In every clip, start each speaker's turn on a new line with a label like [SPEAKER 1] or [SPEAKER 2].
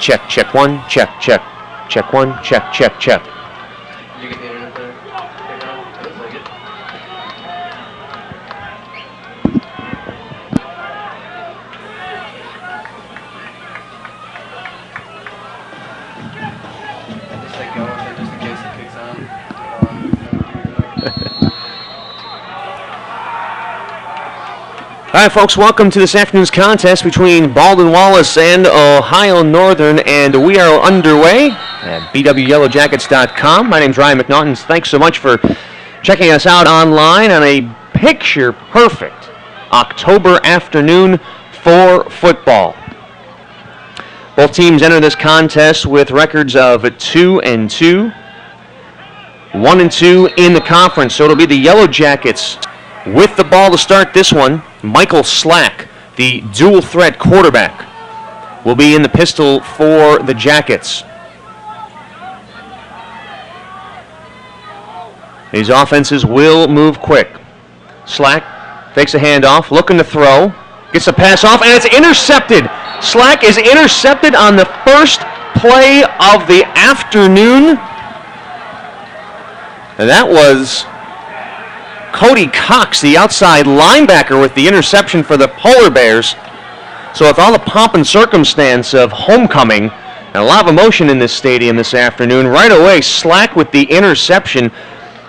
[SPEAKER 1] check, check one, check, check, check one, check, check, check.
[SPEAKER 2] Did you get the internet there? It looks like it. Just like go with it just in case it kicks on.
[SPEAKER 1] All right, folks, welcome to this afternoon's contest between Baldwin Wallace and Ohio Northern, and we are underway at bwyellowjackets.com. My name's Ryan McNaughton. Thanks so much for checking us out online on a picture-perfect October afternoon for football. Both teams enter this contest with records of 2-2, 1-2 in the conference. So it'll be the Yellow Jackets with the ball to start this one. Michael Slack, the dual threat quarterback, will be in the pistol for the Jackets. These offenses will move quick. Slack takes a handoff, looking to throw, gets a pass off, and it's intercepted. Slack is intercepted on the first play of the afternoon. And that was Cody Cox, the outside linebacker, with the interception for the Polar Bears. So with all the pomp and circumstance of homecoming and a lot of emotion in this stadium this afternoon, right away Slack with the interception.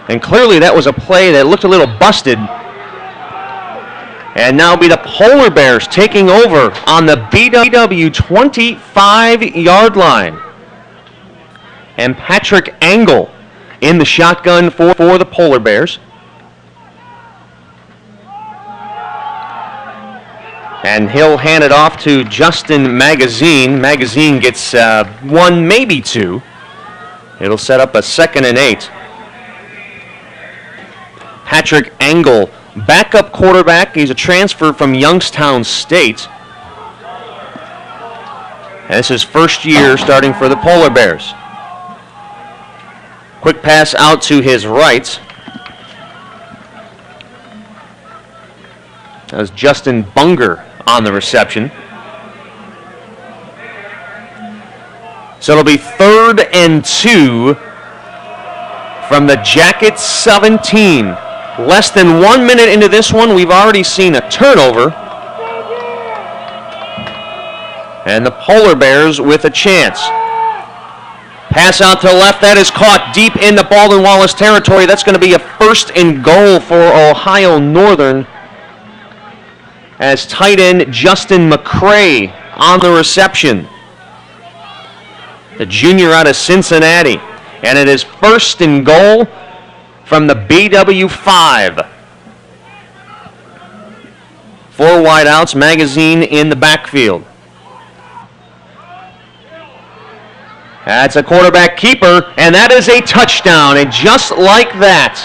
[SPEAKER 1] And clearly that was a play that looked a little busted. And now be the Polar Bears taking over on the BW 25-yard line. And Patrick Engel in the shotgun for the Polar Bears. And he'll hand it off to Justin Magazine. Magazine gets one, maybe two. It'll set up a 2nd and 8. Patrick Engel, backup quarterback. He's a transfer from Youngstown State. And this is first year starting for the Polar Bears. Quick pass out to his right. That was Justin Bunger on the reception. So it'll be 3rd and 2 from the Jackets 17. Less than 1 minute into this one, we've already seen a turnover. And the Polar Bears with a chance. Pass out to the left. That is caught deep into Baldwin Wallace territory. That's going to be a 1st and goal for Ohio Northern, as tight end Justin McCray on the reception. The junior out of Cincinnati. And it is 1st and goal from the BW 5. 4 wideouts, Magazine in the backfield. That's a quarterback keeper, and that is a touchdown. And just like that,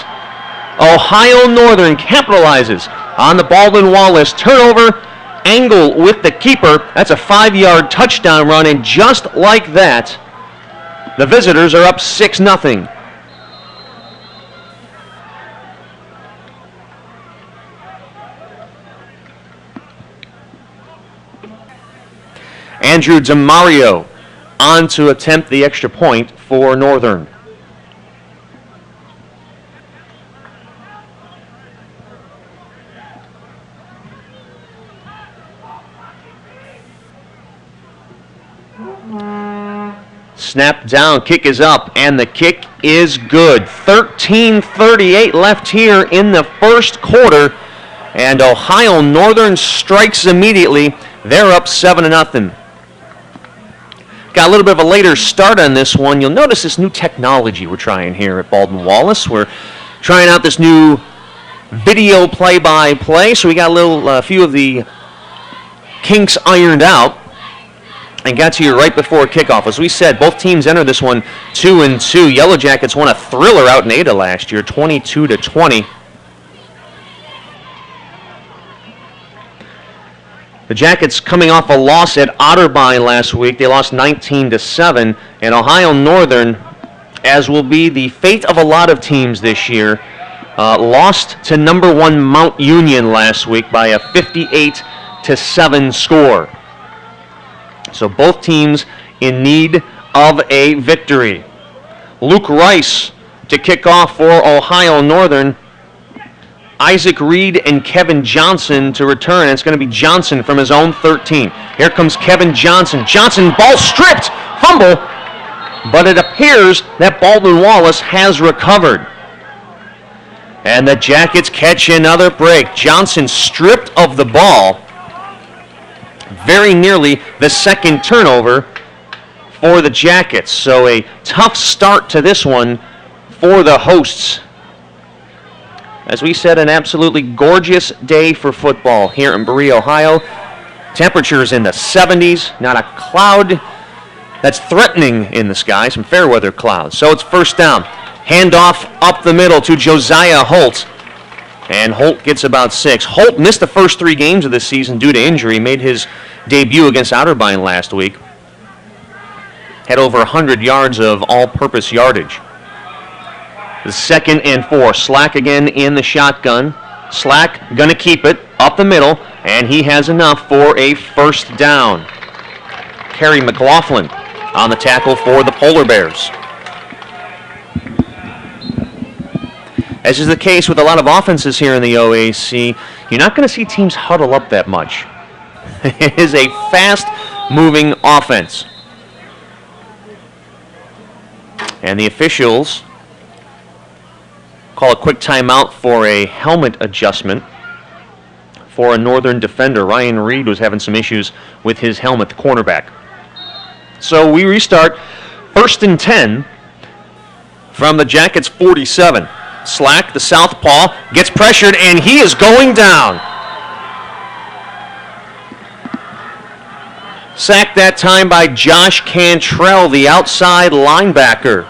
[SPEAKER 1] Ohio Northern capitalizes on the Baldwin Wallace turnover. Engel with the keeper. That's a 5-yard touchdown run, and just like that, the visitors are up 6-0. Andrew DeMario on to attempt the extra point for Northern. Snap down, kick is up, and the kick is good. 13:38 left here in the first quarter, and Ohio Northern strikes immediately. They're up 7-0. Got a little bit of a later start on this one. You'll notice this new technology we're trying here at Baldwin Wallace. We're trying out this new video play-by-play, so we got a few of the kinks ironed out and got to you right before kickoff. As we said, both teams enter this one 2-2. Yellow Jackets won a thriller out in Ada last year, 22-20. The Jackets coming off a loss at Otterbein last week. They lost 19-7. And Ohio Northern, as will be the fate of a lot of teams this year, lost to number 1 Mount Union last week by a 58-7 score. So both teams in need of a victory. Luke Rice to kick off for Ohio Northern. Isaac Reed and Kevin Johnson to return. It's going to be Johnson from his own 13. Here comes Kevin Johnson. Johnson, ball stripped. Fumble. But it appears that Baldwin Wallace has recovered. And the Jackets catch another break. Johnson stripped of the ball. Very nearly the second turnover for the Jackets. So a tough start to this one for the hosts. As we said, an absolutely gorgeous day for football here in Berea, Ohio. Temperatures in the 70s, not a cloud that's threatening in the sky, some fair weather clouds. So it's first down. Handoff up the middle to Josiah Holt. And Holt gets about 6. Holt missed the first 3 games of this season due to injury. Made his debut against Otterbein last week. Had over 100 yards of all-purpose yardage. The 2nd and 4. Slack again in the shotgun. Slack going to keep it up the middle, and he has enough for a first down. Kerry McLaughlin on the tackle for the Polar Bears. As is the case with a lot of offenses here in the OAC, you're not going to see teams huddle up that much. It is a fast-moving offense. And the officials call a quick timeout for a helmet adjustment for a Northern defender. Ryan Reed was having some issues with his helmet, the cornerback. So we restart 1st and 10 from the Jackets 47. Slack, the southpaw, gets pressured, and he is going down. Sacked that time by Josh Cantrell, the outside linebacker.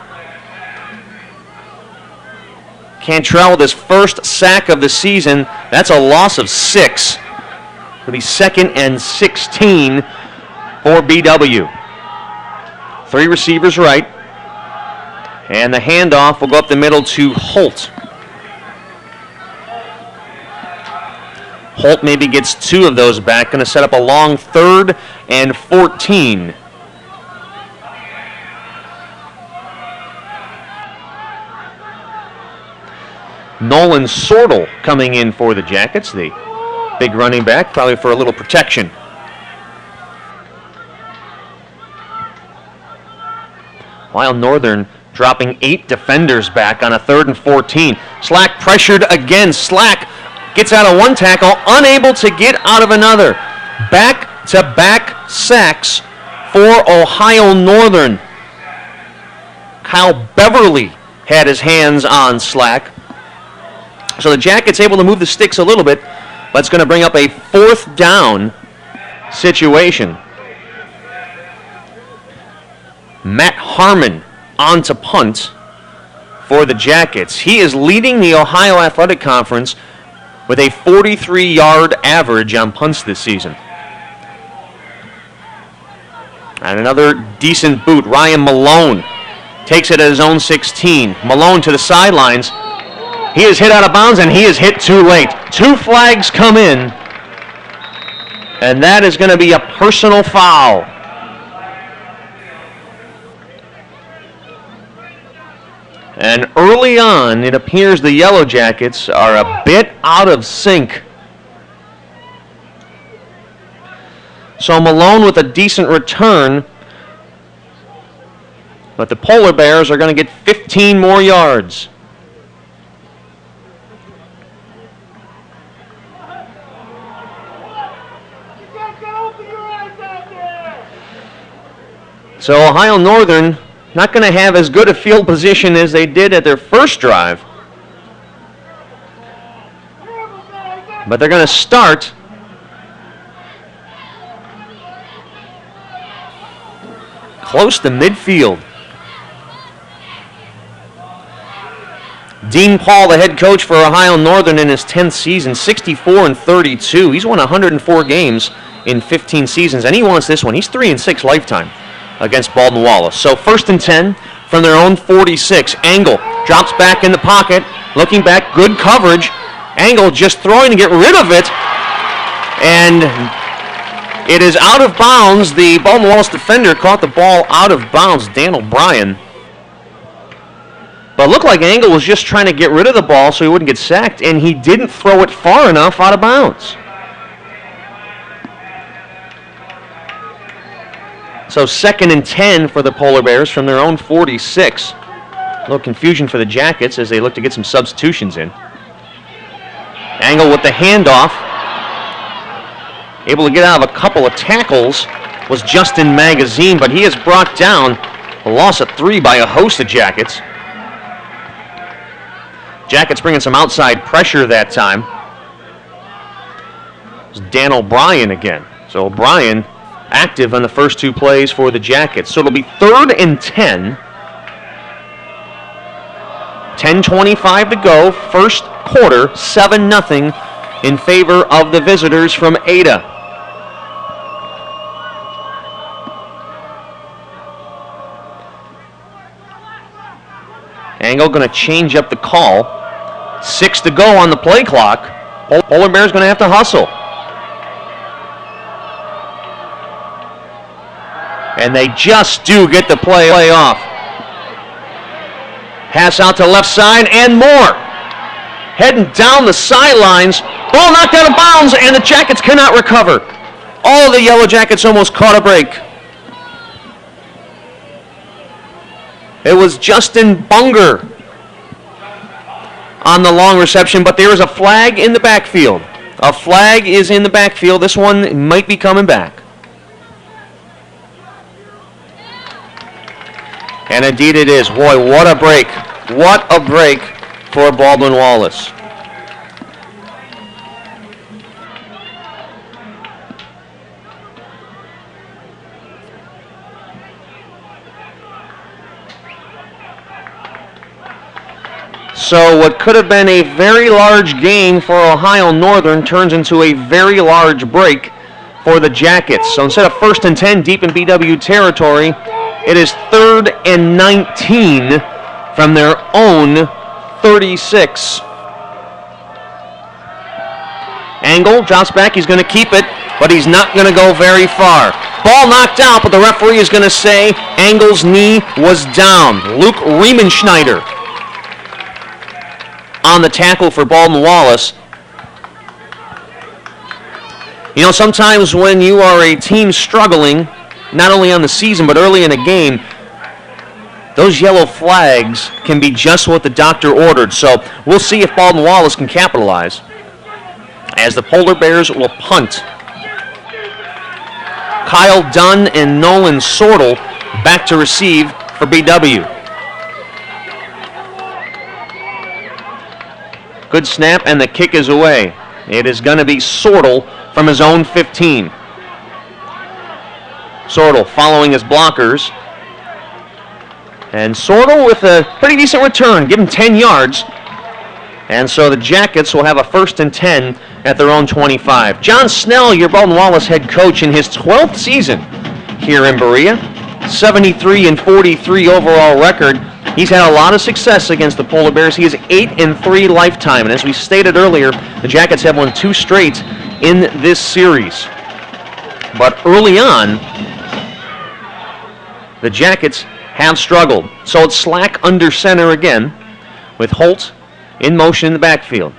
[SPEAKER 1] Cantrell with his first sack of the season. That's a loss of 6. It'll be 2nd and 16 for BW. 3 receivers right. And the handoff will go up the middle to Holt. Holt maybe gets 2 of those back. Going to set up a long 3rd and 14. Nolan Sortle coming in for the Jackets, the big running back, probably for a little protection. While Northern dropping 8 defenders back on a 3rd and 14. Slack pressured again. Slack gets out of one tackle, unable to get out of another. Back-to-back sacks for Ohio Northern. Kyle Beverly had his hands on Slack. So the Jackets able to move the sticks a little bit, but it's going to bring up a 4th down situation. Matt Harmon on to punt for the Jackets. He is leading the Ohio Athletic Conference with a 43-yard average on punts this season. And another decent boot. Ryan Malone takes it at his own 16. Malone to the sidelines. He is hit out of bounds, and he is hit too late. 2 flags come in, and that is going to be a personal foul. And early on, it appears the Yellow Jackets are a bit out of sync. So Malone with a decent return, but the Polar Bears are going to get 15 more yards. So Ohio Northern not going to have as good a field position as they did at their first drive. But they're going to start close to midfield. Dean Paul, the head coach for Ohio Northern in his 10th season, 64-32. He's won 104 games in 15 seasons, and he wants this one. He's 3-6 lifetime against Baldwin Wallace. So 1st and 10 from their own 46. Angle drops back in the pocket, looking back, good coverage. Angle just throwing to get rid of it, and It is out of bounds. The Baldwin Wallace defender caught the ball out of bounds, Dan O'Brien. But it looked like Angle was just trying to get rid of the ball so he wouldn't get sacked, and he didn't throw it far enough out of bounds. So 2nd and 10 for the Polar Bears from their own 46. A little confusion for the Jackets as they look to get some substitutions in. Angle with the handoff. Able to get out of a couple of tackles was Justin Magazine, but he is brought down. A loss of 3 by a host of Jackets. Jackets bringing some outside pressure that time. It's Dan O'Brien again. So O'Brien active on the first 2 plays for the Jackets. So it'll be 3rd and 10. 10:25 to go. First quarter, 7-0 in favor of the visitors from Ada. Angle going to change up the call. 6 to go on the play clock. Polar Bears going to have to hustle. And they just do get the play off. Pass out to left side and more. Heading down the sidelines. Ball knocked out of bounds and the Jackets cannot recover. All of the Yellow Jackets almost caught a break. It was Justin Bunger on the long reception, but there is a flag in the backfield. A flag is in the backfield. This one might be coming back. And indeed it is. Boy, what a break. What a break for Baldwin Wallace. So what could have been a very large gain for Ohio Northern turns into a very large break for the Jackets. So instead of 1st and 10 deep in BW territory, it is 3rd and 19 from their own 36. Angle drops back. He's going to keep it, but he's not going to go very far. Ball knocked out, but the referee is going to say Angle's knee was down. Luke Riemenschneider on the tackle for Baldwin Wallace. You know, sometimes when you are a team struggling, not only on the season but early in a game, those yellow flags can be just what the doctor ordered. So we'll see if Baldwin Wallace can capitalize as the Polar Bears will punt. Kyle Dunn and Nolan Sortel back to receive for BW. Good snap, and the kick is away. It is going to be Sortel from his own 15. Sortel following his blockers. And Sortel with a pretty decent return, give him 10 yards. And so the Jackets will have a 1st and 10 at their own 25. John Snell, your Baldwin Wallace head coach in his 12th season here in Berea. 73 and 43 overall record. He's had a lot of success against the Polar Bears. He is 8-3 lifetime. And as we stated earlier, the Jackets have won 2 straight in this series. But early on, the Jackets have struggled. So it's slack under center again with Holt in motion in the backfield.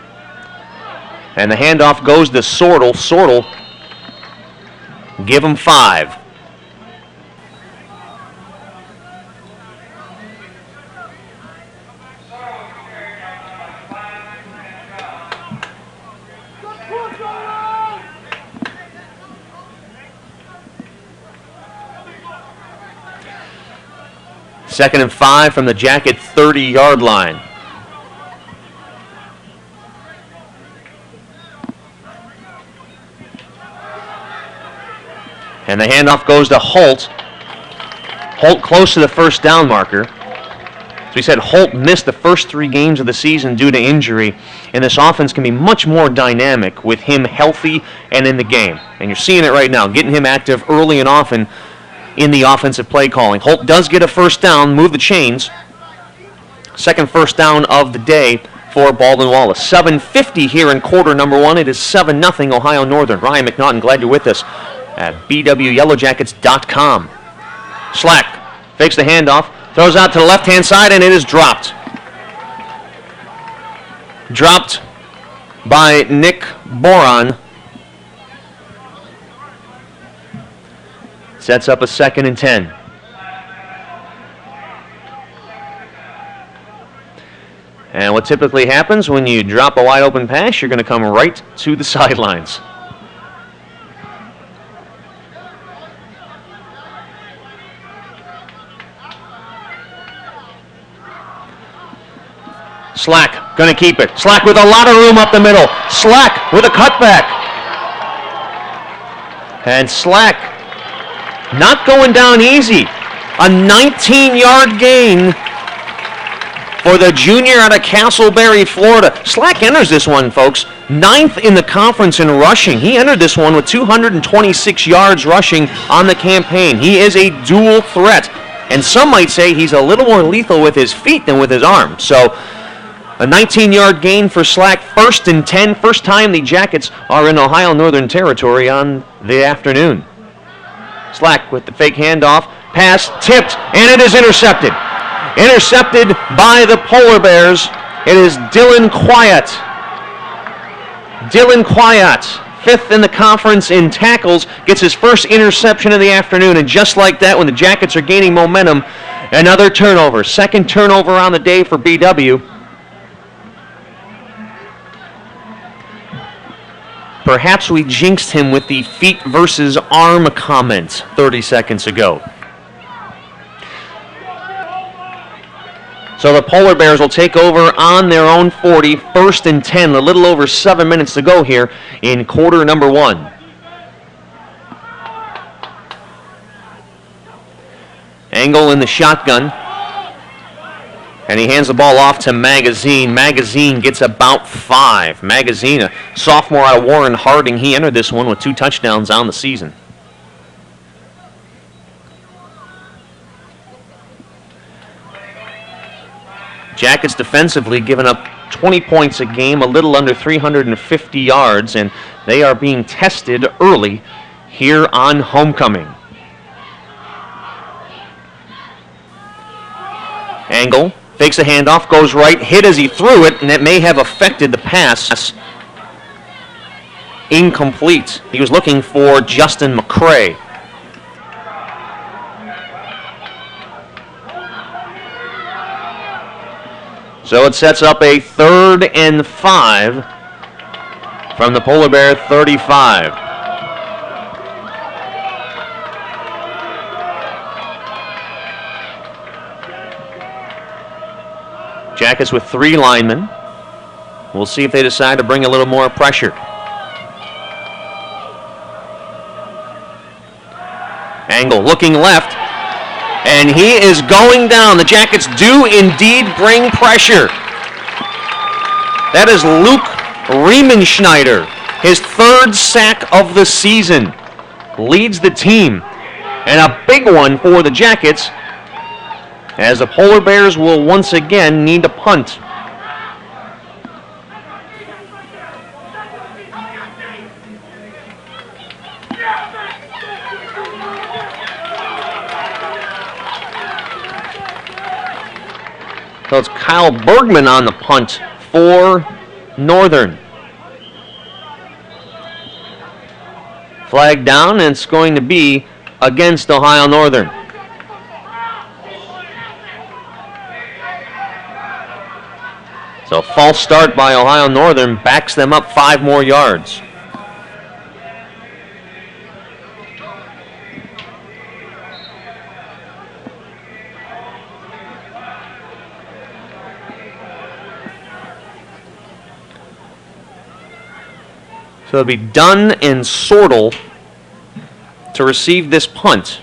[SPEAKER 1] And the handoff goes to Sortel. Sortel, give him 5. Second and 5 from the Jacket 30-yard line. And the handoff goes to Holt. Holt close to the first down marker. So we said Holt missed the first 3 games of the season due to injury, and this offense can be much more dynamic with him healthy and in the game. And you're seeing it right now, getting him active early and often in the offensive play calling. Holt does get a first down, move the chains. Second first down of the day for Baldwin Wallace. 7:50 here in quarter number 1. It is 7-0 Ohio Northern. Ryan McNaughton, glad you're with us at bwyellowjackets.com. Slack fakes the handoff, throws out to the left-hand side, and it is dropped. Dropped by Nick Boron. Sets up a 2nd and 10. And what typically happens when you drop a wide open pass, you're going to come right to the sidelines. Slack going to keep it. Slack with a lot of room up the middle. Slack with a cutback. And Slack not going down easy. A 19-yard gain for the junior out of Castleberry, Florida. Slack enters this one, folks, 9th in the conference in rushing. He entered this one with 226 yards rushing on the campaign. He is a dual threat, and some might say he's a little more lethal with his feet than with his arms. So a 19-yard gain for Slack, 1st and 10. First time the Jackets are in Ohio Northern Territory on the afternoon. Slack with the fake handoff, pass tipped, and it is intercepted. Intercepted by the Polar Bears. It is Dylan Quiet. Dylan Quiet, 5th in the conference in tackles, gets his first interception of the afternoon. And just like that, when the Jackets are gaining momentum, another turnover. 2nd turnover on the day for BW. Perhaps we jinxed him with the feet versus arm comment 30 seconds ago. So the Polar Bears will take over on their own 40, 1st and 10, a little over 7 minutes to go here in quarter number 1. Angle in the shotgun. And he hands the ball off to Magazine. Magazine gets about 5. Magazine, a sophomore out of Warren Harding. He entered this one with 2 touchdowns on the season. Jackets defensively giving up 20 points a game, a little under 350 yards, and they are being tested early here on homecoming. Angle fakes a handoff, goes right, hit as he threw it, and it may have affected the pass. Incomplete. He was looking for Justin McCray. So it sets up a 3rd and 5 from the Polar Bear 35. Jackets with 3 linemen. We'll see if they decide to bring a little more pressure. Angle looking left. And he is going down. The Jackets do indeed bring pressure. That is Luke Riemenschneider. His 3rd sack of the season. Leads the team. And a big one for the Jackets, as the Polar Bears will once again need to punt. So it's Kyle Bergman on the punt for Northern. Flag down, and it's going to be against Ohio Northern. So false start by Ohio Northern backs them up 5 more yards. So it'll be Dunn and Sortle to receive this punt.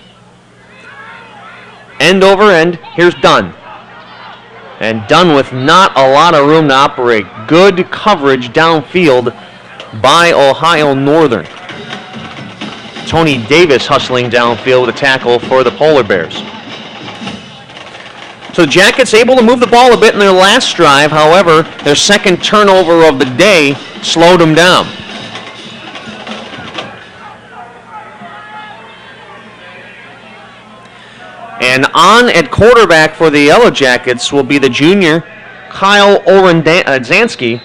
[SPEAKER 1] End over end, here's Dunn. And Dunn with not a lot of room to operate. Good coverage downfield by Ohio Northern. Tony Davis hustling downfield with a tackle for the Polar Bears. So the Jackets able to move the ball a bit in their last drive. However, their 2nd turnover of the day slowed them down. And on at quarterback for the Yellow Jackets will be the junior Kyle Orenzansky.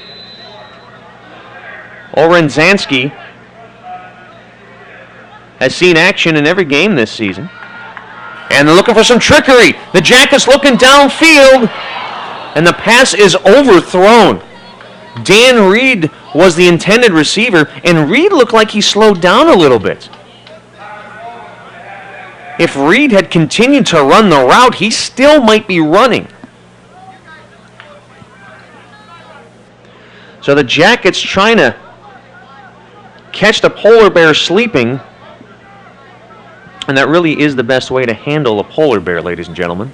[SPEAKER 1] Orenzansky has seen action in every game this season. And they're looking for some trickery. The Jackets looking downfield, and the pass is overthrown. Dan Reed was the intended receiver, and Reed looked like he slowed down a little bit. If Reed had continued to run the route, he still might be running. So the Jackets trying to catch the Polar Bear sleeping, and that really is the best way to handle a Polar Bear, ladies and gentlemen.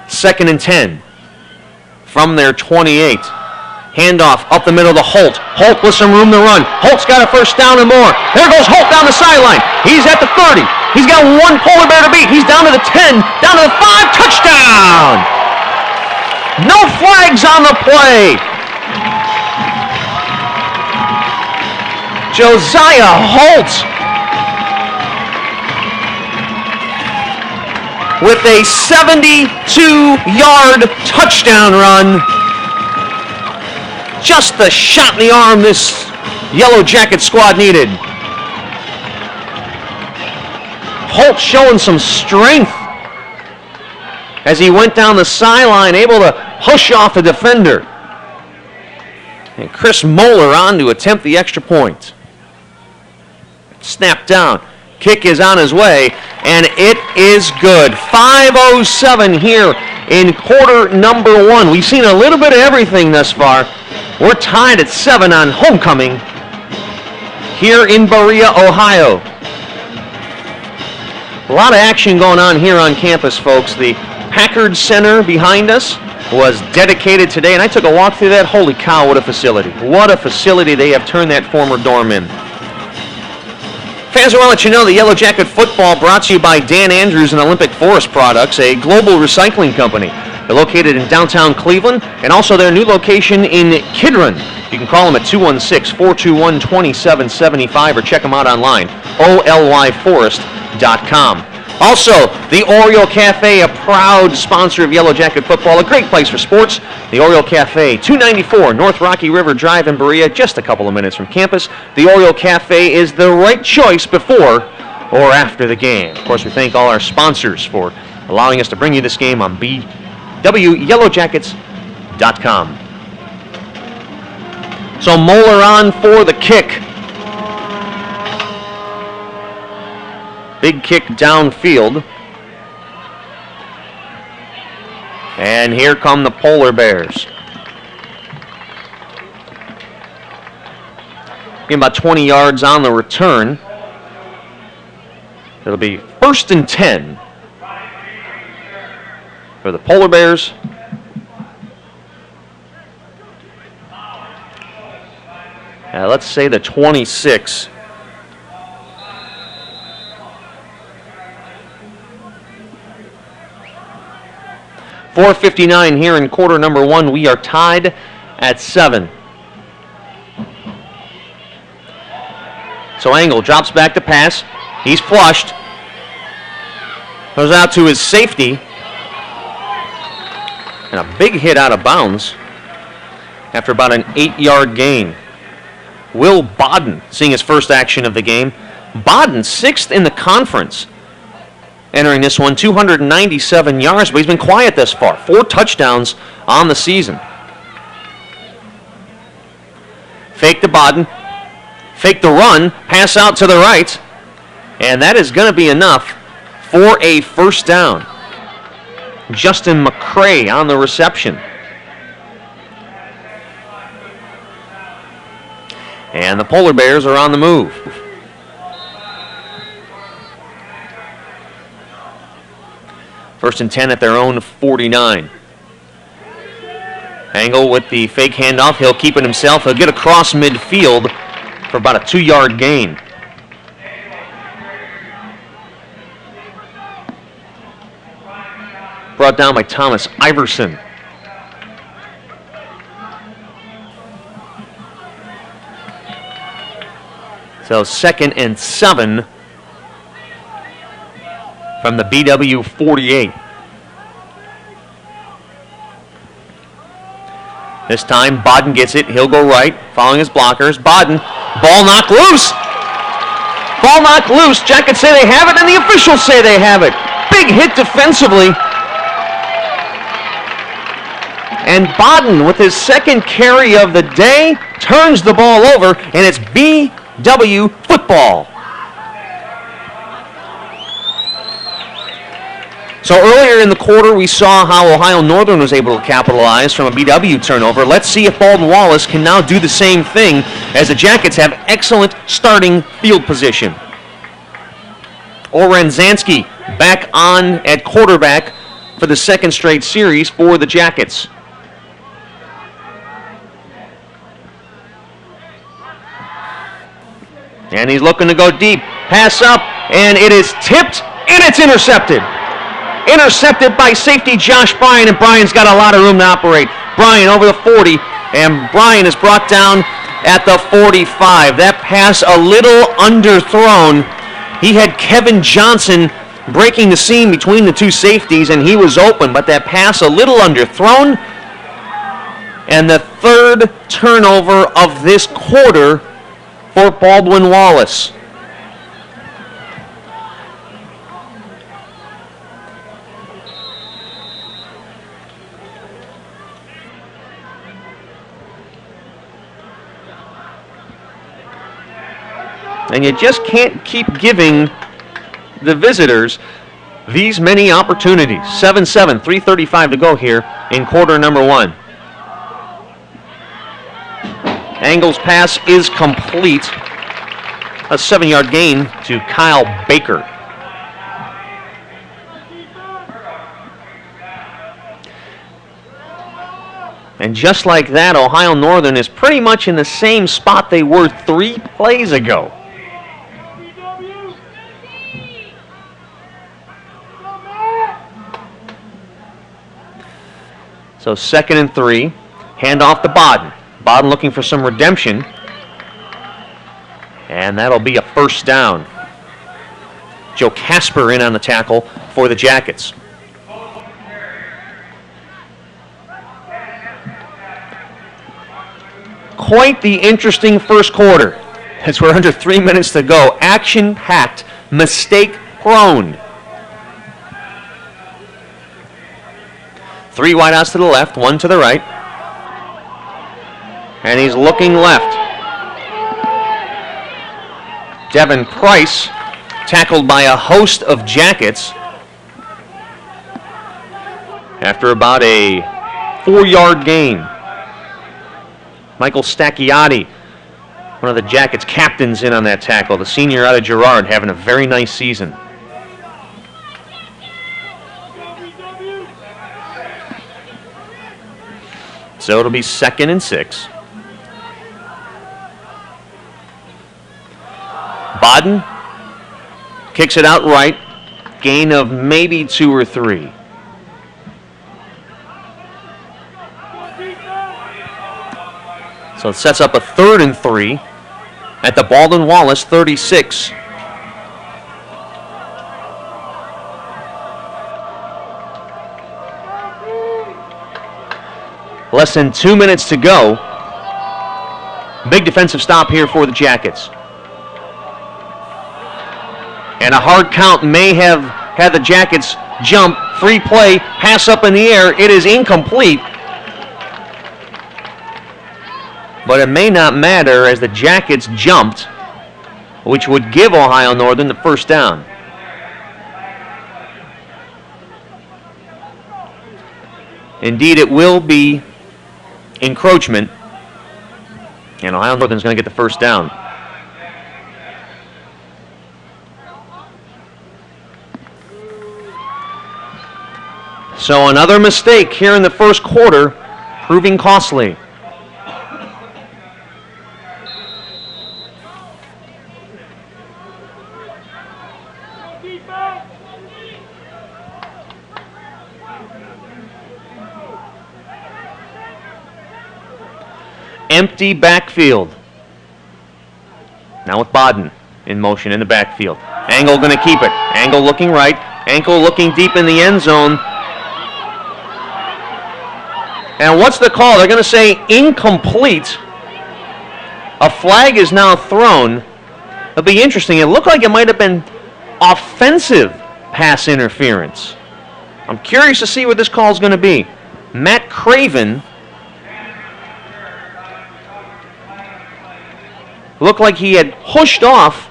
[SPEAKER 1] 2nd and 10 from their 28. Handoff up the middle to Holt. Holt with some room to run. Holt's got a first down and more. There goes Holt down the sideline. He's at the 30. He's got one Polar Bear to beat. He's down to the 10, down to the 5. Touchdown! No flags on the play. Josiah Holt with a 72-yard touchdown run. Just the shot in the arm this Yellow Jacket squad needed. Holt showing some strength as he went down the sideline, able to push off a defender. And Chris Moeller on to attempt the extra point. Snap down. Kick is on his way, and it is good. 5:07 here in quarter number 1. We've seen a little bit of everything thus far. We're tied at 7 on homecoming here in Berea, Ohio. A lot of action going on here on campus, folks. The Packard Center behind us was dedicated today, and I took a walk through that. Holy cow, what a facility. What a facility they have turned that former dorm in. Fans, I want to let you know the Yellow Jacket football brought to you by Dan Andrews and Olympic Forest Products, a global recycling company. They're located in downtown Cleveland and also their new location in Kidron. You can call them at 216-421-2775 or check them out online, olyforest.com. Also, the Oriole Cafe, a proud sponsor of Yellow Jacket football, a great place for sports. The Oriole Cafe, 294 North Rocky River Drive in Berea, just a couple of minutes from campus. The Oriole Cafe is the right choice before or after the game. Of course, we thank all our sponsors for allowing us to bring you this game on BWYellowJackets.com. So Moeller on for the kick. Big kick downfield. And here come the Polar Bears. Getting about 20 yards on the return. It'll be 1st and 10 for the Polar Bears. Let's say the 26. .459 here in quarter number 1. We are tied at 7. So Engel drops back to pass. He's flushed. Goes out to his safety. And a big hit out of bounds after about an 8-yard gain. Will Bodden seeing his first action of the game. Bodden 6th in the conference. Entering this one, 297 yards, but he's been quiet thus far. 4 touchdowns on the season. Fake to Bodden. Fake the run. Pass out to the right. And that is going to be enough for a first down. Justin McCray on the reception. And the Polar Bears are on the move. First and 10 at their own 49. Engel with the fake handoff. He'll keep it himself. He'll get across midfield for about a 2-yard gain. Brought down by Thomas Iverson. So 2nd and 7 from the BW 48. This time, Bodden gets it. He'll go right, following his blockers. Bodden, ball knocked loose. Ball knocked loose. Jackets say they have it, and the officials say they have it. Big hit defensively. And Bodden, with his second carry of the day, turns the ball over, and it's BW football. So earlier in the quarter, we saw how Ohio Northern was able to capitalize from a BW turnover. Let's see if Baldwin Wallace can now do the same thing, as the Jackets have excellent starting field position. Orenzansky back on at quarterback for the second straight series for the Jackets. And he's looking to go deep. Pass up, and it is tipped, and it's intercepted. Intercepted by safety Josh Bryan, and Bryan's got a lot of room to operate. Bryan over the 40, and Bryan is brought down at the 45. That pass a little underthrown. He had Kevin Johnson breaking the seam between the two safeties, and he was open, but that pass a little underthrown. And the third turnover of this quarter for Baldwin Wallace. And you just can't keep giving the visitors these many opportunities. 7-7, 3:35 to go here in quarter number one. Engel's pass is complete. A 7-yard gain to Kyle Baker. And just like that, Ohio Northern is pretty much in the same spot they were 3 plays ago. So 2nd and 3, hand off to Bodden. Bodden looking for some redemption. And that'll be a first down. Joe Casper in on the tackle for the Jackets. Quite the interesting first quarter, as we're under 3 minutes to go. Action-packed, mistake-prone. 3 wideouts to the left, 1 to the right. And he's looking left. Devin Price, tackled by a host of Jackets. After about a 4-yard gain. Michael Stacchiotti, one of the Jackets' captains, in on that tackle. The senior out of Girard, having a very nice season. So it'll be 2nd and 6. Bodden kicks it out right. Gain of maybe 2 or 3. So it sets up a 3rd and 3 at the Baldwin Wallace 36. Less than 2 minutes to go. Big defensive stop here for the Jackets. And a hard count may have had the Jackets jump. Free play, pass up in the air. It is incomplete. But it may not matter, as the Jackets jumped, which would give Ohio Northern the first down. Indeed, it will be encroachment, and Ohio Northern's going to get the first down. So another mistake here in the first quarter, proving costly. Empty backfield. Now with Bodden in motion in the backfield. Angle going to keep it. Angle looking right. Ankle looking deep in the end zone. And what's the call? They're going to say incomplete. A flag is now thrown. It'll be interesting. It looked like it might have been offensive pass interference. I'm curious to see what this call is going to be. Matt Craven looked like he had pushed off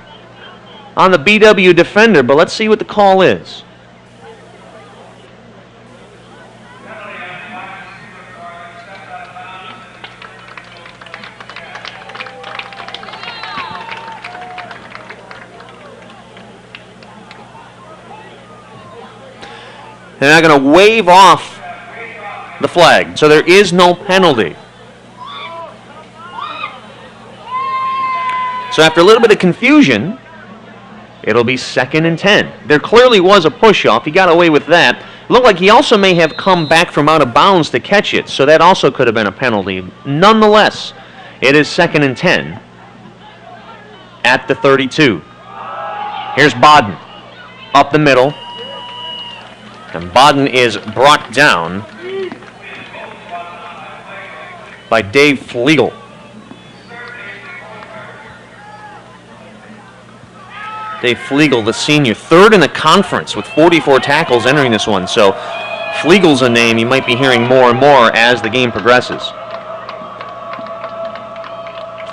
[SPEAKER 1] on the BW defender, but let's see what the call is. They're not going to wave off the flag, so there is no penalty. So after a little bit of confusion, it'll be 2nd and 10. There clearly was a push-off. He got away with that. It looked like he also may have come back from out of bounds to catch it, so that also could have been a penalty. Nonetheless, it is 2nd and 10 at the 32. Here's Bodden up the middle. And Bodden is brought down by Dave Flegel. Dave Flegel, the senior, 3rd in the conference with 44 tackles entering this one. So Flegel's a name you might be hearing more and more as the game progresses.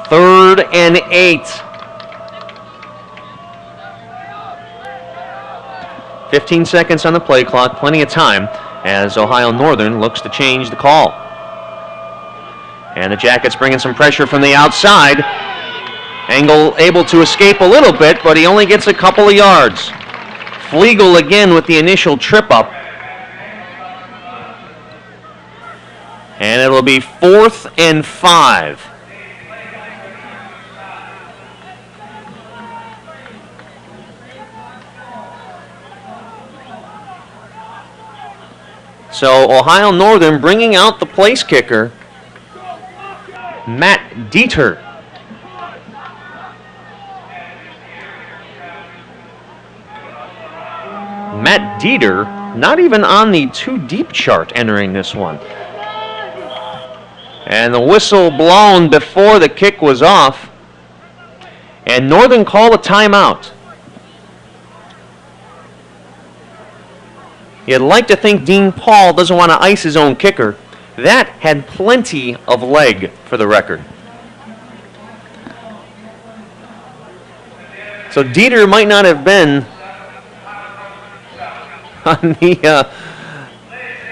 [SPEAKER 1] 3rd and 8. 15 seconds on the play clock, plenty of time as Ohio Northern looks to change the call. And the Jackets bringing some pressure from the outside. Engel able to escape a little bit, but he only gets a couple of yards. Flegel again with the initial trip up. And it'll be 4th and 5. So Ohio Northern bringing out the place kicker, Matt Dieter. Matt Dieter, not even on the too deep chart entering this one. And the whistle blown before the kick was off. And Northern call a timeout. You'd like to think Dean Paul doesn't want to ice his own kicker. That had plenty of leg for the record. So Dieter might not have been on the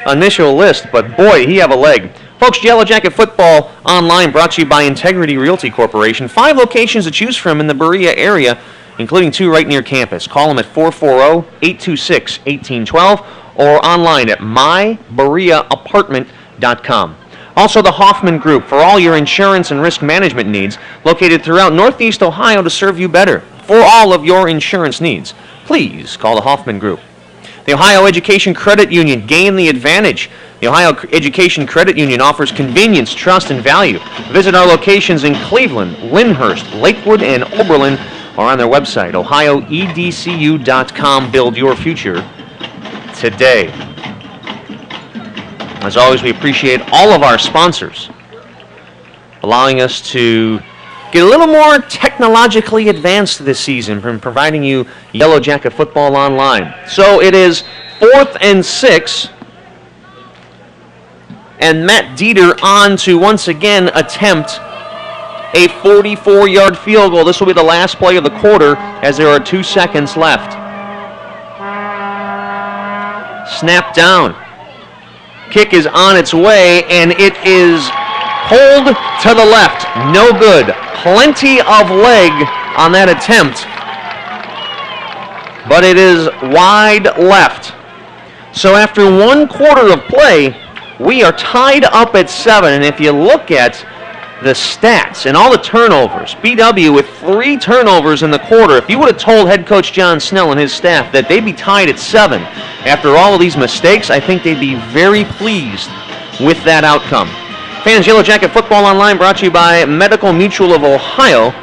[SPEAKER 1] initial list, but boy, he have a leg. Folks, Yellow Jacket Football Online brought to you by Integrity Realty Corporation. 5 locations to choose from in the Berea area, including 2 right near campus. Call them at 440-826-1812 or online at mybereaapartment.com. Also, the Hoffman Group for all your insurance and risk management needs, located throughout Northeast Ohio to serve you better. For all of your insurance needs, please call the Hoffman Group. The Ohio Education Credit Union, gain the advantage. The Ohio Education Credit Union offers convenience, trust, and value. Visit our locations in Cleveland, Lyndhurst, Lakewood, and Oberlin, or on their website, ohioedcu.com. Build your future today. As always, we appreciate all of our sponsors, allowing us to get a little more technologically advanced this season from providing you Yellow Jacket Football Online. So it is 4th and 6, and Matt Dieter on to once again attempt a 44-yard field goal. This will be the last play of the quarter as there are 2 seconds left. Snap down. Kick is on its way, and it is pulled to the left. No good. Plenty of leg on that attempt, but it is wide left. So after 1 quarter of play, we are tied up at 7, and if you look at the stats and all the turnovers, BW with 3 turnovers in the quarter. If you would have told head coach John Snell and his staff that they'd be tied at 7 after all of these mistakes, I think they'd be very pleased with that outcome. Fans, Yellow Jacket Football Online brought to you by Medical Mutual of Ohio.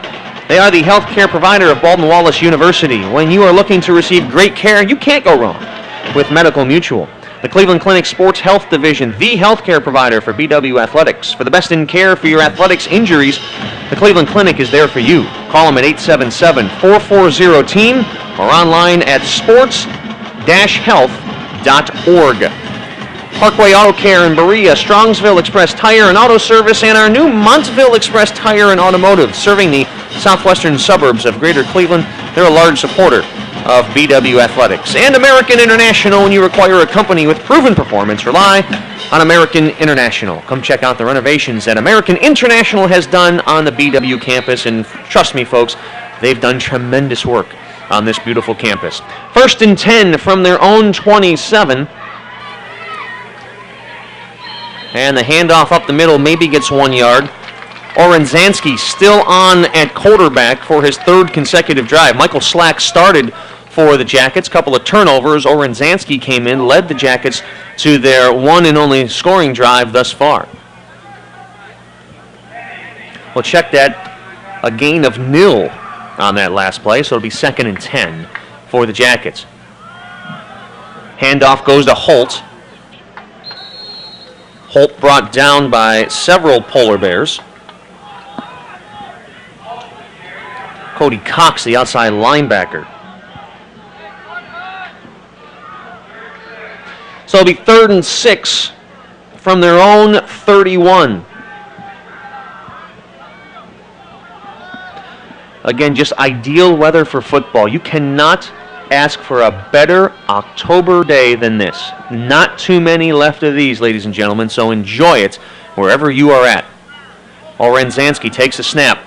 [SPEAKER 1] They are the healthcare provider of Baldwin Wallace University. When you are looking to receive great care, you can't go wrong with Medical Mutual. The Cleveland Clinic Sports Health Division, the healthcare provider for BW Athletics. For the best in care for your athletics injuries, the Cleveland Clinic is there for you. Call them at 877-440-TEAM or online at sports-health.org. Parkway Auto Care in Berea, Strongsville Express Tire and Auto Service, and our new Montville Express Tire and Automotive, serving the southwestern suburbs of Greater Cleveland. They're a large supporter of BW Athletics. And American International, when you require a company with proven performance, rely on American International. Come check out the renovations that American International has done on the BW campus, and trust me, folks, they've done tremendous work on this beautiful campus. 1st and 10 from their own 27. And the handoff up the middle maybe gets 1 yard. Orenczanski still on at quarterback for his 3rd consecutive drive. Michael Slack started for the Jackets. Couple of turnovers. Orenczanski came in, led the Jackets to their one and only scoring drive thus far. We'll check that. A gain of 0 on that last play, so it'll be 2nd and 10 for the Jackets. Handoff goes to Holt. Holt brought down by several Polar Bears. Cody Cox, the outside linebacker. So it'll be 3rd and 6 from their own 31. Again, just ideal weather for football. You cannot ask for a better October day than this. Not too many left of these, ladies and gentlemen, so enjoy it wherever you are at. Orenczanski takes a snap.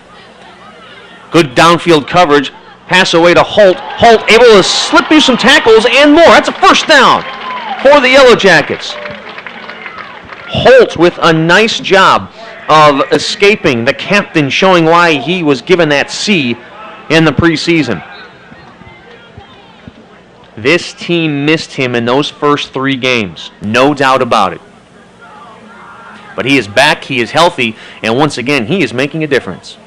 [SPEAKER 1] Good downfield coverage. Pass away to Holt. Holt able to slip through some tackles and more. That's a 1st down for the Yellow Jackets. Holt with a nice job of escaping the captain, showing why he was given that C in the preseason. This team missed him in those first 3 games, no doubt about it. But he is back, he is healthy, and once again, he is making a difference.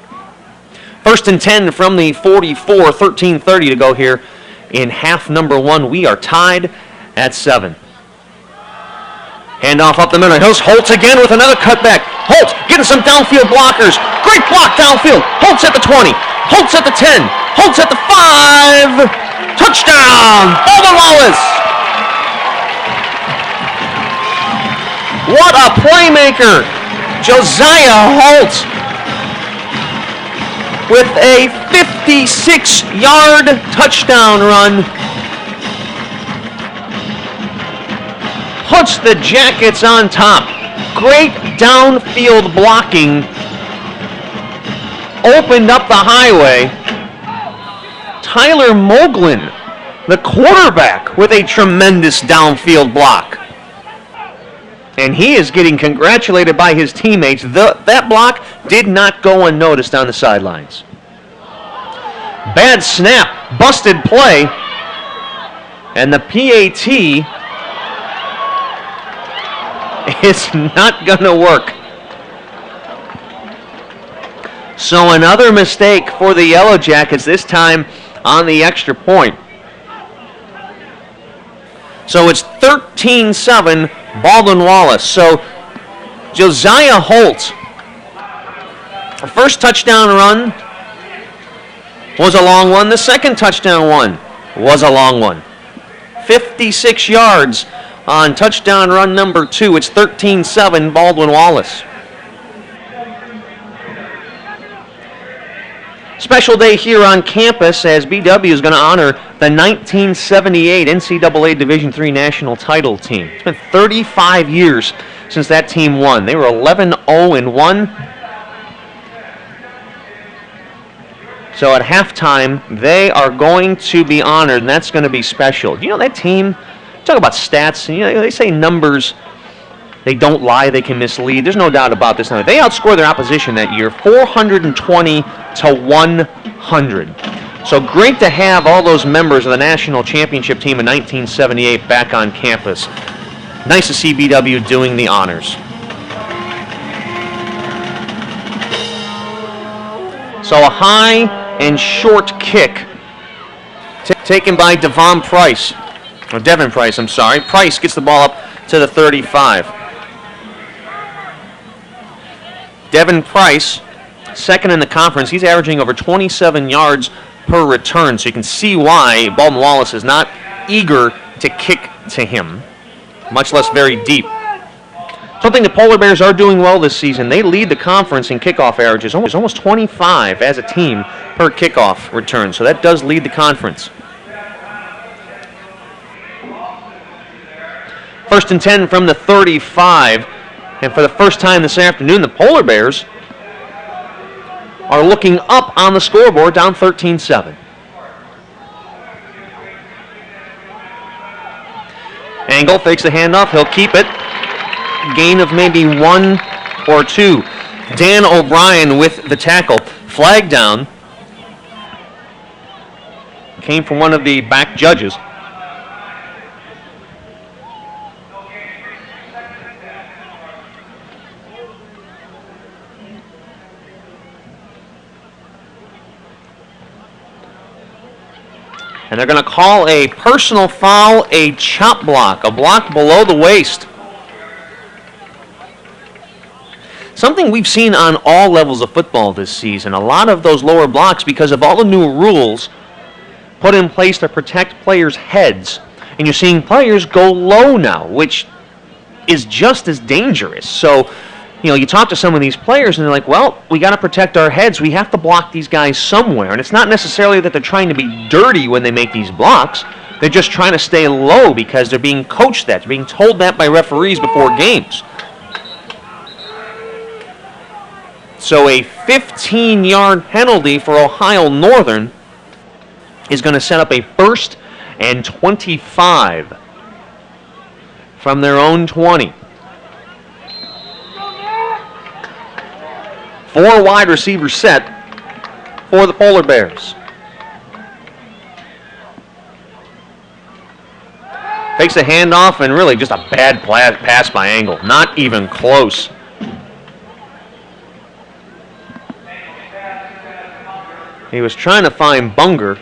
[SPEAKER 1] 1st and 10 from the 44, 13:30 to go here in half number 1. We are tied at 7. Handoff up the middle. Here's Holtz again with another cutback. Holtz getting some downfield blockers. Great block downfield. Holtz at the 20. Holtz at the 10. Holtz at the 5. Touchdown, Baldwin Wallace. What a playmaker. Josiah Holtz with a 56-yard touchdown run. Puts the Jackets on top. Great downfield blocking. Opened up the highway. Tyler Moglin, the quarterback, with a tremendous downfield block. And he is getting congratulated by his teammates. That block did not go unnoticed on the sidelines. Bad snap, busted play, and the PAT is not going to work. So another mistake for the Yellow Jackets, this time on the extra point. So it's 13-7, Baldwin Wallace. So Josiah Holt, the first touchdown run was a long one. The second touchdown one was a long one. 56 yards on touchdown run number 2. It's 13-7, Baldwin Wallace. Special day here on campus as BW is going to honor the 1978 NCAA Division III national title team. It's been 35 years since that team won. They were 11-0-1. So at halftime, they are going to be honored, and that's going to be special. You know, that team, talk about stats, you know, they say numbers, they don't lie, they can mislead. There's no doubt about this. Now, they outscored their opposition that year 420-100. So great to have all those members of the national championship team in 1978 back on campus. Nice to see BW doing the honors. So a high and short kick taken by Devon Price. Devin Price, I'm sorry. Price gets the ball up to the 35. Devin Price, second in the conference. He's averaging over 27 yards per return, so you can see why Baldwin Wallace is not eager to kick to him, much less very deep. Something the Polar Bears are doing well this season. They lead the conference in kickoff averages, almost 25 as a team per kickoff return, so that does lead the conference. 1st and 10 from the 35, and for the first time this afternoon, the Polar Bears are looking up on the scoreboard, down 13-7. Angle fakes the handoff. He'll keep it. Gain of maybe 1 or 2. Dan O'Brien with the tackle. Flag down. Came from one of the back judges. And they're going to call a personal foul, a chop block, a block below the waist. Something we've seen on all levels of football this season, a lot of those lower blocks because of all the new rules put in place to protect players' heads. And you're seeing players go low now, which is just as dangerous. So, you talk to some of these players and they're like, well, we got to protect our heads. We have to block these guys somewhere. And it's not necessarily that they're trying to be dirty when they make these blocks. They're just trying to stay low because they're being coached that. They're being told that by referees before games. So a 15-yard penalty for Ohio Northern is going to set up a 1st and 25 from their own 20. 4 wide receivers set for the Polar Bears. Takes a handoff and really just a bad pass by Angle. Not even close. He was trying to find Bunger.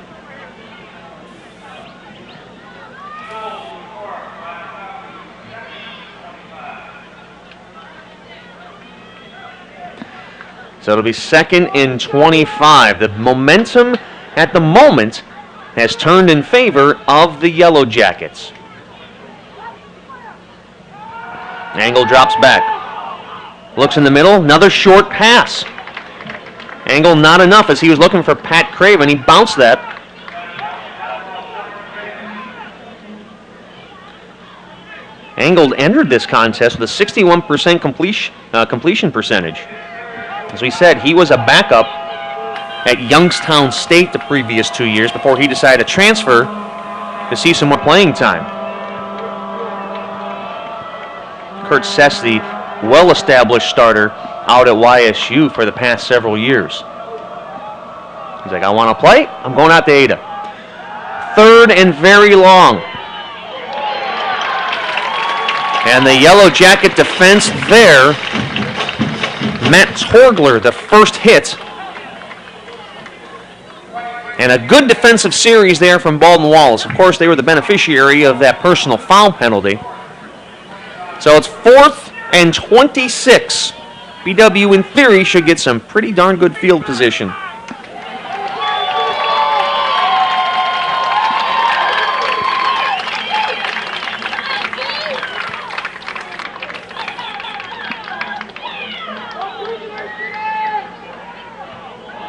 [SPEAKER 1] So it'll be 2nd and 25. The momentum at the moment has turned in favor of the Yellow Jackets. Angle drops back. Looks in the middle. Another short pass. Angle not enough as he was looking for Pat Craven. He bounced that. Angle entered this contest with a 61% completion percentage. As we said, he was a backup at Youngstown State the previous 2 years before he decided to transfer to see some more playing time. Kurt Sess, the well-established starter out at YSU for the past several years. He's like, I want to play. I'm going out to Ada. 3rd and very long. And the Yellow Jacket defense there. Matt Torgler, the first hit. And a good defensive series there from Baldwin Wallace. Of course, they were the beneficiary of that personal foul penalty. So it's 4th and 26. BW, in theory, should get some pretty darn good field position.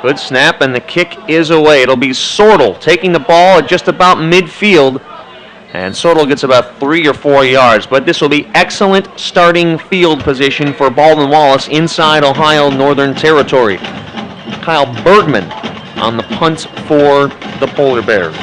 [SPEAKER 1] Good snap, and the kick is away. It'll be Sortel taking the ball at just about midfield. And Sortel gets about 3 or 4 yards. But this will be excellent starting field position for Baldwin Wallace inside Ohio Northern Territory. Kyle Bergman on the punt for the Polar Bears.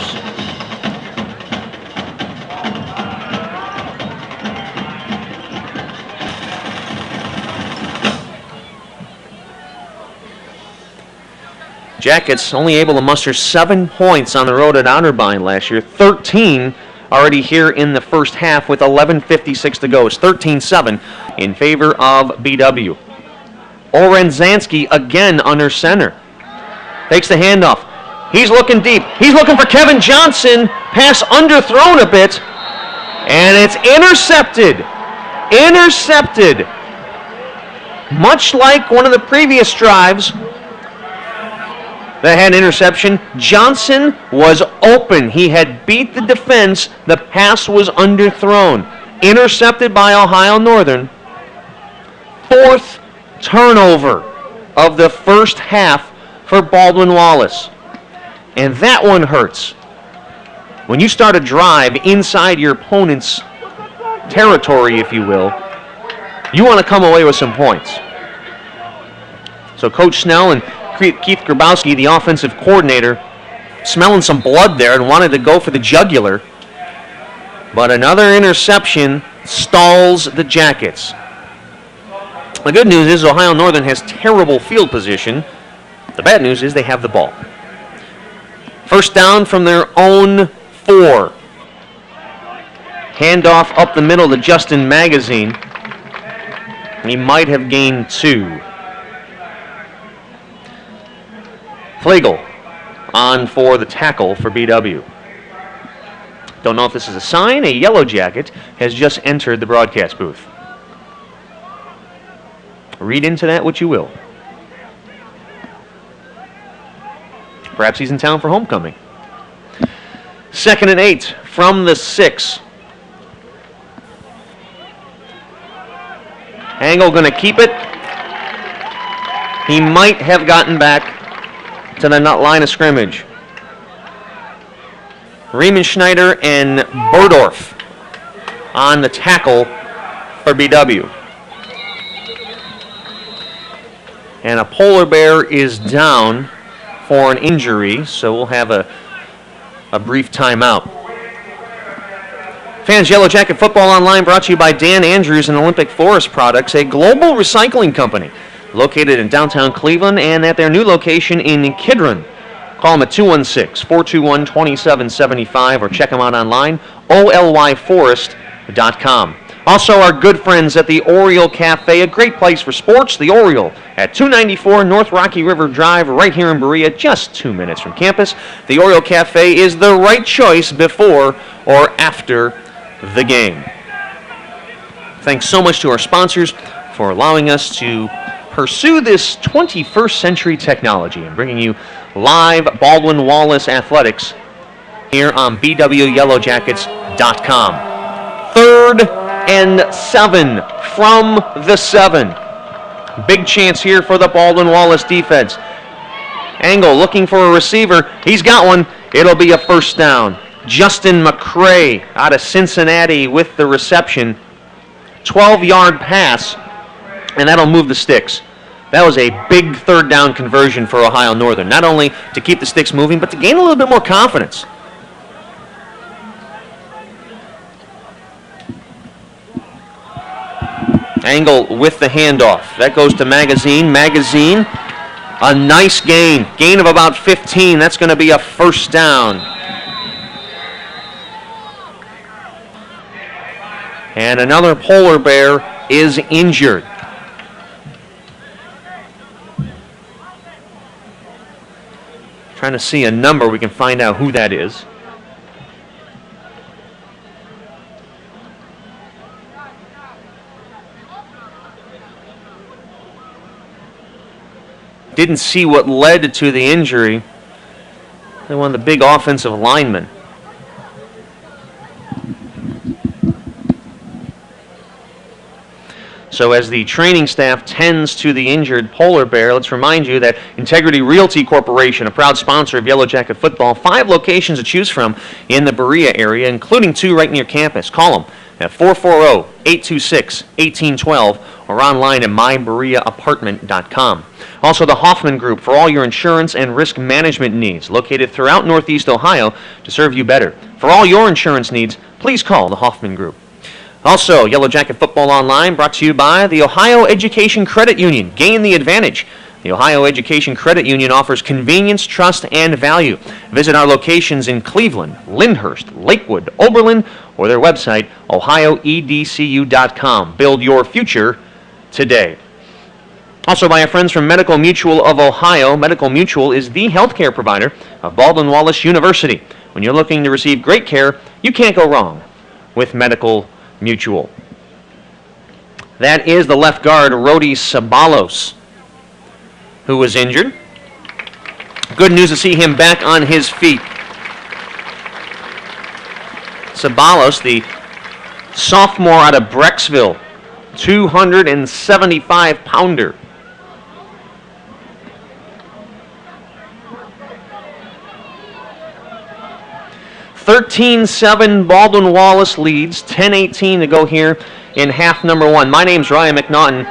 [SPEAKER 1] Jackets only able to muster 7 points on the road at Otterbein last year. 13 already here in the first half with 11:56 to go. It's 13-7 in favor of BW. Orenzansky again under center. Takes the handoff. He's looking deep. He's looking for Kevin Johnson. Pass underthrown a bit. And it's intercepted. Intercepted. Much like one of the previous drives that had interception, Johnson was open. He had beat the defense. The pass was underthrown. Intercepted by Ohio Northern. Fourth turnover of the first half for Baldwin Wallace. And that one hurts. When you start a drive inside your opponent's territory, if you will, you want to come away with some points. So Coach Snell and Keith Grabowski, the offensive coordinator, smelling some blood there and wanted to go for the jugular. But another interception stalls the Jackets. The good news is Ohio Northern has terrible field position. The bad news is they have the ball. First down from their own 4. Handoff up the middle to Justin Magazine. He might have gained 2. Flegel on for the tackle for BW. Don't know if this is a sign. A Yellow Jacket has just entered the broadcast booth. Read into that what you will. Perhaps he's in town for homecoming. 2nd and 8 from the 6. Angle going to keep it. He might have gotten back to the line of scrimmage. Riemenschneider and Burdorf on the tackle for BW. And a polar bear is down for an injury, so we'll have a brief timeout. Fans, Yellow Jacket Football Online brought to you by Dan Andrews and Olympic Forest Products, a global recycling company located in downtown Cleveland and at their new location in Kidron. Call them at 216-421-2775 or check them out online, olyforest.com. Also, our good friends at the Oriole Cafe, a great place for sports. The Oriole at 294 North Rocky River Drive, right here in Berea, just 2 minutes from campus. The Oriole Cafe is the right choice before or after the game. Thanks so much to our sponsors for allowing us to pursue this 21st century technology and bringing you live Baldwin Wallace athletics here on BWYellowJackets.com. 3rd and 7 from the 7. Big chance here for the Baldwin Wallace defense. Angle looking for a receiver. He's got one. It'll be a first down. Justin McCray out of Cincinnati with the reception. 12-yard pass, and that'll move the sticks. That was a big 3rd down conversion for Ohio Northern, not only to keep the sticks moving, but to gain a little bit more confidence. Angle with the handoff. That goes to Magazine. Magazine, a nice gain. Gain of about 15. That's going to be a first down. And another polar bear is injured. Trying to see a number, we can find out who that is. Didn't see what led to the injury. They're one of the big offensive linemen. So as the training staff tends to the injured polar bear, let's remind you that Integrity Realty Corporation, a proud sponsor of Yellow Jacket Football, 5 locations to choose from in the Berea area, including 2 right near campus. Call them at 440-826-1812 or online at mybereaapartment.com. Also, the Hoffman Group for all your insurance and risk management needs, located throughout Northeast Ohio to serve you better. For all your insurance needs, please call the Hoffman Group. Also, Yellow Jacket Football Online brought to you by the Ohio Education Credit Union. Gain the advantage. The Ohio Education Credit Union offers convenience, trust, and value. Visit our locations in Cleveland, Lyndhurst, Lakewood, Oberlin, or their website, ohioedcu.com. Build your future today. Also by our friends from Medical Mutual of Ohio. Medical Mutual is the healthcare provider of Baldwin Wallace University. When you're looking to receive great care, you can't go wrong with Medical Mutual. That is the left guard, Rody Sabalos, who was injured. Good news to see him back on his feet. Sabalos, the sophomore out of Brecksville, 275-pounder. (13-7) Baldwin Wallace leads. 10:18 to go here in half number one. My name's Ryan McNaughton.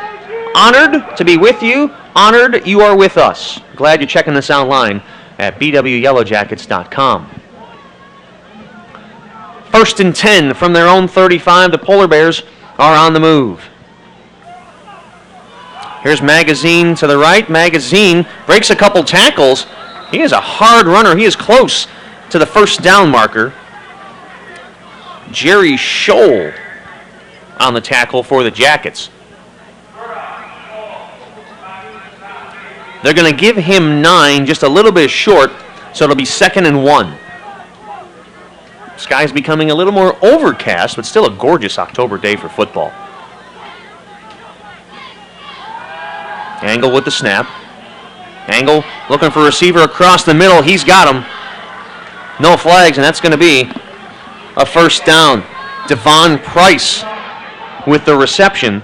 [SPEAKER 1] Honored to be with you. Honored you are with us. Glad you're checking this out online at bwyellowjackets.com. 1st and 10 from their own 35. The Polar Bears are on the move. Here's Magazine to the right. Magazine breaks a couple tackles. He is a hard runner. He is close to the first down marker. Jerry Scholl on the tackle for the Jackets. They're going to give him 9, just a little bit short, so it'll be 2nd and 1. Sky's becoming a little more overcast, but still a gorgeous October day for football. Angle with the snap. Angle looking for a receiver across the middle. He's got him. No flags, and that's going to be a first down. Devon Price with the reception.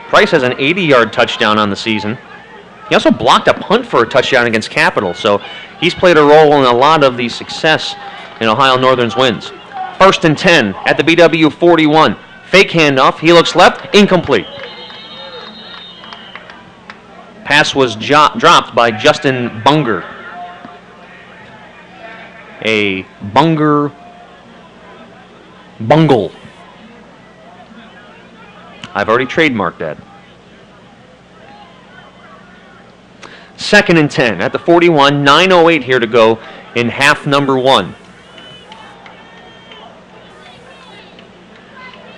[SPEAKER 1] Price has an 80-yard touchdown on the season. He also blocked a punt for a touchdown against Capital, so he's played a role in a lot of the success in Ohio Northern's wins. 1st and 10 at the BW 41. Fake handoff. He looks left. Incomplete. Pass was dropped by Justin Bunger. A bungle. I've already trademarked that. 2nd and 10 at the 41. 9:08 here to go in half number one.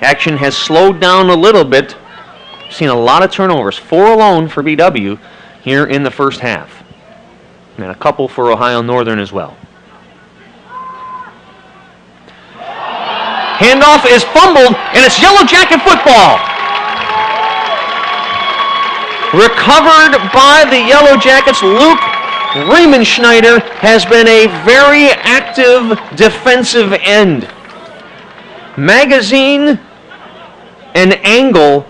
[SPEAKER 1] Action has slowed down a little bit. Seen a lot of turnovers. 4 alone for BW here in the first half. And a couple for Ohio Northern as well. Handoff is fumbled, and it's Yellow Jacket football. Recovered by the Yellow Jackets. Luke Riemenschneider has been a very active defensive end. Magazine and Angle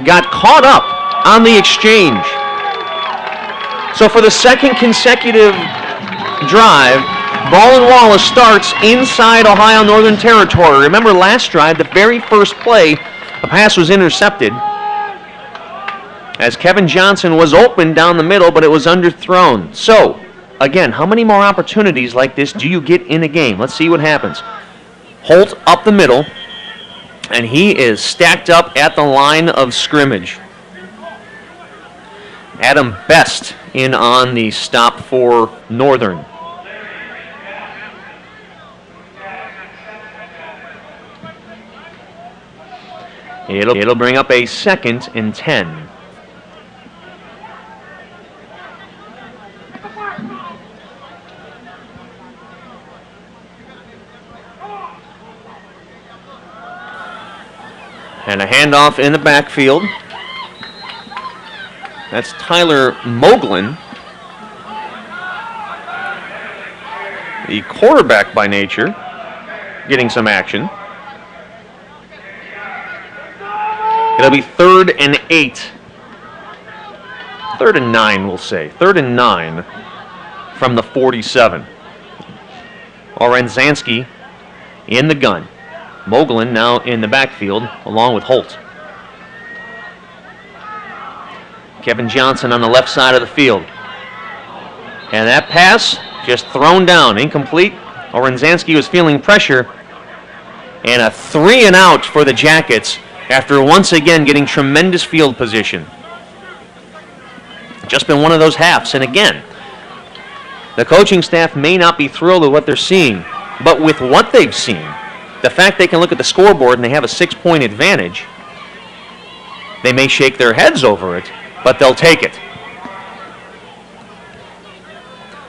[SPEAKER 1] got caught up on the exchange. So for the second consecutive drive, Baldwin Wallace starts inside Ohio Northern territory. Remember last drive, the very first play, a pass was intercepted as Kevin Johnson was open down the middle, but it was underthrown. So, again, how many more opportunities like this do you get in a game? Let's see what happens. Holt up the middle, and he is stacked up at the line of scrimmage. Adam Best in on the stop for Northern. It'll bring up a 2nd and 10. And a handoff in the backfield. That's Tyler Moglin, the quarterback by nature, getting some action. It'll be 3rd and 8. 3rd and 9, we'll say. 3rd and 9 from the 47. Orenzansky in the gun. Moglin now in the backfield along with Holt. Kevin Johnson on the left side of the field. And that pass just thrown down, incomplete. Orenzansky was feeling pressure. And a 3 and out for the Jackets after once again getting tremendous field position. Just been one of those halves. And again, the coaching staff may not be thrilled with what they're seeing, but with what they've seen, the fact they can look at the scoreboard and they have a 6-point advantage, they may shake their heads over it, but they'll take it.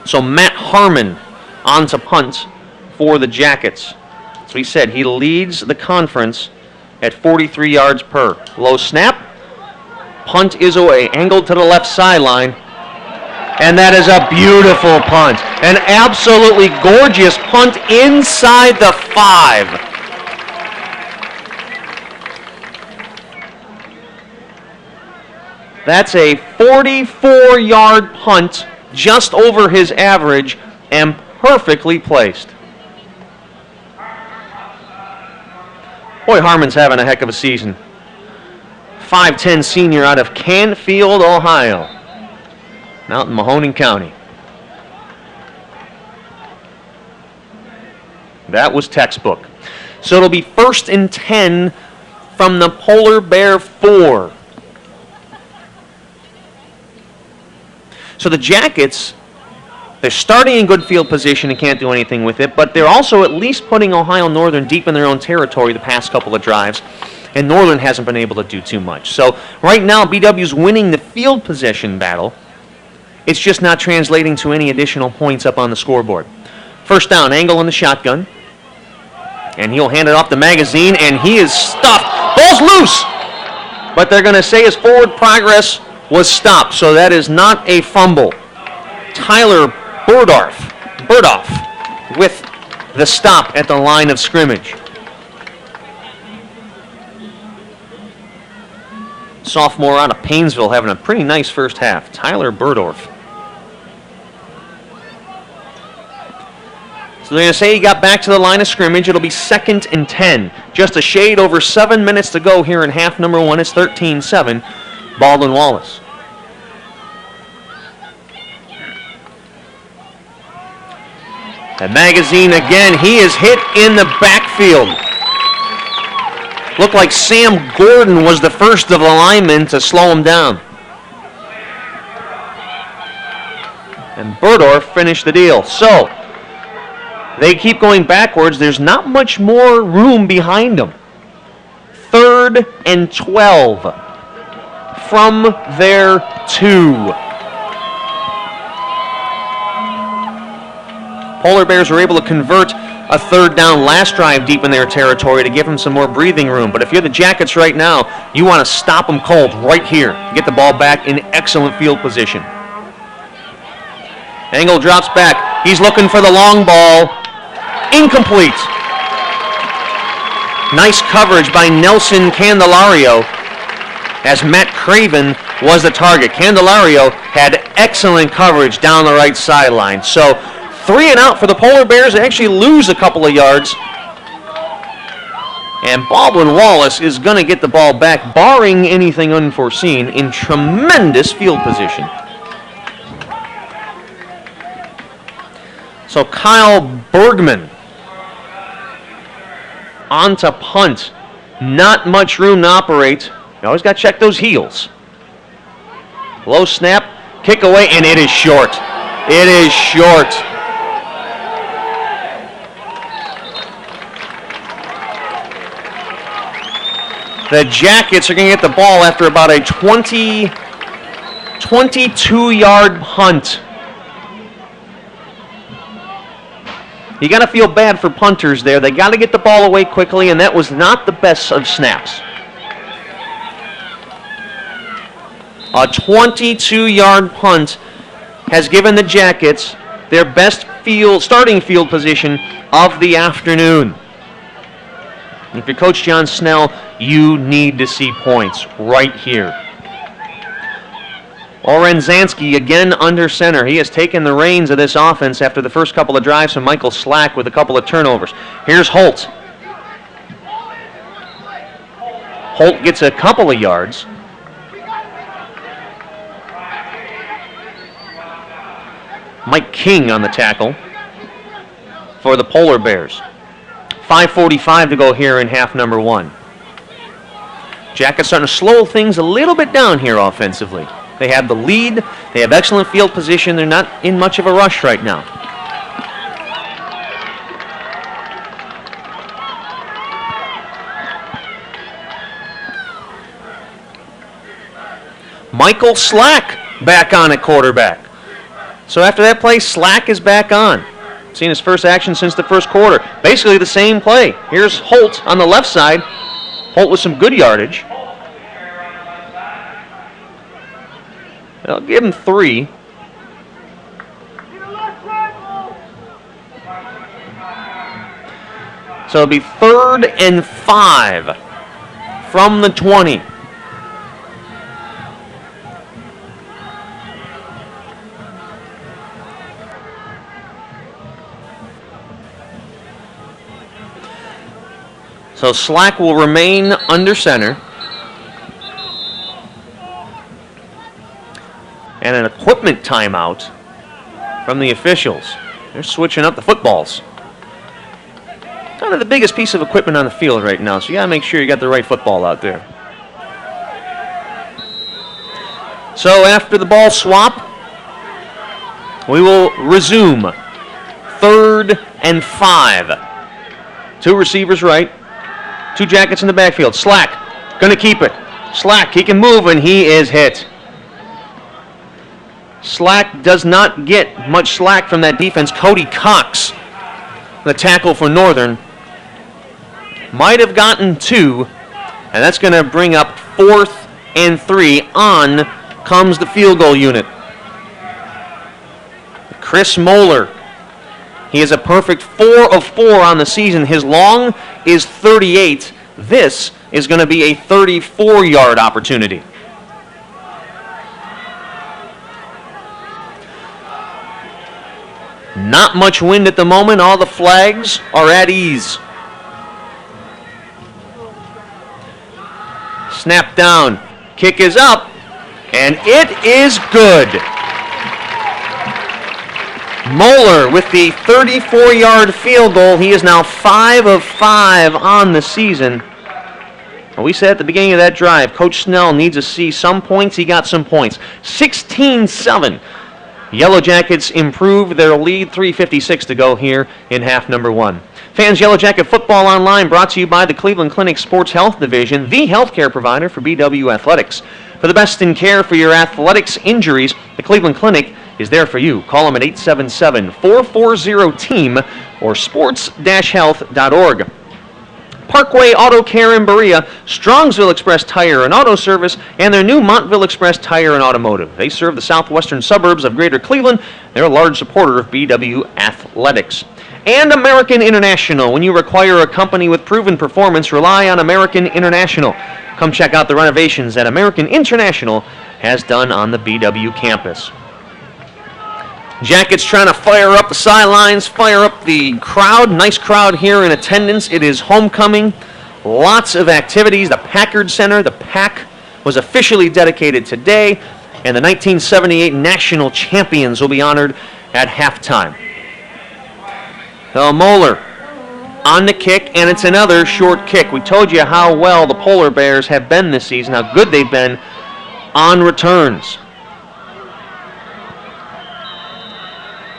[SPEAKER 1] So Matt Harmon on to punt for the Jackets. So he said he leads the conference at 43 yards per. Low snap. Punt is away, angled to the left sideline. And that is a beautiful punt. An absolutely gorgeous punt inside the 5. That's a 44-yard punt, just over his average, and perfectly placed. Boy, Harmon's having a heck of a season. 5'10 senior out of Canfield, Ohio, out in Mahoning County. That was textbook. So it'll be 1st and 10 from the Polar Bear 4. So the Jackets, they're starting in good field position and can't do anything with it, but they're also at least putting Ohio Northern deep in their own territory the past couple of drives, and Northern hasn't been able to do too much. So right now, BW's winning the field possession battle. It's just not translating to any additional points up on the scoreboard. First down, Angle in the shotgun, and he'll hand it off the magazine, and he is stuffed. Ball's loose, but they're going to say his forward progress was stopped, so that is not a fumble. Tyler Burdoff with the stop at the line of scrimmage. Sophomore out of Painesville having a pretty nice first half. Tyler Burdoff. So they're going to say he got back to the line of scrimmage. It'll be 2nd and 10. Just a shade over 7 minutes to go here in half number 1. It's 13-7. Baldwin Wallace. The magazine again. He is hit in the backfield. Looked like Sam Gordon was the first of the linemen to slow him down. And Burdoff finished the deal. So, they keep going backwards. There's not much more room behind them. 3rd and 12 from their 2. Polar Bears were able to convert a 3rd down last drive deep in their territory to give them some more breathing room. But if you're the Jackets right now, you want to stop them cold right here. Get the ball back in excellent field position. Angle drops back. He's looking for the long ball. Incomplete. Nice coverage by Nelson Candelario as Matt Craven was the target. Candelario had excellent coverage down the right sideline. So 3 and out for the Polar Bears. They actually lose a couple of yards. And Baldwin Wallace is going to get the ball back, barring anything unforeseen, in tremendous field position. So Kyle Bergman on to punt. Not much room to operate. You always got to check those heels. Low snap, kick away, and it is short. It is short. The Jackets are going to get the ball after about a 22-yard punt. You got to feel bad for punters there. They got to get the ball away quickly, and that was not the best of snaps. A 22-yard punt has given the Jackets their best starting field position of the afternoon. If you're Coach John Snell, you need to see points right here. Oren Zansky again under center. He has taken the reins of this offense after the first couple of drives from Michael Slack with a couple of turnovers. Here's Holt. Holt gets a couple of yards. Mike King on the tackle for the Polar Bears. 5:45 to go here in half number 1. Jackets starting to slow things a little bit down here offensively. They have the lead. They have excellent field position. They're not in much of a rush right now. Michael Slack back on at quarterback. So after that play, Slack is back on. Seen his first action since the first quarter. Basically the same play. Here's Holt on the left side. Holt with some good yardage. I'll give him 3. So it'll be 3rd and 5 from the 20. So Slack will remain under center. And an equipment timeout from the officials. They're switching up the footballs. Kind of the biggest piece of equipment on the field right now, so you got to make sure you got the right football out there. So after the ball swap, we will resume 3rd and 5. 2 receivers right. 2 Jackets in the backfield. Slack, going to keep it. Slack, he can move, and he is hit. Slack does not get much slack from that defense. Cody Cox, the tackle for Northern, might have gotten 2, and that's going to bring up 4th and 3. On comes the field goal unit. Chris Moeller. He is a perfect 4 of 4 on the season. His long is 38. This is going to be a 34-yard opportunity. Not much wind at the moment. All the flags are at ease. Snap down. Kick is up. And it is good. Moeller with the 34-yard field goal. He is now 5 of 5 on the season. We said at the beginning of that drive, Coach Snell needs to see some points. He got some points. 16-7. Yellow Jackets improve their lead. 3:56 to go here in half number 1. Fans, Yellow Jacket Football Online brought to you by the Cleveland Clinic Sports Health Division, the healthcare provider for BW Athletics. For the best in care for your athletics injuries, the Cleveland Clinic is there for you. Call them at 877-440-TEAM or sports-health.org. Parkway Auto Care in Berea, Strongsville Express Tire and Auto Service, and their new Montville Express Tire and Automotive. They serve the southwestern suburbs of Greater Cleveland. They're a large supporter of BW Athletics. And American International. When you require a company with proven performance, rely on American International. Come check out the renovations that American International has done on the BW campus. Jackets trying to fire up the sidelines, fire up the crowd. Nice crowd here in attendance. It is homecoming. Lots of activities. The Packard Center, the Pack, was officially dedicated today, and the 1978 national champions will be honored at halftime. Moeller on the kick, and it's another short kick. We told you how well the Polar Bears have been this season, how good they've been on returns.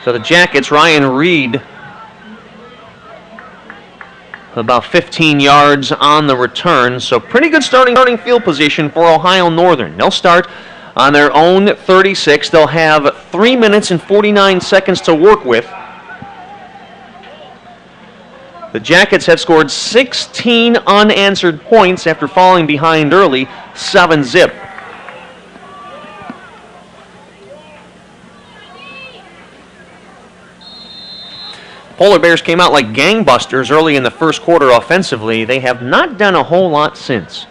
[SPEAKER 1] So the Jackets, Ryan Reed, about 15 yards on the return. So pretty good starting field position for Ohio Northern. They'll start on their own 36. They'll have 3 minutes and 49 seconds to work with. The Jackets have scored 16 unanswered points after falling behind early, 7-zip. Polar Bears came out like gangbusters early in the first quarter offensively. They have not done a whole lot since.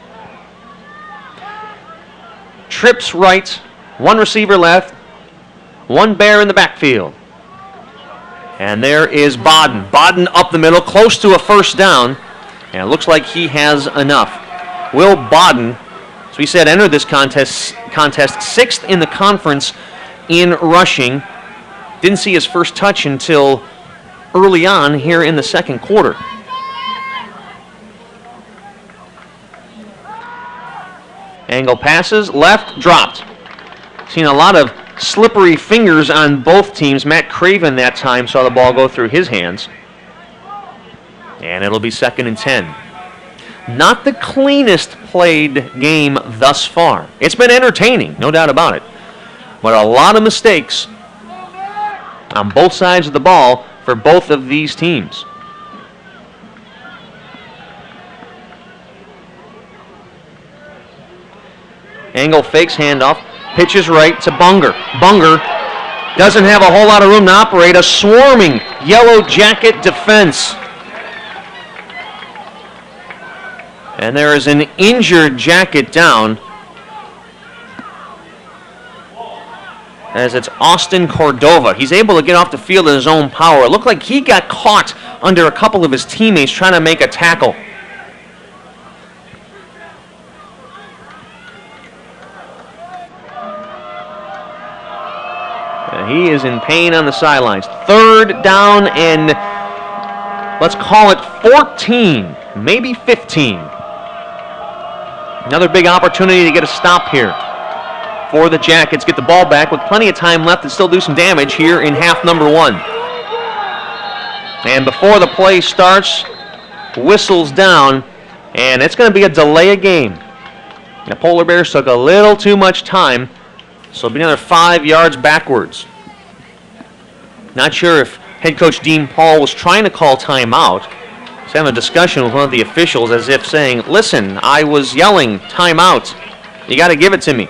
[SPEAKER 1] Trips right, 1 receiver left, 1 Bear in the backfield. And there is Bodden. Bodden up the middle, close to a first down. And it looks like he has enough. Will Bodden, as we said, entered this contest 6th in the conference in rushing. Didn't see his first touch until early on here in the second quarter. Angle passes, left, dropped. Seen a lot of slippery fingers on both teams. Matt Craven that time saw the ball go through his hands. And it'll be 2nd and 10. Not the cleanest played game thus far. It's been entertaining, no doubt about it. But a lot of mistakes on both sides of the ball for both of these teams. Engel fakes handoff, pitches right to Bunger. Bunger doesn't have a whole lot of room to operate. A swarming Yellow Jacket defense. And there is an injured Jacket down, as it's Austin Cordova. He's able to get off the field in his own power. It looked like he got caught under a couple of his teammates trying to make a tackle. He is in pain on the sidelines. 3rd down and let's call it 14, maybe 15. Another big opportunity to get a stop here for the Jackets. Get the ball back with plenty of time left and still do some damage here in half number 1. And before the play starts, whistles down, and it's going to be a delay of game. The Polar Bears took a little too much time, so it'll be another 5 yards backwards. Not sure if head coach Dean Paul was trying to call timeout. He's having a discussion with one of the officials as if saying, listen, I was yelling timeout. You got to give it to me.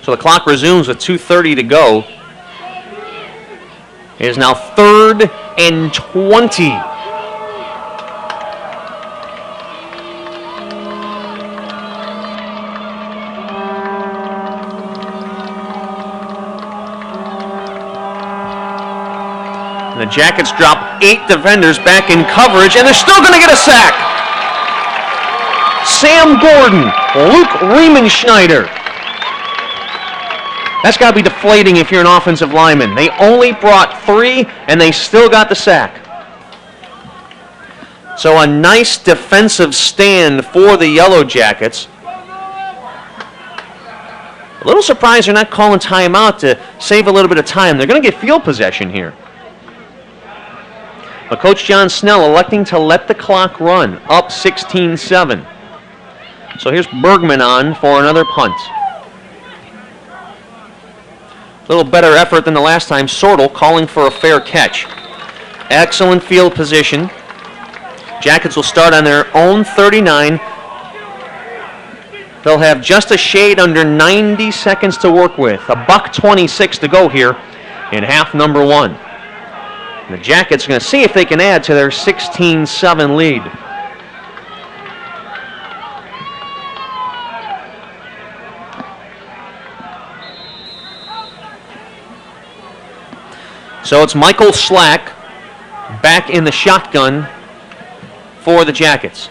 [SPEAKER 1] So the clock resumes with 2:30 to go. It is now 3rd and 20. The Jackets drop 8 defenders back in coverage, and they're still going to get a sack. Sam Gordon, Luke Riemenschneider. That's got to be deflating if you're an offensive lineman. They only brought 3, and they still got the sack. So a nice defensive stand for the Yellow Jackets. A little surprised they're not calling timeout to save a little bit of time. They're going to get field possession here. But Coach John Snell electing to let the clock run, up 16-7. So here's Bergman on for another punt. A little better effort than the last time. Sortel calling for a fair catch. Excellent field position. Jackets will start on their own 39. They'll have just a shade under 90 seconds to work with. $1:26 to go here in half number 1. The Jackets are going to see if they can add to their 16-7 lead. So it's Michael Slack back in the shotgun for the Jackets.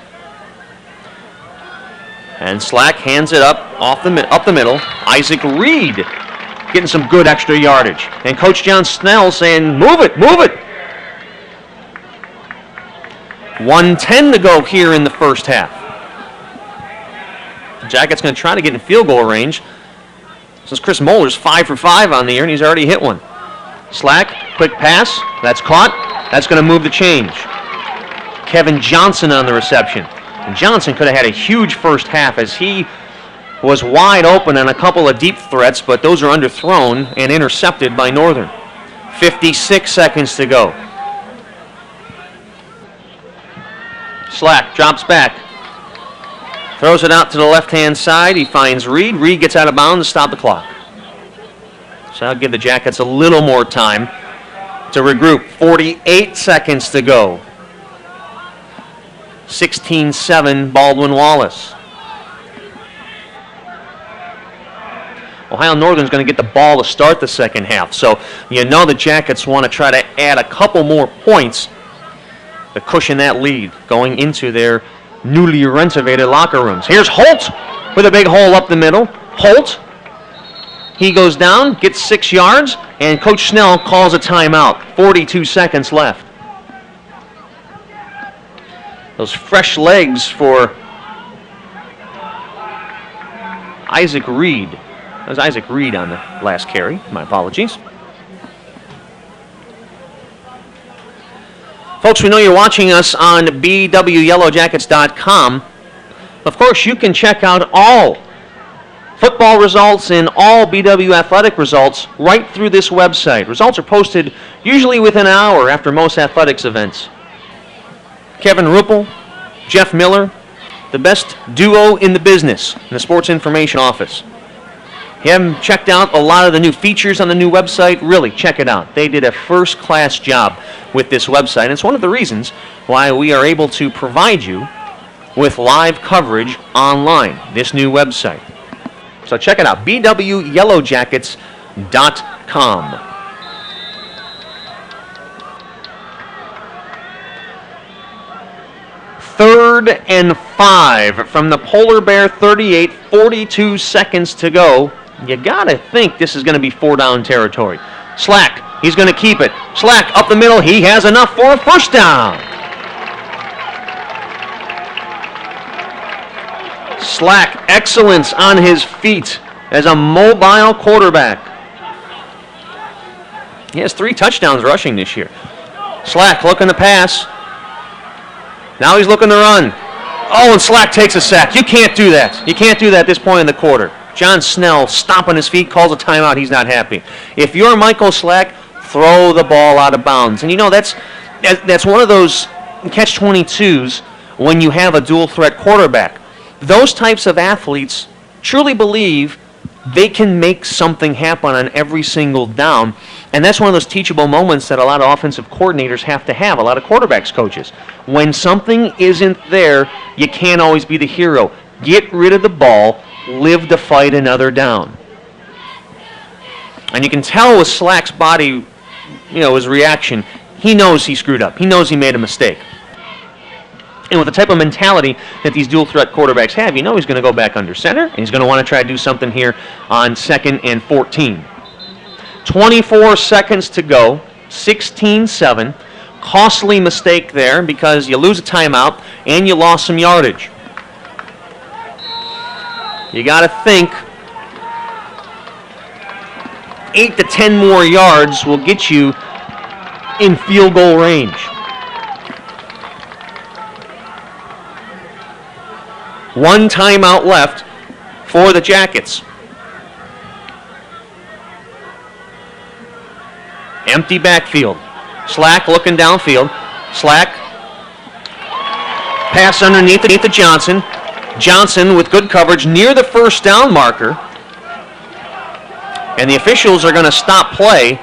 [SPEAKER 1] And Slack hands it up up the middle. Isaac Reed getting some good extra yardage. And Coach John Snell saying, move it, move it. 1:10 to go here in the first half. The Jackets going to try to get in field goal range. Since Chris Moeller's 5 for 5 on the year, and he's already hit one. Slack, quick pass. That's caught. That's going to move the change. Kevin Johnson on the reception. And Johnson could have had a huge first half as he was wide open on a couple of deep threats, but those are underthrown and intercepted by Northern. 56 seconds to go. Slack drops back. Throws it out to the left-hand side. He finds Reed. Reed gets out of bounds to stop the clock. So that'll give the Jackets a little more time to regroup. 48 seconds to go. 16-7 Baldwin Wallace. Ohio Northern's going to get the ball to start the second half. So you know the Jackets want to try to add a couple more points to cushion that lead going into their newly renovated locker rooms. Here's Holt with a big hole up the middle. Holt, he goes down, gets 6 yards, and Coach Snell calls a timeout. 42 seconds left. Those fresh legs for Isaac Reed. That was Isaac Reed on the last carry. My apologies. Folks, we know you're watching us on BWYellowJackets.com. Of course, you can check out all Football results and all BW athletic results right through this website. Results are posted usually within an hour after most athletics events. Kevin Ruppel, Jeff Miller, the best duo in the business in the Sports Information Office. If you haven't checked out a lot of the new features on the new website, really check it out. They did a first-class job with this website, and it's one of the reasons why we are able to provide you with live coverage online, this new website. So check it out, bwyellowjackets.com. Third and 5 from the Polar Bear 38, 42 seconds to go. You gotta think this is gonna be 4-down territory. Slack, he's gonna keep it. Slack up the middle, he has enough for a first down. Slack, excellence on his feet as a mobile quarterback. He has 3 touchdowns rushing this year. Slack looking to pass. Now he's looking to run. Oh, and Slack takes a sack. You can't do that. You can't do that at this point in the quarter. John Snell stomping his feet, calls a timeout. He's not happy. If you're Michael Slack, throw the ball out of bounds. And you know, that's one of those catch-22s when you have a dual-threat quarterback. Those types of athletes truly believe they can make something happen on every single down. And that's one of those teachable moments that a lot of offensive coordinators have to have, a lot of quarterbacks coaches. When something isn't there, you can't always be the hero. Get rid of the ball, live to fight another down. And you can tell with Slack's body, his reaction, he knows he screwed up. He knows he made a mistake. And with the type of mentality that these dual-threat quarterbacks have, he's going to go back under center, and he's going to want to try to do something here on 2nd and 14. 24 seconds to go, 16-7. Costly mistake there because you lose a timeout and you lost some yardage. You got to think 8 to 10 more yards will get you in field goal range. One timeout left for the Jackets. Empty backfield. Slack looking downfield. Slack. Pass underneath to Johnson. Johnson with good coverage near the first down marker. And the officials are going to stop play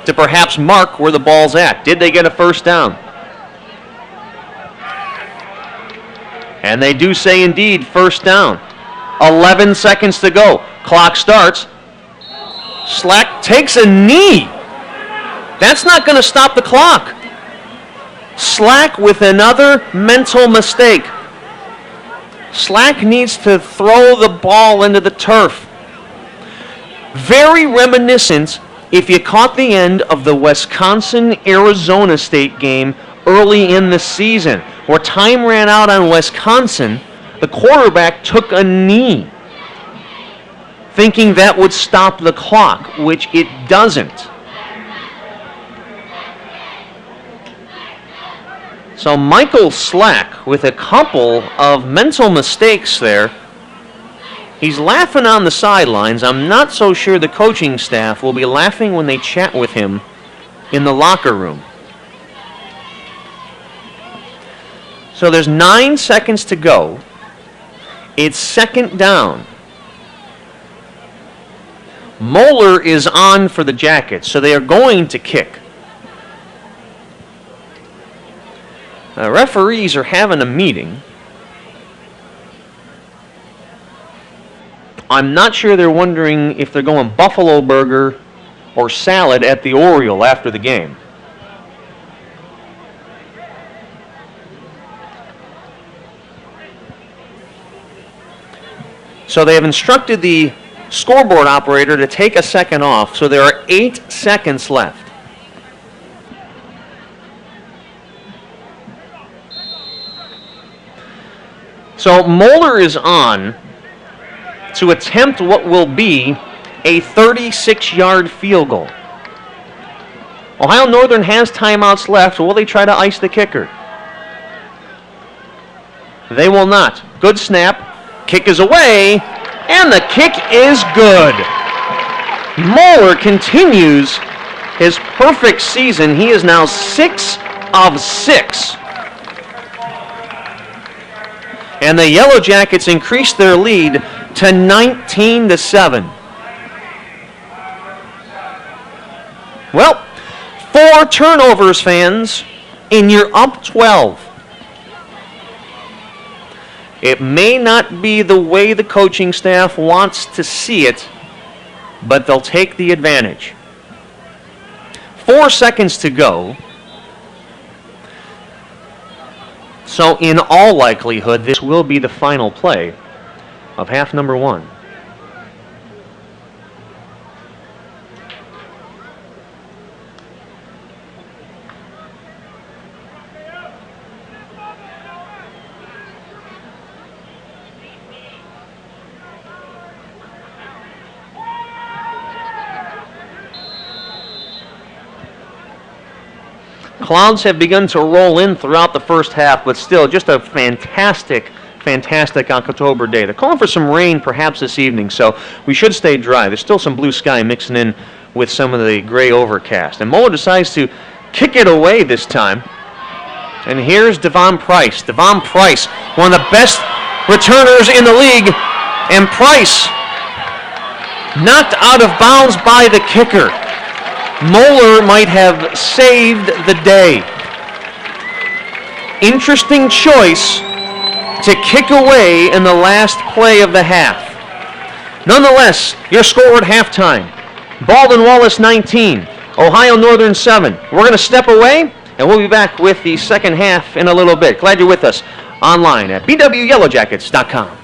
[SPEAKER 1] to perhaps mark where the ball's at. Did they get a first down? And they do say indeed first down. 11 seconds to go. Clock starts. Slack takes a knee. That's not going to stop the clock. Slack with another mental mistake. Slack needs to throw the ball into the turf. Very reminiscent if you caught the end of the Wisconsin-Arizona State game early in the season, where time ran out on Wisconsin. The quarterback took a knee, thinking that would stop the clock, which it doesn't. So Michael Slack with a couple of mental mistakes there. He's laughing on the sidelines. I'm not so sure the coaching staff will be laughing when they chat with him in the locker room. So there's 9 seconds to go. It's second down. Moeller is on for the Jackets, so they are going to kick. Referees are having a meeting. I'm not sure they're wondering if they're going buffalo burger or salad at the Oriole after the game. So they have instructed the scoreboard operator to take a second off, so there are 8 seconds left. So Moeller is on to attempt what will be a 36-yard field goal. Ohio Northern has timeouts left. Will they try to ice the kicker? They will not. Good snap. Kick is away, And the kick is good. Moeller continues his perfect season. He is now 6 of 6. And the Yellow Jackets increase their lead to 19-7. Well, 4 turnovers, fans, and you're up 12. It may not be the way the coaching staff wants to see it, but they'll take the advantage. 4 seconds to go. So in all likelihood, this will be the final play of half number 1. Clouds have begun to roll in throughout the first half, but still just a fantastic October day. They're calling for some rain perhaps this evening, so we should stay dry. There's still some blue sky mixing in with some of the gray overcast. And Moeller decides to kick it away this time. And here's Devon Price. Devon Price, one of the best returners in the league. And Price knocked out of bounds by the kicker. Moeller might have saved the day. Interesting choice to kick away in the last play of the half. Nonetheless, your score at halftime. Baldwin Wallace 19, Ohio Northern 7. We're going to step away, and we'll be back with the second half in a little bit. Glad you're with us online at bwyellowjackets.com.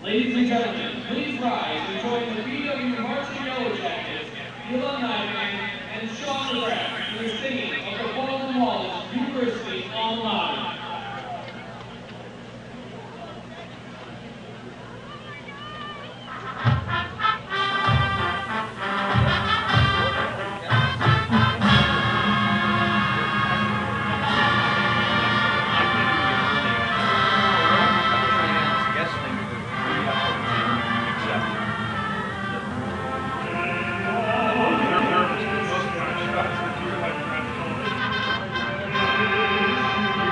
[SPEAKER 3] Ladies and gentlemen, please rise and join the BW Marching Yellow Jackets, the alumni band, and Sean McGrath in the singing of the Baldwin Wallace University alma mater.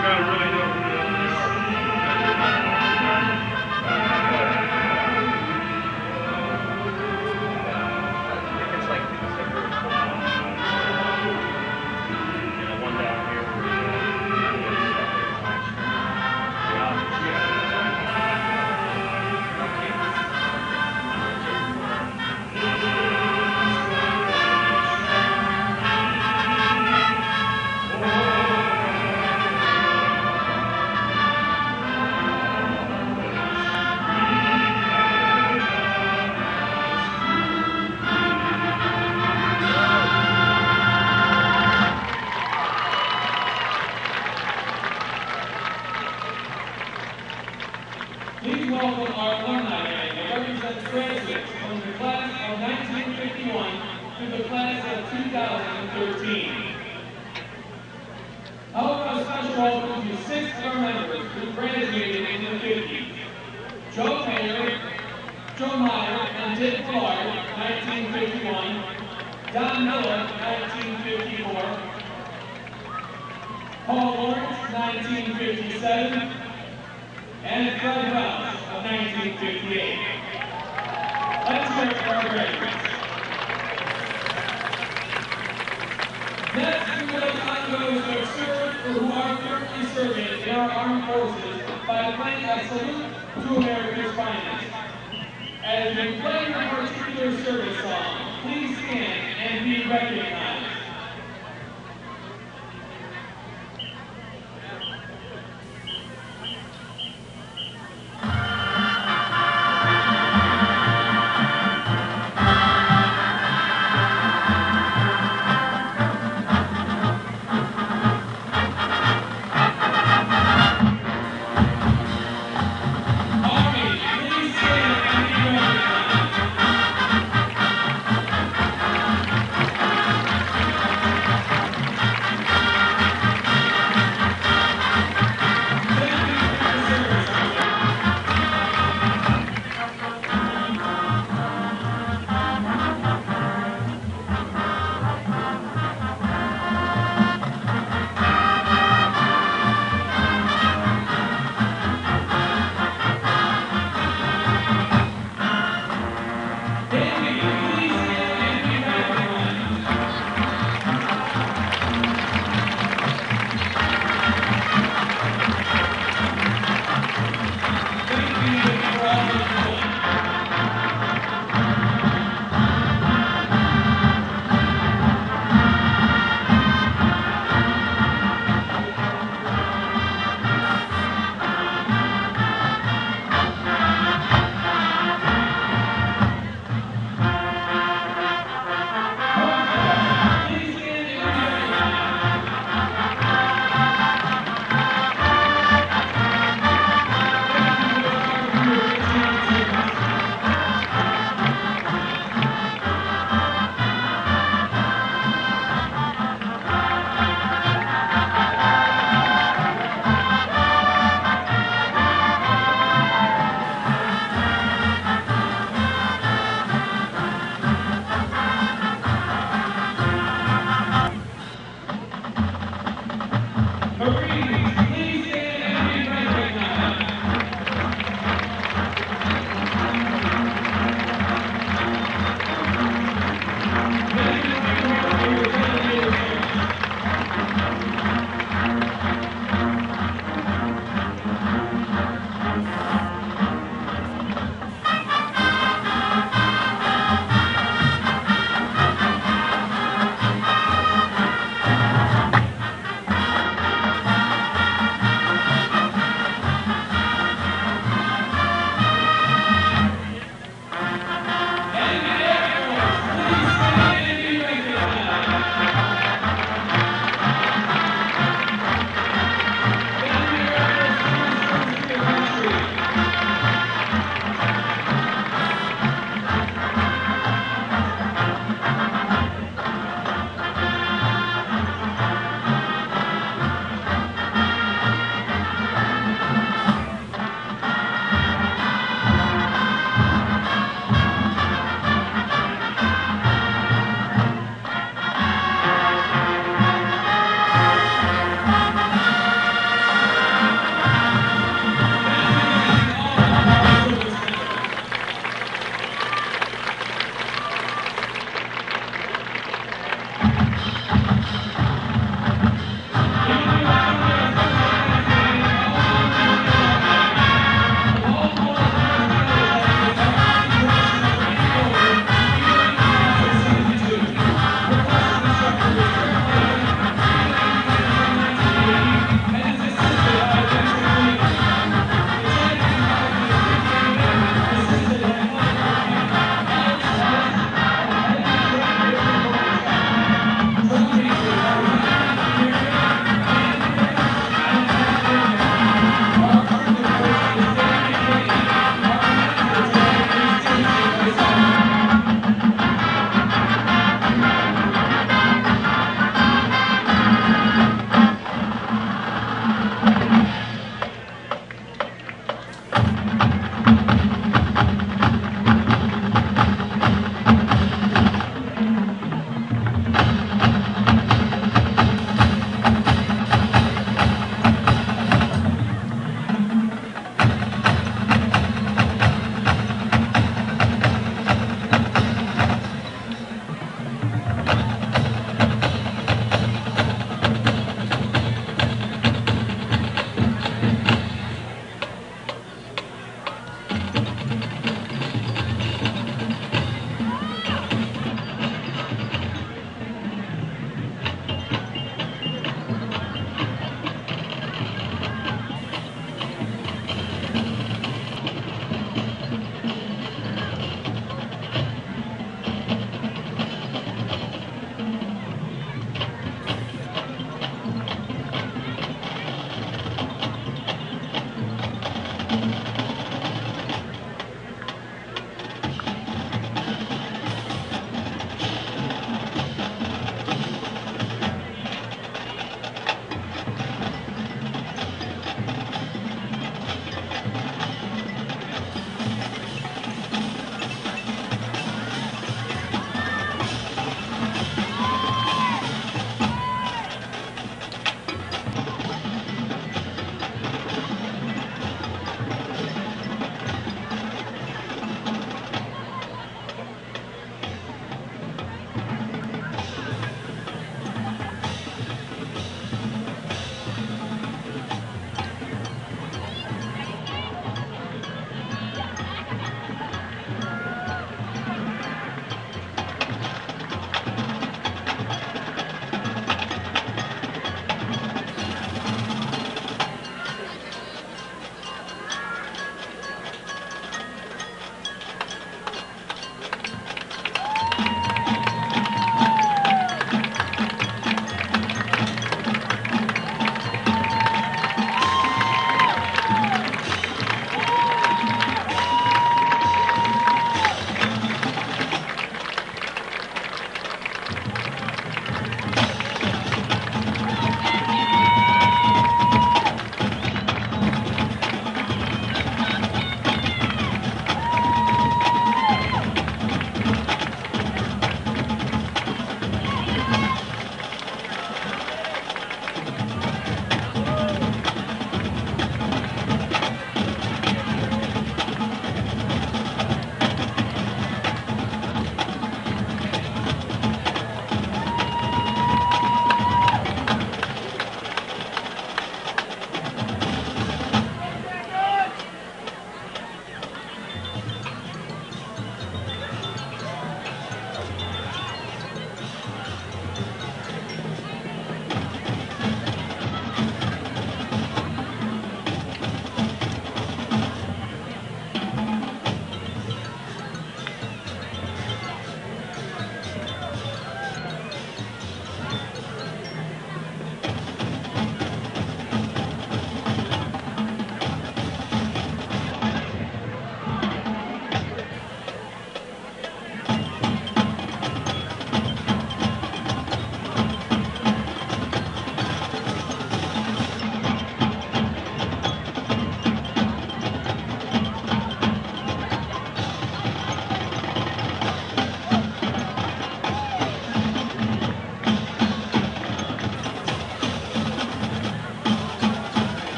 [SPEAKER 4] You got
[SPEAKER 3] the class of 2013. However, a special welcome to 6 of our members who graduated in the 50s. Joe Mayer, Joe Meyer, and Dick Clark, 1951. Don Miller, 1954. Paul Lawrence, 1957. And Fred Wells of 1958. Let's hear it for our graduates. Next, we would like to honor those who have served or who are currently serving in our armed forces by playing a salute to America's finest. As we play your particular service song, please stand and be recognized.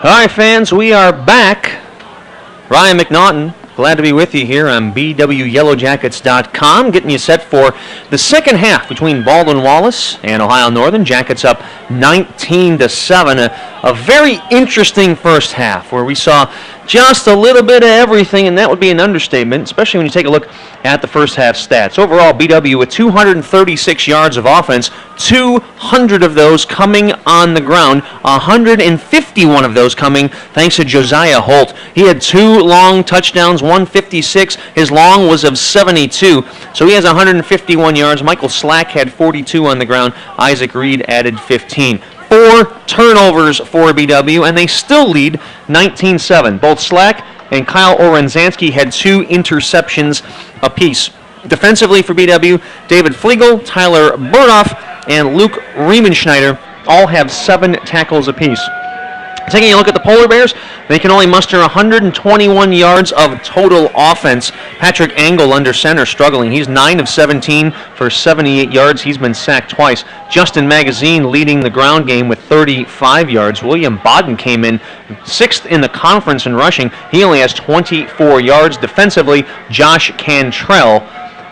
[SPEAKER 1] All right, fans, we are back. Ryan McNaughton, glad to be with you here on BWYellowJackets.com, getting you set for the second half between Baldwin Wallace and Ohio Northern. Jackets up 19-7. A very interesting first half where we saw just a little bit of everything, and that would be an understatement, especially when you take a look at the first half stats. Overall, BW with 236 yards of offense, 200 of those coming on the ground, 151 of those coming thanks to Josiah Holt. He had 2 long touchdowns, 156. His long was of 72, so he has 151 yards. Michael Slack had 42 on the ground. Isaac Reed added 15. 4 turnovers for BW, and they still lead 19-7. Both Slack and Kyle Orenzansky had 2 interceptions apiece. Defensively for BW, David Flegel, Tyler Burdoff, and Luke Riemenschneider all have 7 tackles apiece. Taking a look at the Polar Bears, they can only muster 121 yards of total offense. Patrick Angle under center struggling. He's 9 of 17 for 78 yards. He's been sacked twice. Justin Magazine leading the ground game with 35 yards. William Bodden came in 6th in the conference in rushing. He only has 24 yards. Defensively, Josh Cantrell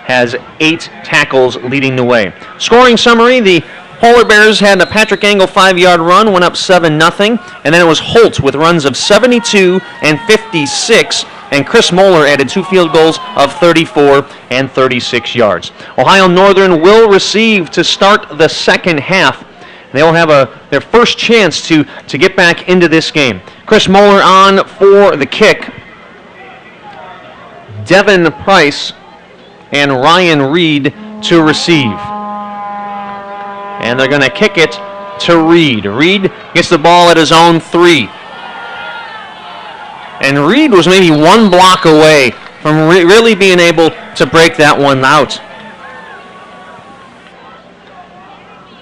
[SPEAKER 1] has 8 tackles leading the way. Scoring summary, the Polar Bears had a Patrick Angle 5-yard run, went up 7-0, and then it was Holt with runs of 72 and 56, and Chris Moeller added 2 field goals of 34 and 36 yards. Ohio Northern will receive to start the second half. They will have their first chance to get back into this game. Chris Moeller on for the kick. Devin Price and Ryan Reed to receive. And they're going to kick it to Reed. Reed gets the ball at his own 3. And Reed was maybe 1 block away from really being able to break that one out.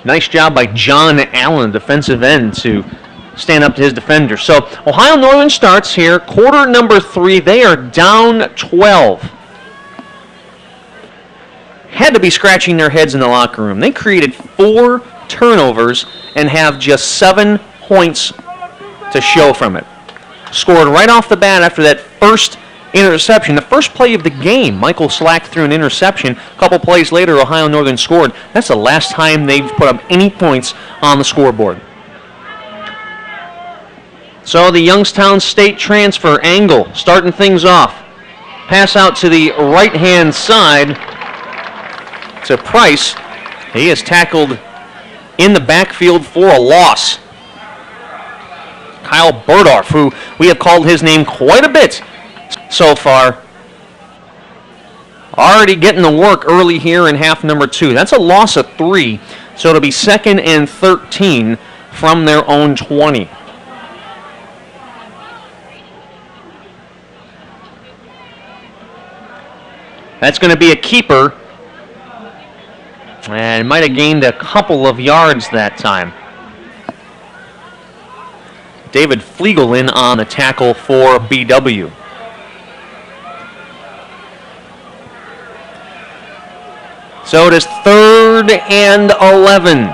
[SPEAKER 1] Nice job by John Allen, defensive end, to stand up to his defender. So Ohio Northern starts here, quarter number 3. They are down 12. Had to be scratching their heads in the locker room. They created 4 turnovers and have just 7 points to show from it. Scored right off the bat after that first interception. The first play of the game, Michael Slack threw an interception. A couple plays later, Ohio Northern scored. That's the last time they've put up any points on the scoreboard. So the Youngstown State transfer, Angle, starting things off. Pass out to the right-hand side to Price. He is tackled in the backfield for a loss. Kyle Burdorf, who we have called his name quite a bit so far, already getting the work early here in half number 2. That's a loss of 3, so it'll be 2nd and 13 from their own 20. That's going to be a keeper. And might have gained a couple of yards that time. David Flegel in on the tackle for BW. So it is 3rd and 11.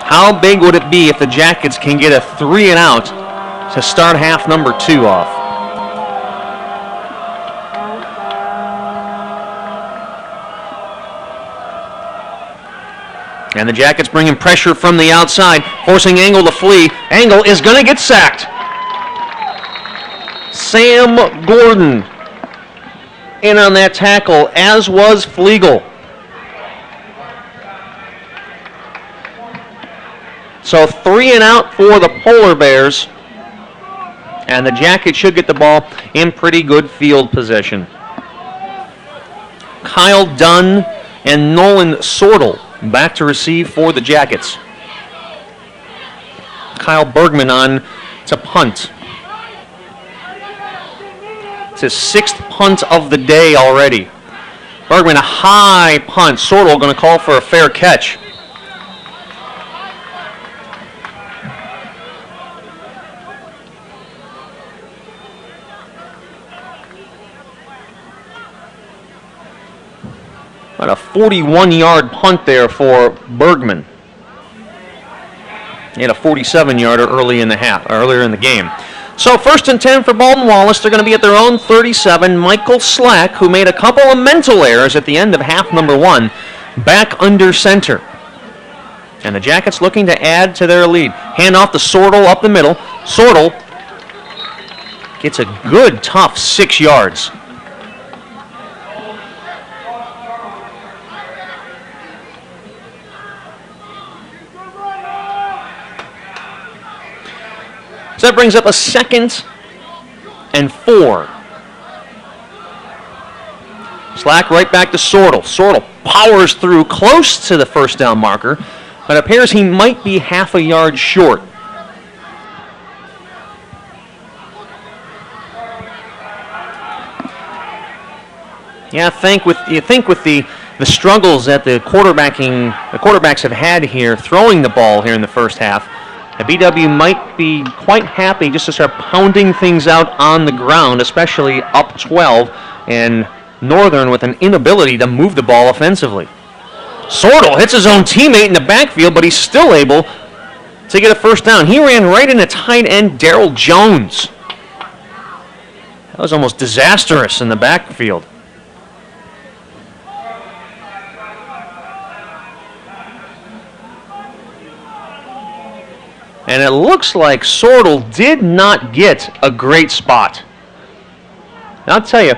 [SPEAKER 1] How big would it be if the Jackets can get a 3 and out to start half number 2 off? And the Jackets bringing pressure from the outside, forcing Angle to flee. Angle is going to get sacked. Sam Gordon in on that tackle, as was Flegel. So 3 and out for the Polar Bears. And the Jackets should get the ball in pretty good field position. Kyle Dunn and Nolan Sortel back to receive for the Jackets. Kyle Bergman on to punt. It's his 6th punt of the day already. Bergman, a high punt. Sortel going to call for a fair catch. About a 41-yard punt there for Bergman. He had a 47-yarder earlier in the game. So 1st and 10 for Baldwin Wallace. They're going to be at their own 37. Michael Slack, who made a couple of mental errors at the end of half number 1, back under center. And the Jackets looking to add to their lead. Hand off to Sortle up the middle. Sortle gets a good, tough 6 yards. So that brings up a 2nd and 4. Slack right back to Sortle. Sortle powers through close to the first down marker, but it appears he might be half a yard short. Yeah, you think with the struggles that the quarterbacks have had here throwing the ball here in the first half, the BW might be quite happy just to start pounding things out on the ground, especially up 12, and Northern with an inability to move the ball offensively. Sortle hits his own teammate in the backfield, but he's still able to get a first down. He ran right into tight end Daryl Jones. That was almost disastrous in the backfield. And it looks like Sortle did not get a great spot. And I'll tell you,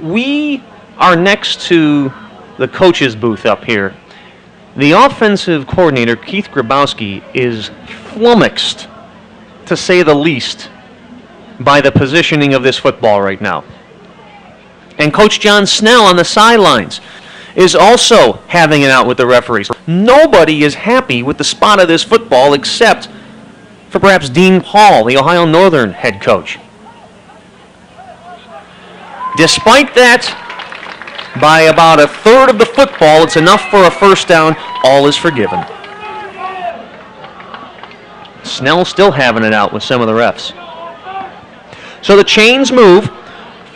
[SPEAKER 1] we are next to the coach's booth up here. The offensive coordinator, Keith Grabowski, is flummoxed, to say the least, by the positioning of this football right now. And Coach John Snell on the sidelines is also having it out with the referees. Nobody is happy with the spot of this football except for perhaps Dean Paul, the Ohio Northern head coach. Despite that, by about a third of the football, it's enough for a first down. All is forgiven. Snell still having it out with some of the refs. So the chains move.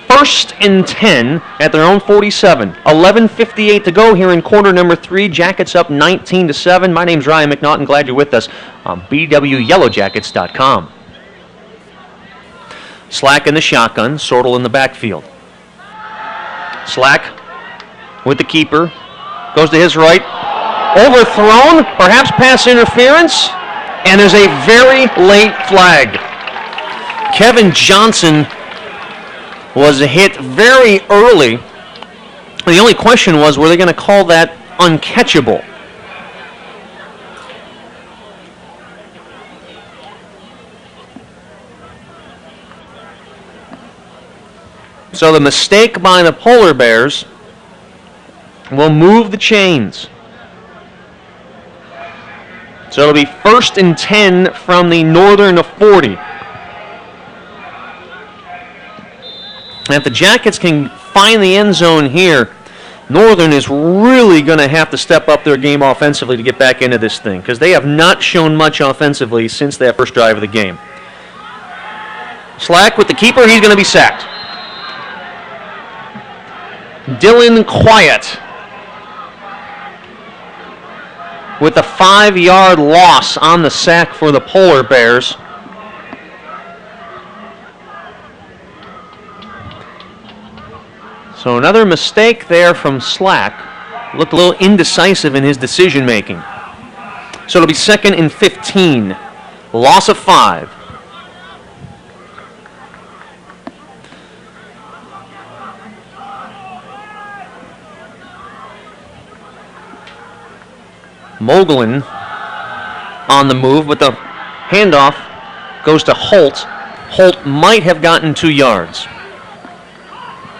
[SPEAKER 1] 1st and 10 at their own 47. 11:58 to go here in quarter number 3. Jackets up 19-7. My name's Ryan McNaughton. Glad you're with us on BWYellowJackets.com. Slack in the shotgun. Sortle in the backfield. Slack with the keeper. Goes to his right. Overthrown. Perhaps pass interference. And there's a very late flag. Kevin Johnson was hit very early. The only question was, were they going to call that uncatchable? So the mistake by the Polar Bears will move the chains. So it'll be 1st and 10 from the Northern 40. And if the Jackets can find the end zone here, Northern is really going to have to step up their game offensively to get back into this thing, because they have not shown much offensively since that first drive of the game. Slack with the keeper. He's going to be sacked. Dylan Quiet with a 5-yard loss on the sack for the Polar Bears. So another mistake there from Slack. Looked a little indecisive in his decision making. So it'll be 2nd and 15. Loss of 5. Moglen on the move, but the handoff goes to Holt. Holt might have gotten 2 yards.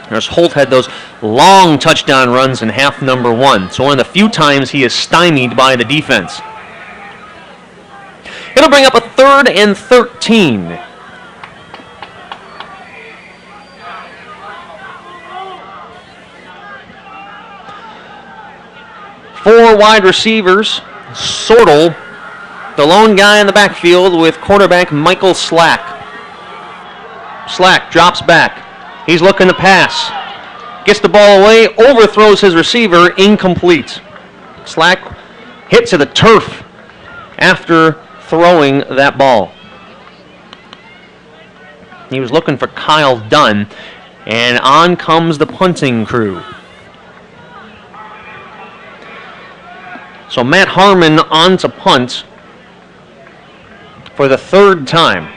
[SPEAKER 1] As Holt had those long touchdown runs in half number 1. So one of the few times he is stymied by the defense. It'll bring up a 3rd and 13. Four wide receivers. Sortle, the lone guy in the backfield with quarterback Michael Slack. Slack drops back. He's looking to pass. Gets the ball away, overthrows his receiver, incomplete. Slack hit to the turf after throwing that ball. He was looking for Kyle Dunn, and on comes the punting crew. So Matt Harmon on to punt for the third time.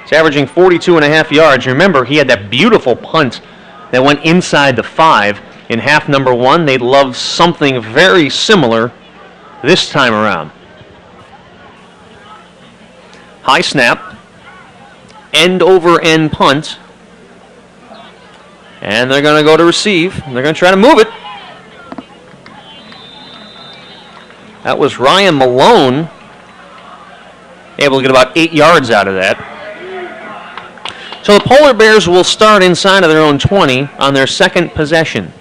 [SPEAKER 1] He's averaging 42.5 yards. Remember, he had that beautiful punt that went inside the 5 in half number 1. They'd love something very similar this time around. High snap, end over end punt, and they're going to go to receive. They're going to try to move it. That was Ryan Malone, able to get about 8 yards out of that. So the Polar Bears will start inside of their own 20 on their second possession.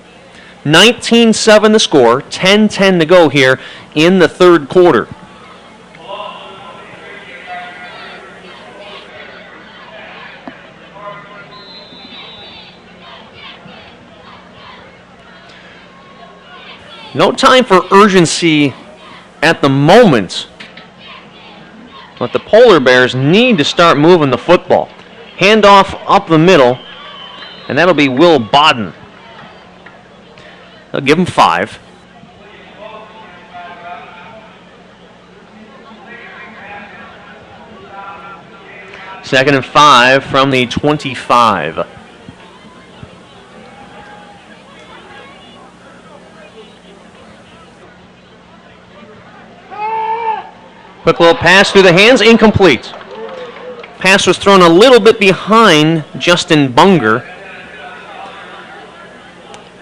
[SPEAKER 1] 19-7 the score, 10-10 to go here in the third quarter. No time for urgency at the moment, but the Polar Bears need to start moving the football. Handoff up the middle, and that'll be Will Bodden. They'll give him 5. Second and 5 from the 25. Quick little pass through the hands, incomplete. Pass was thrown a little bit behind Justin Bunger.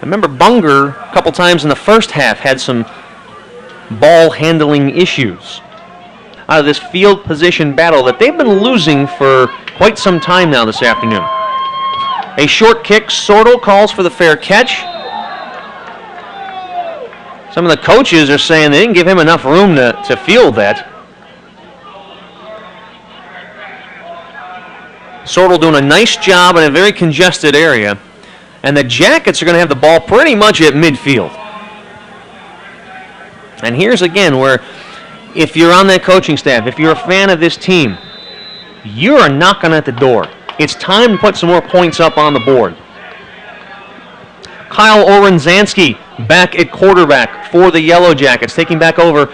[SPEAKER 1] I remember Bunger a couple times in the first half had some ball handling issues out of this field position battle that they've been losing for quite some time now this afternoon. A short kick, Sordo calls for the fair catch. Some of the coaches are saying they didn't give him enough room to field that. Sordo doing a nice job in a very congested area. And the Jackets are going to have the ball pretty much at midfield. And here's again where if you're on that coaching staff, if you're a fan of this team, you are knocking at the door. It's time to put some more points up on the board. Kyle Orenzansky back at quarterback for the Yellow Jackets, taking back over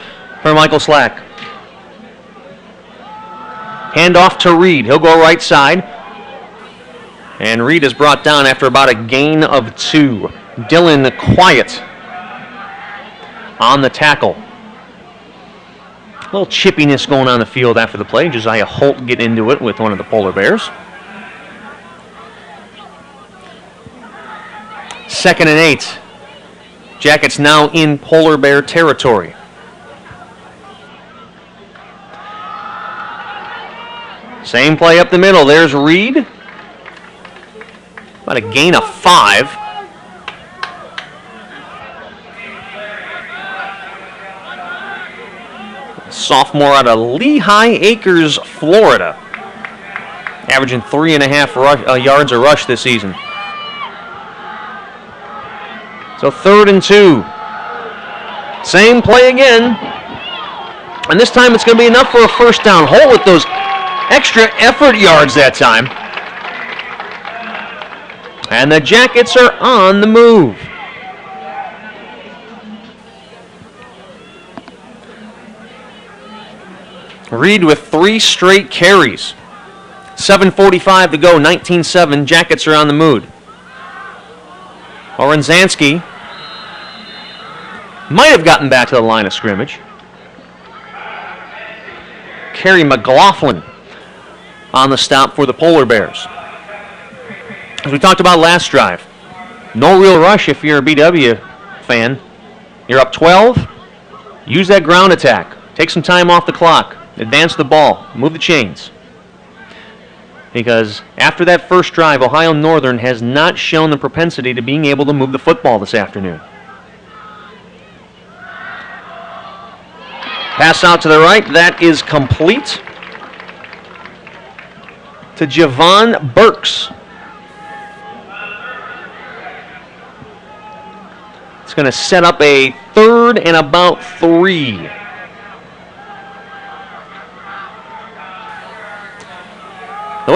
[SPEAKER 1] for Michael Slack. Handoff to Reed. He'll go right side. And Reed is brought down after about a gain of 2. Dylan Quiet on the tackle. A little chippiness going on the field after the play. Josiah Holt get into it with one of the Polar Bears. 2nd and 8. Jackets now in Polar Bear territory. Same play up the middle. There's Reed. About a gain of 5. Sophomore out of Lehigh Acres, Florida. Averaging 3.5 yards a rush this season. So 3rd and 2. Same play again. And this time it's going to be enough for a first down. Holt with those extra effort yards that time. And the Jackets are on the move. Reed with 3 straight carries. 7:45 to go, 19-7. Jackets are on the move. Orenzansky might have gotten back to the line of scrimmage. Kerry McLaughlin on the stop for the Polar Bears. As we talked about last drive, no real rush if you're a BW fan. You're up 12, use that ground attack. Take some time off the clock. Advance the ball. Move the chains. Because after that first drive, Ohio Northern has not shown the propensity to being able to move the football this afternoon. Pass out to the right. That is complete to Javon Burks. It's going to set up a 3rd and about 3.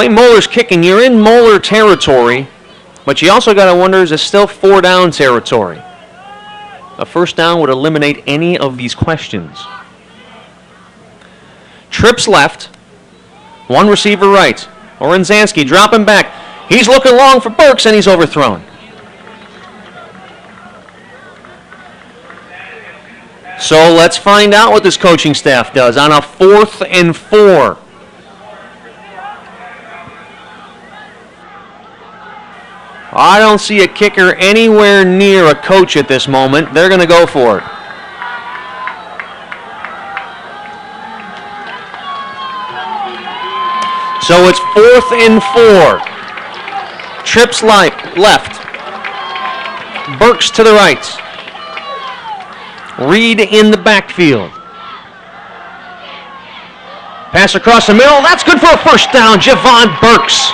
[SPEAKER 1] way Moeller's kicking, you're in Moeller territory, but you also got to wonder, is it still 4-down territory? A first down would eliminate any of these questions. Trips left, one receiver right. Orenczanski dropping back. He's looking long for Burks, and he's overthrown. So let's find out what this coaching staff does on a 4th and 4. I don't see a kicker anywhere near a coach at this moment. They're going to go for it. So it's 4th and 4. Trips left. Burks to the right. Reed in the backfield. Pass across the middle. That's good for a first down. Javon Burks.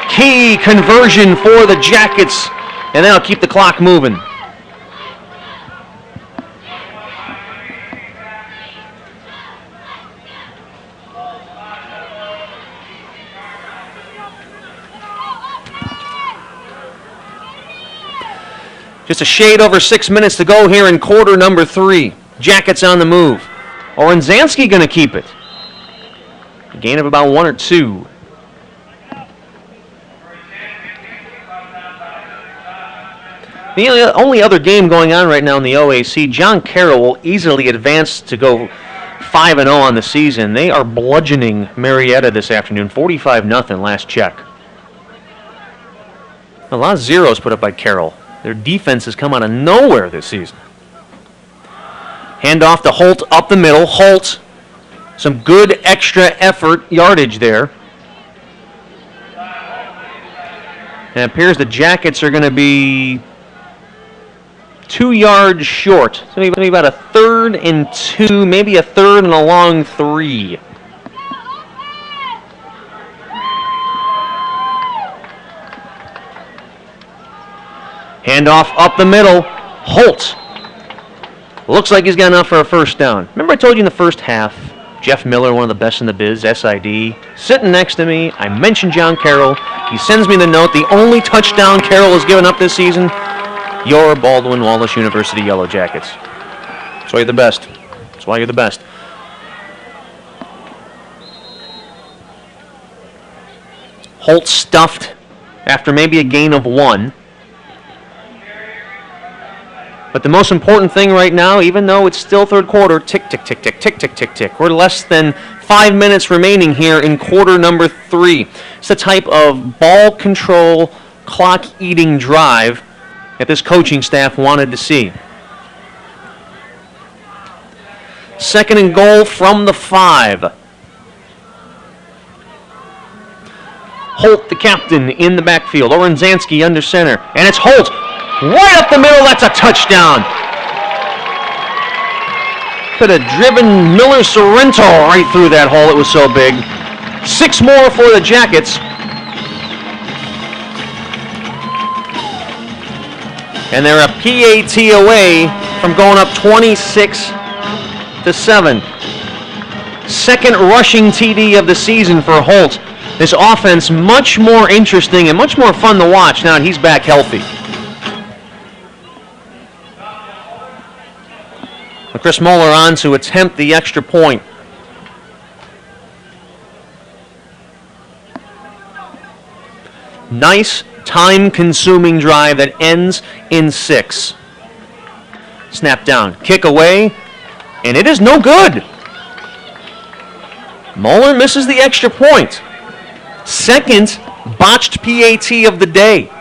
[SPEAKER 1] Key conversion for the Jackets, and that'll keep the clock moving. Just a shade over 6 minutes to go here in quarter number 3. Jackets on the move. Orenczanski going to keep it. A gain of about 1 or 2. The only other game going on right now in the OAC, John Carroll will easily advance to go 5-0 on the season. They are bludgeoning Marietta this afternoon, 45-0 last check. A lot of zeros put up by Carroll. Their defense has come out of nowhere this season. Hand off to Holt up the middle. Holt, some good extra effort yardage there. And it appears the Jackets are going to be 2 yards short. So maybe about a 3rd and 2, maybe a 3rd and a long 3. Handoff up the middle. Holt. Looks like he's got enough for a first down. Remember I told you in the first half, Jeff Miller, one of the best in the biz, SID, sitting next to me. I mentioned John Carroll. He sends me the note. The only touchdown Carroll has given up this season, your Baldwin Wallace University Yellow Jackets. That's why you're the best. That's why you're the best. Holt stuffed after maybe a gain of 1. But the most important thing right now, even though it's still third quarter, tick, tick, tick, tick, tick, tick, tick, tick. We're less than 5 minutes remaining here in quarter number 3. It's the type of ball control, clock-eating drive that this coaching staff wanted to see. 2nd and goal from the 5. Holt, the captain, in the backfield. Orenczanski under center. And it's Holt. Right up the middle, that's a touchdown. Could have driven Miller Sorrento right through that hole, it was so big. 6 more for the Jackets. And they're a PAT away from going up 26-7. 2nd rushing TD of the season for Holt. This offense much more interesting and much more fun to watch now that he's back healthy. Chris Moeller on to attempt the extra point. Nice time-consuming drive that ends in 6. Snap down, kick away, and it is no good. Moeller misses the extra point. 2nd botched PAT of the day.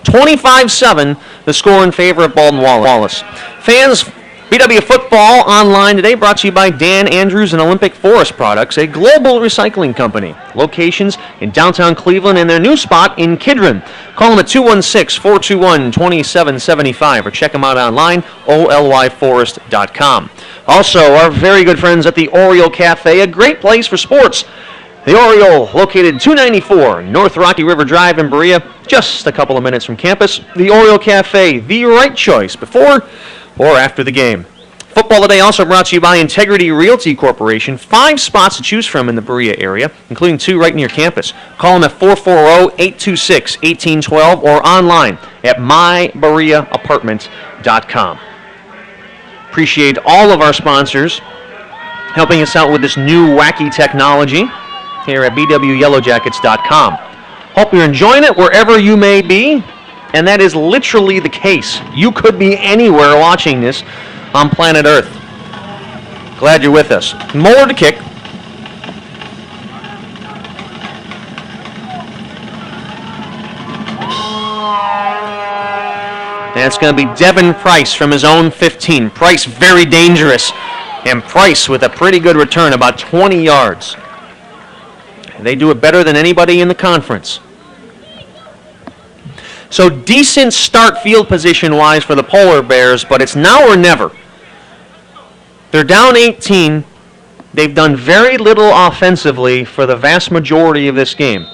[SPEAKER 1] 25-7, the score in favor of Baldwin Wallace. Fans, BW Football online today brought to you by Dan Andrews and Olympic Forest Products, a global recycling company. Locations in downtown Cleveland and their new spot in Kidron. Call them at 216-421-2775 or check them out online, olyforest.com. Also, our very good friends at the Oriole Cafe, a great place for sports. The Oriole, located 294 North Rocky River Drive in Berea, just a couple of minutes from campus. The Oriole Cafe, the right choice before or after the game. Football Today also brought to you by Integrity Realty Corporation. 5 spots to choose from in the Berea area, including 2 right near campus. Call them at 440-826-1812 or online at mybereaapartment.com. Appreciate all of our sponsors helping us out with this new wacky technology here at bwyellowjackets.com. Hope you're enjoying it wherever you may be, and that is literally the case. You could be anywhere watching this on planet Earth. Glad you're with us. More to kick. And it's going to be Devin Price from his own 15. Price very dangerous. And Price with a pretty good return, about 20 yards. They do it better than anybody in the conference. So decent start field position-wise for the Polar Bears, but it's now or never. They're down 18. They've done very little offensively for the vast majority of this game.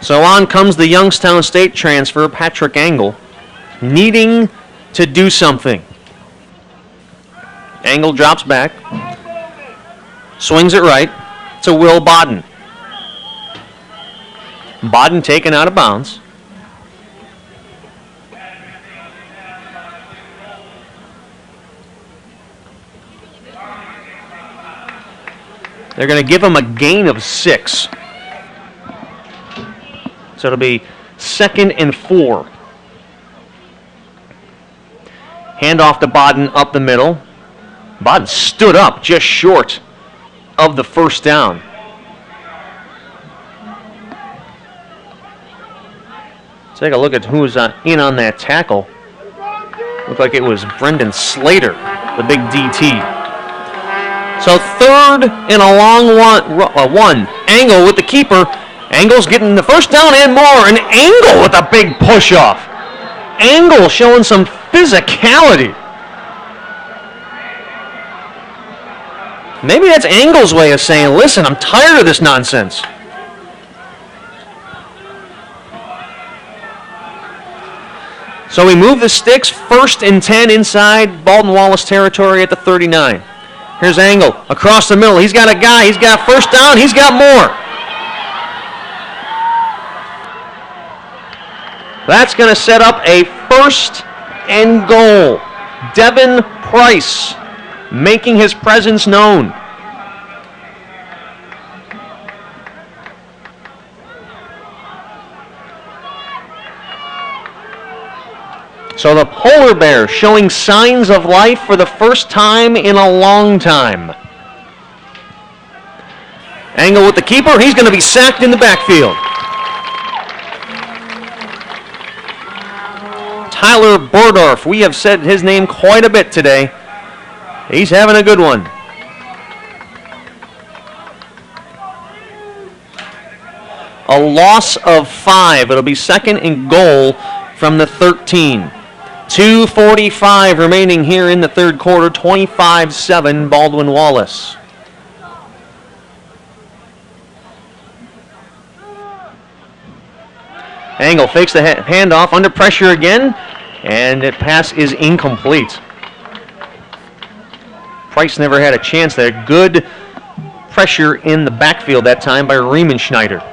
[SPEAKER 1] So on comes the Youngstown State transfer, Patrick Engel, needing to do something. Engel drops back, swings it right to Will Bodden. Bodden taken out of bounds. They're going to give him a gain of 6. So it'll be 2nd and 4. Hand off to Bodden up the middle. Bodden stood up just short of the first down. Take a look at who's in on that tackle. Looked like it was Brendan Slater, the big DT. So 3rd and a long one. Engel with the keeper. Engel's getting the first down and more, and Engel with a big push-off. Engel showing some physicality. Maybe that's Engel's way of saying, listen, I'm tired of this nonsense. So we move the sticks, 1st and 10 inside Baldwin Wallace territory at the 39. Here's Engel across the middle. He's got a guy. He's got first down. He's got more. That's going to set up a 1st and goal. Devin Price making his presence known. So the Polar Bears showing signs of life for the first time in a long time. Engel with the keeper. He's going to be sacked in the backfield. Tyler Bordorf, we have said his name quite a bit today. He's having a good one. A loss of 5. It'll be 2nd and goal from the 13. 2:45 remaining here in the 3rd quarter. 25-7 Baldwin Wallace. Engel fakes the handoff, under pressure again, and the pass is incomplete. Price never had a chance there. Good pressure in the backfield that time by Riemenschneider.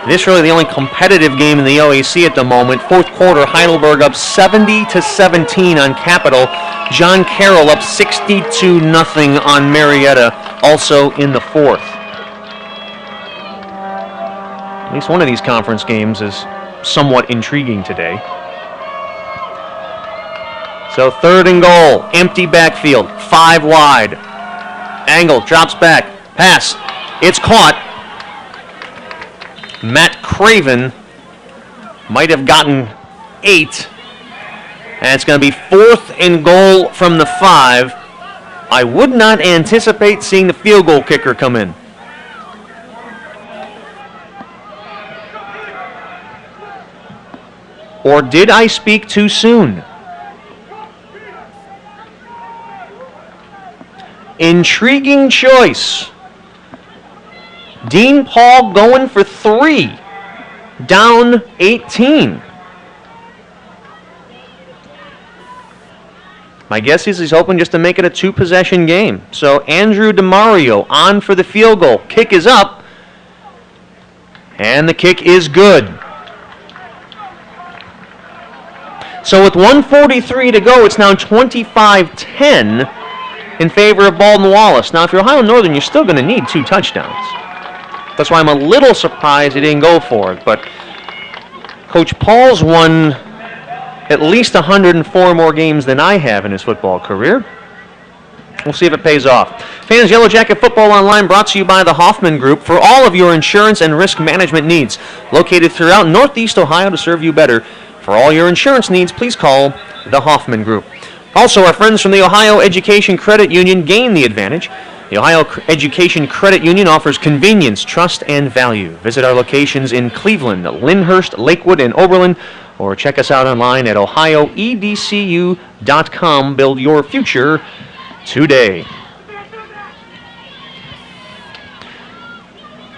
[SPEAKER 1] This is really the only competitive game in the OAC at the moment. 4th quarter, Heidelberg up 70-17 on Capital. John Carroll up 62-0 on Marietta, also in the 4th. At least one of these conference games is somewhat intriguing today. So 3rd and goal, empty backfield, 5 wide. Engel drops back, pass, it's caught. Matt Craven might have gotten 8. And it's going to be 4th and goal from the 5. I would not anticipate seeing the field goal kicker come in. Or did I speak too soon? Intriguing choice. Dean Paul going for 3. Down 18. My guess is he's hoping just to make it a 2-possession game. So Andrew DeMario on for the field goal. Kick is up. And the kick is good. So with 1:43 to go, it's now 25-10 in favor of Baldwin Wallace. Now, if you're Ohio Northern, you're still going to need 2 touchdowns. That's why I'm a little surprised he didn't go for it. But Coach Paul's won at least 104 more games than I have in his football career. We'll see if it pays off. Fans, Yellow Jacket Football Online brought to you by the Hoffman Group for all of your insurance and risk management needs. Located throughout Northeast Ohio to serve you better. For all your insurance needs, please call the Hoffman Group. Also, our friends from the Ohio Education Credit Union gain the advantage. The Ohio Education Credit Union offers convenience, trust, and value. Visit our locations in Cleveland, Lyndhurst, Lakewood, and Oberlin, or check us out online at ohioedcu.com. Build your future today.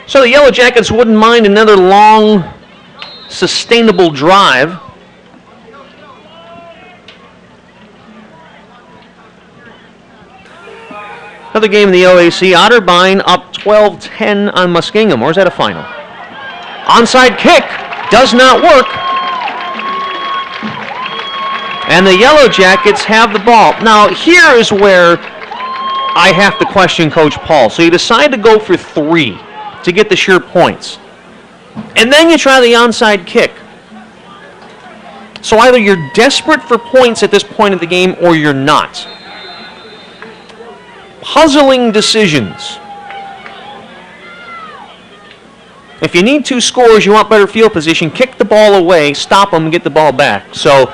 [SPEAKER 1] So the Yellow Jackets wouldn't mind another long, sustainable drive. Another game in the OAC, Otterbein up 12-10 on Muskingum. Or is that a final? Onside kick does not work. And the Yellow Jackets have the ball. Now, here is where I have to question Coach Paul. So you decide to go for 3 to get the sure points. And then you try the onside kick. So either you're desperate for points at this point of the game or you're not. Puzzling decisions. If you need 2 scores, you want better field position, kick the ball away, stop them, and get the ball back. So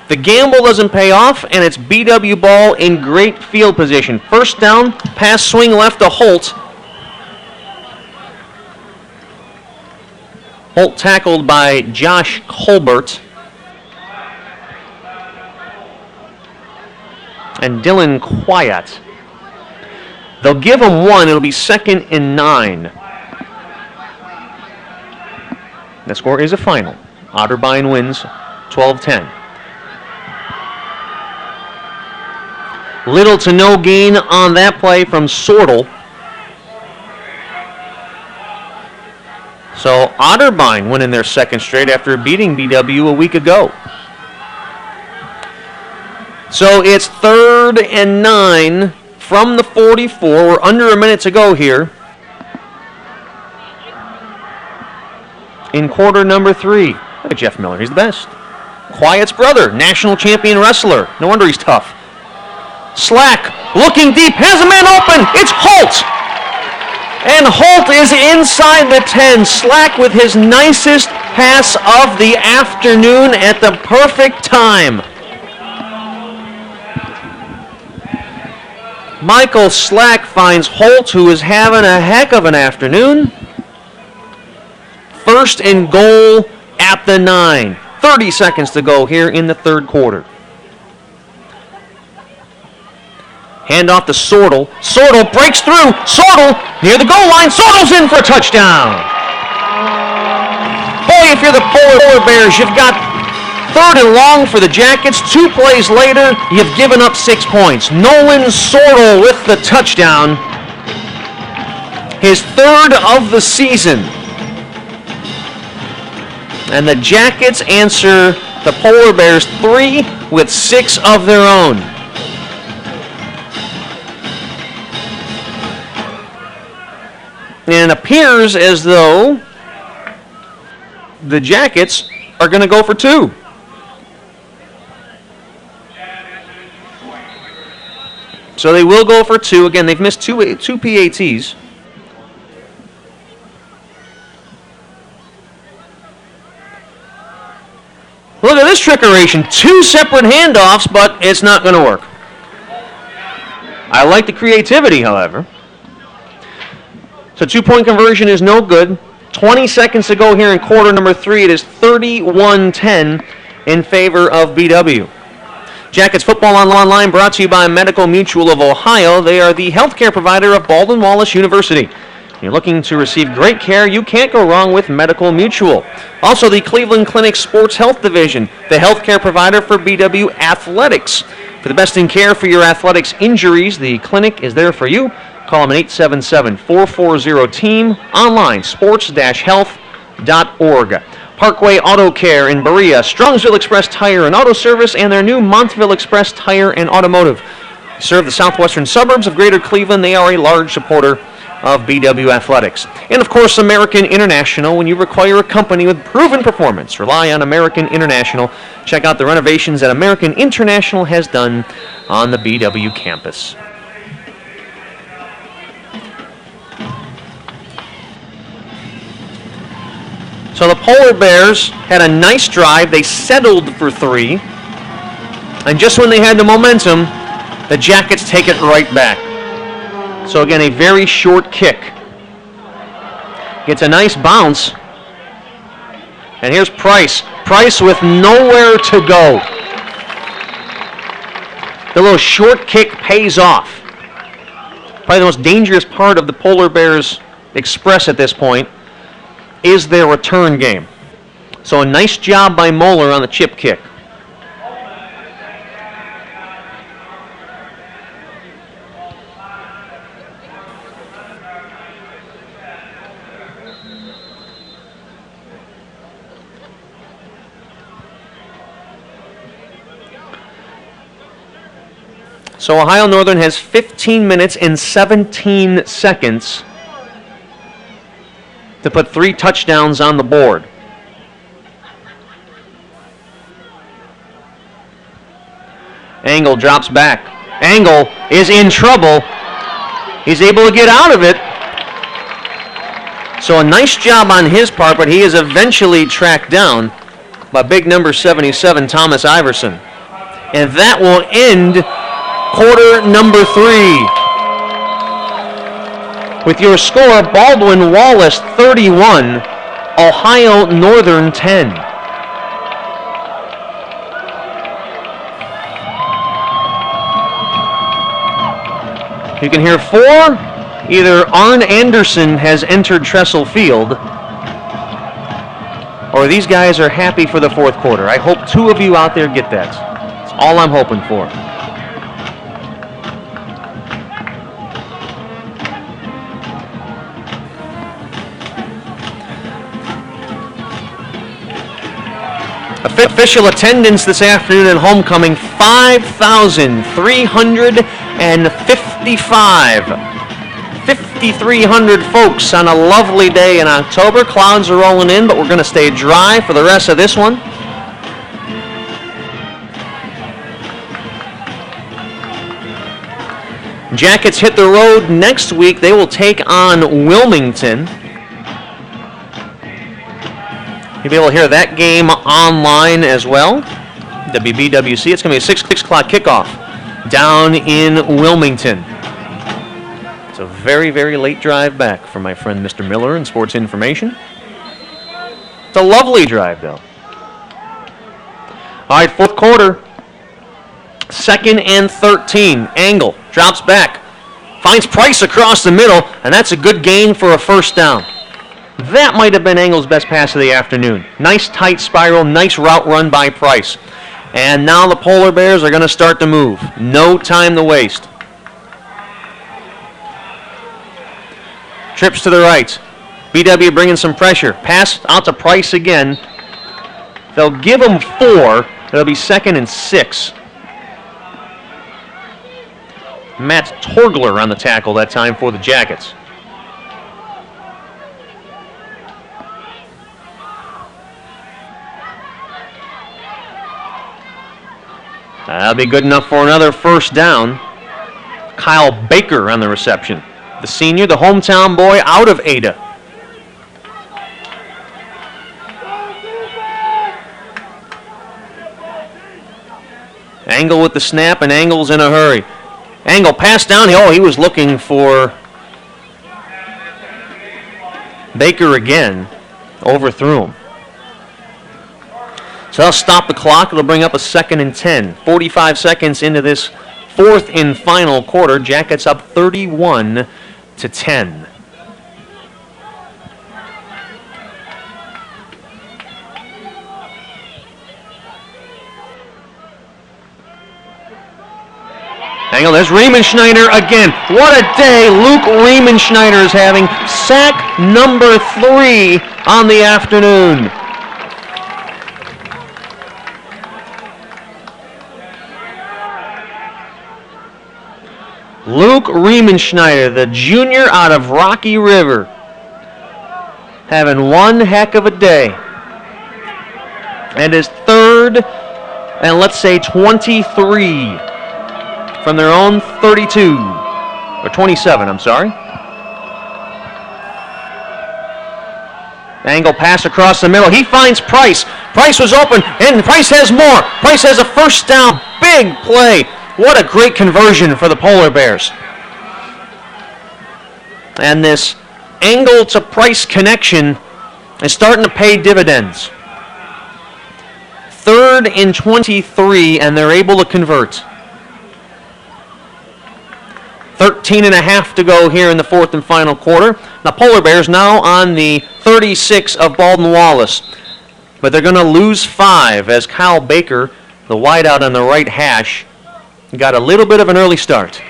[SPEAKER 1] the gamble doesn't pay off, and it's BW ball in great field position. First down, pass swing left to Holt. Holt tackled by Josh Colbert. And Dylan Quiet. They'll give him 1. It'll be 2nd and 9. The score is a final. Otterbein wins 12-10. Little to no gain on that play from Sortel. So Otterbein winning their 2nd straight after beating BW a week ago. So it's 3rd and 9 from the 44. We're under a minute to go here in quarter number 3. Look at Jeff Miller. He's the best. Quiet's brother, national champion wrestler. No wonder he's tough. Slack, looking deep, has a man open. It's Holt. And Holt is inside the 10. Slack with his nicest pass of the afternoon at the perfect time. Michael Slack finds Holt, who is having a heck of an afternoon. 1st and goal at the 9. 30 seconds to go here in the 3rd quarter. Hand off to Sortel. Sortel breaks through. Sortel near the goal line. Sortel's in for a touchdown. Boy, if you're the Polar Bears, you've got 3rd and long for the Jackets. 2 plays later, you've given up 6 points. Nolan Sortel with the touchdown. His 3rd of the season. And the Jackets answer the Polar Bears 3 with 6 of their own. And it appears as though the Jackets are going to go for 2. So they will go for 2. Again, they've missed two PATs. Look at this trickeration. 2 separate handoffs, but it's not going to work. I like the creativity, however. So 2-point conversion is no good. 20 seconds to go here in quarter number 3. It is 31-10 in favor of BW. Jackets Football Online brought to you by Medical Mutual of Ohio. They are the healthcare provider of Baldwin Wallace University. You're looking to receive great care, you can't go wrong with Medical Mutual. Also, the Cleveland Clinic Sports Health Division, the healthcare provider for BW Athletics. For the best in care for your athletics injuries, the clinic is there for you. Call them at 877-440-TEAM. Online, sports-health.org. Parkway Auto Care in Berea, Strongsville Express Tire and Auto Service, and their new Montville Express Tire and Automotive. They serve the southwestern suburbs of Greater Cleveland. They are a large supporter of BW Athletics. And of course, American International. When you require a company with proven performance, rely on American International. Check out the renovations that American International has done on the BW campus. So the Polar Bears had a nice drive. They settled for 3. And just when they had the momentum, the Jackets take it right back. So again, a very short kick. Gets a nice bounce. And here's Price. Price with nowhere to go. The little short kick pays off. Probably the most dangerous part of the Polar Bears Express at this point is their return game. So a nice job by Moeller on the chip kick. So Ohio Northern has 15 minutes and 17 seconds to put 3 touchdowns on the board. Angle drops back. Angle is in trouble. He's able to get out of it. So a nice job on his part, but he is eventually tracked down by big number 77, Thomas Iverson. And that will end quarter number 3. With your score, Baldwin Wallace 31, Ohio Northern 10. You can hear 4. Either Arn Anderson has entered Tressel Field, or these guys are happy for the 4th quarter. I hope 2 of you out there get that. That's all I'm hoping for. Official attendance this afternoon at homecoming, 5,355. 5,300 folks on a lovely day in October. Clouds are rolling in, but we're going to stay dry for the rest of this one. Jackets hit the road next week. They will take on Wilmington. You'll be able to hear that game online as well. WBWC. It's going to be a 6 o'clock kickoff down in Wilmington. It's a very, very late drive back from my friend Mr. Miller in Sports Information. It's a lovely drive, though. All right, 4th quarter. 2nd and 13. Angle drops back. Finds Price across the middle, and that's a good gain for a 1st down. That might have been Angle's best pass of the afternoon. Nice tight spiral, nice route run by Price. And now the Polar Bears are going to start to move. No time to waste. Trips to the right. BW bringing some pressure. Pass out to Price again. They'll give him 4. It'll be 2nd and 6. Matt Torgler on the tackle that time for the Jackets. That'll be good enough for another 1st down. Kyle Baker on the reception. The senior, the hometown boy out of Ada. Angle with the snap, and Angle's in a hurry. Angle passed down. Oh, he was looking for Baker again. Overthrew him. So they'll stop the clock. It'll bring up a 2nd and 10. 45 seconds into this 4th and final quarter. Jackets up 31-10. Angle, there's Riemenschneider again. What a day Luke Riemenschneider is having. Sack number 3 on the afternoon. Luke Riemenschneider, the junior out of Rocky River, having one heck of a day. And his 3rd, and let's say 23 from their own 32, or 27, I'm sorry. Angle pass across the middle. He finds Price. Price was open, and Price has more. Price has a first down. Big play. What a great conversion for the Polar Bears. And this Angle to Price connection is starting to pay dividends. 3rd and 23, and they're able to convert. 13.5 to go here in the 4th and final quarter. The Polar Bears now on the 36 of Baldwin Wallace. But they're going to lose 5 as Kyle Baker, the wideout on the right hash, got a little bit of an early start.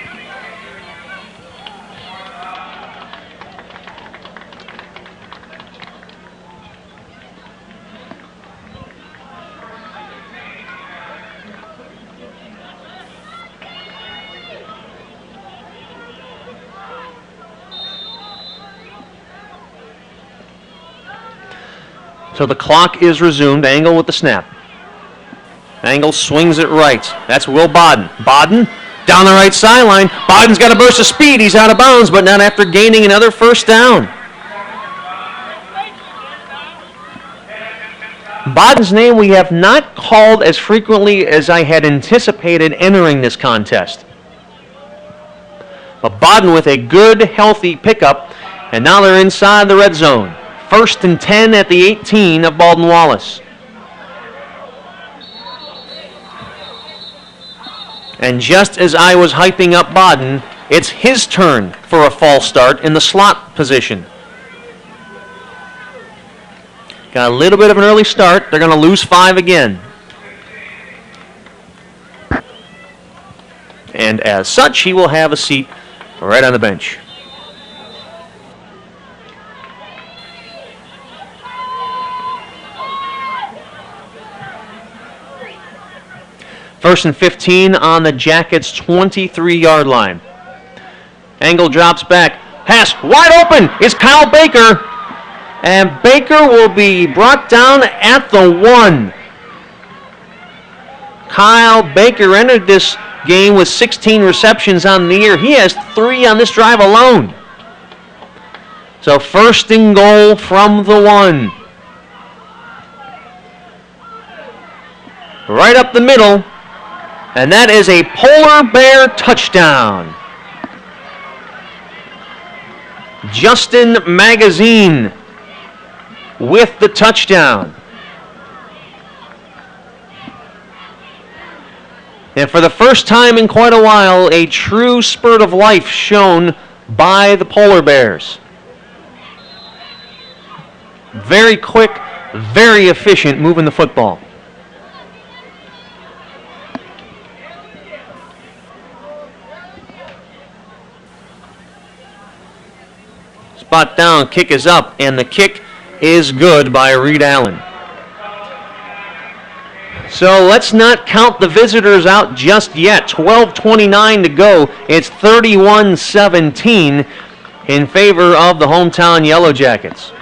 [SPEAKER 1] So the clock is resumed. Angle with the snap. Angle swings it right. That's Will Bodden. Bodden down the right sideline. Bodden's got a burst of speed. He's out of bounds, but not after gaining another first down. Bodden's name we have not called as frequently as I had anticipated entering this contest. But Bodden with a good, healthy pickup, and now they're inside the red zone. 1st and 10 at the 18 of Baldwin Wallace. And just as I was hyping up Bodden, it's his turn for a false start in the slot position. Got a little bit of an early start. They're going to lose 5 again. And as such, he will have a seat right on the bench. First and 15 on the Jackets' 23-yard line. Angle drops back. Pass wide open is Kyle Baker. And Baker will be brought down at the 1. Kyle Baker entered this game with 16 receptions on the year. He has 3 on this drive alone. So 1st and goal from the 1. Right up the middle. And that is a Polar Bear touchdown. Justin Magazine with the touchdown. And for the first time in quite a while, a true spurt of life shown by the Polar Bears. Very quick, very efficient moving the football. Spot down, kick is up, and the kick is good by Reed Allen. So let's not count the visitors out just yet. 12:29 to go. It's 31-17 in favor of the hometown Yellow Jackets.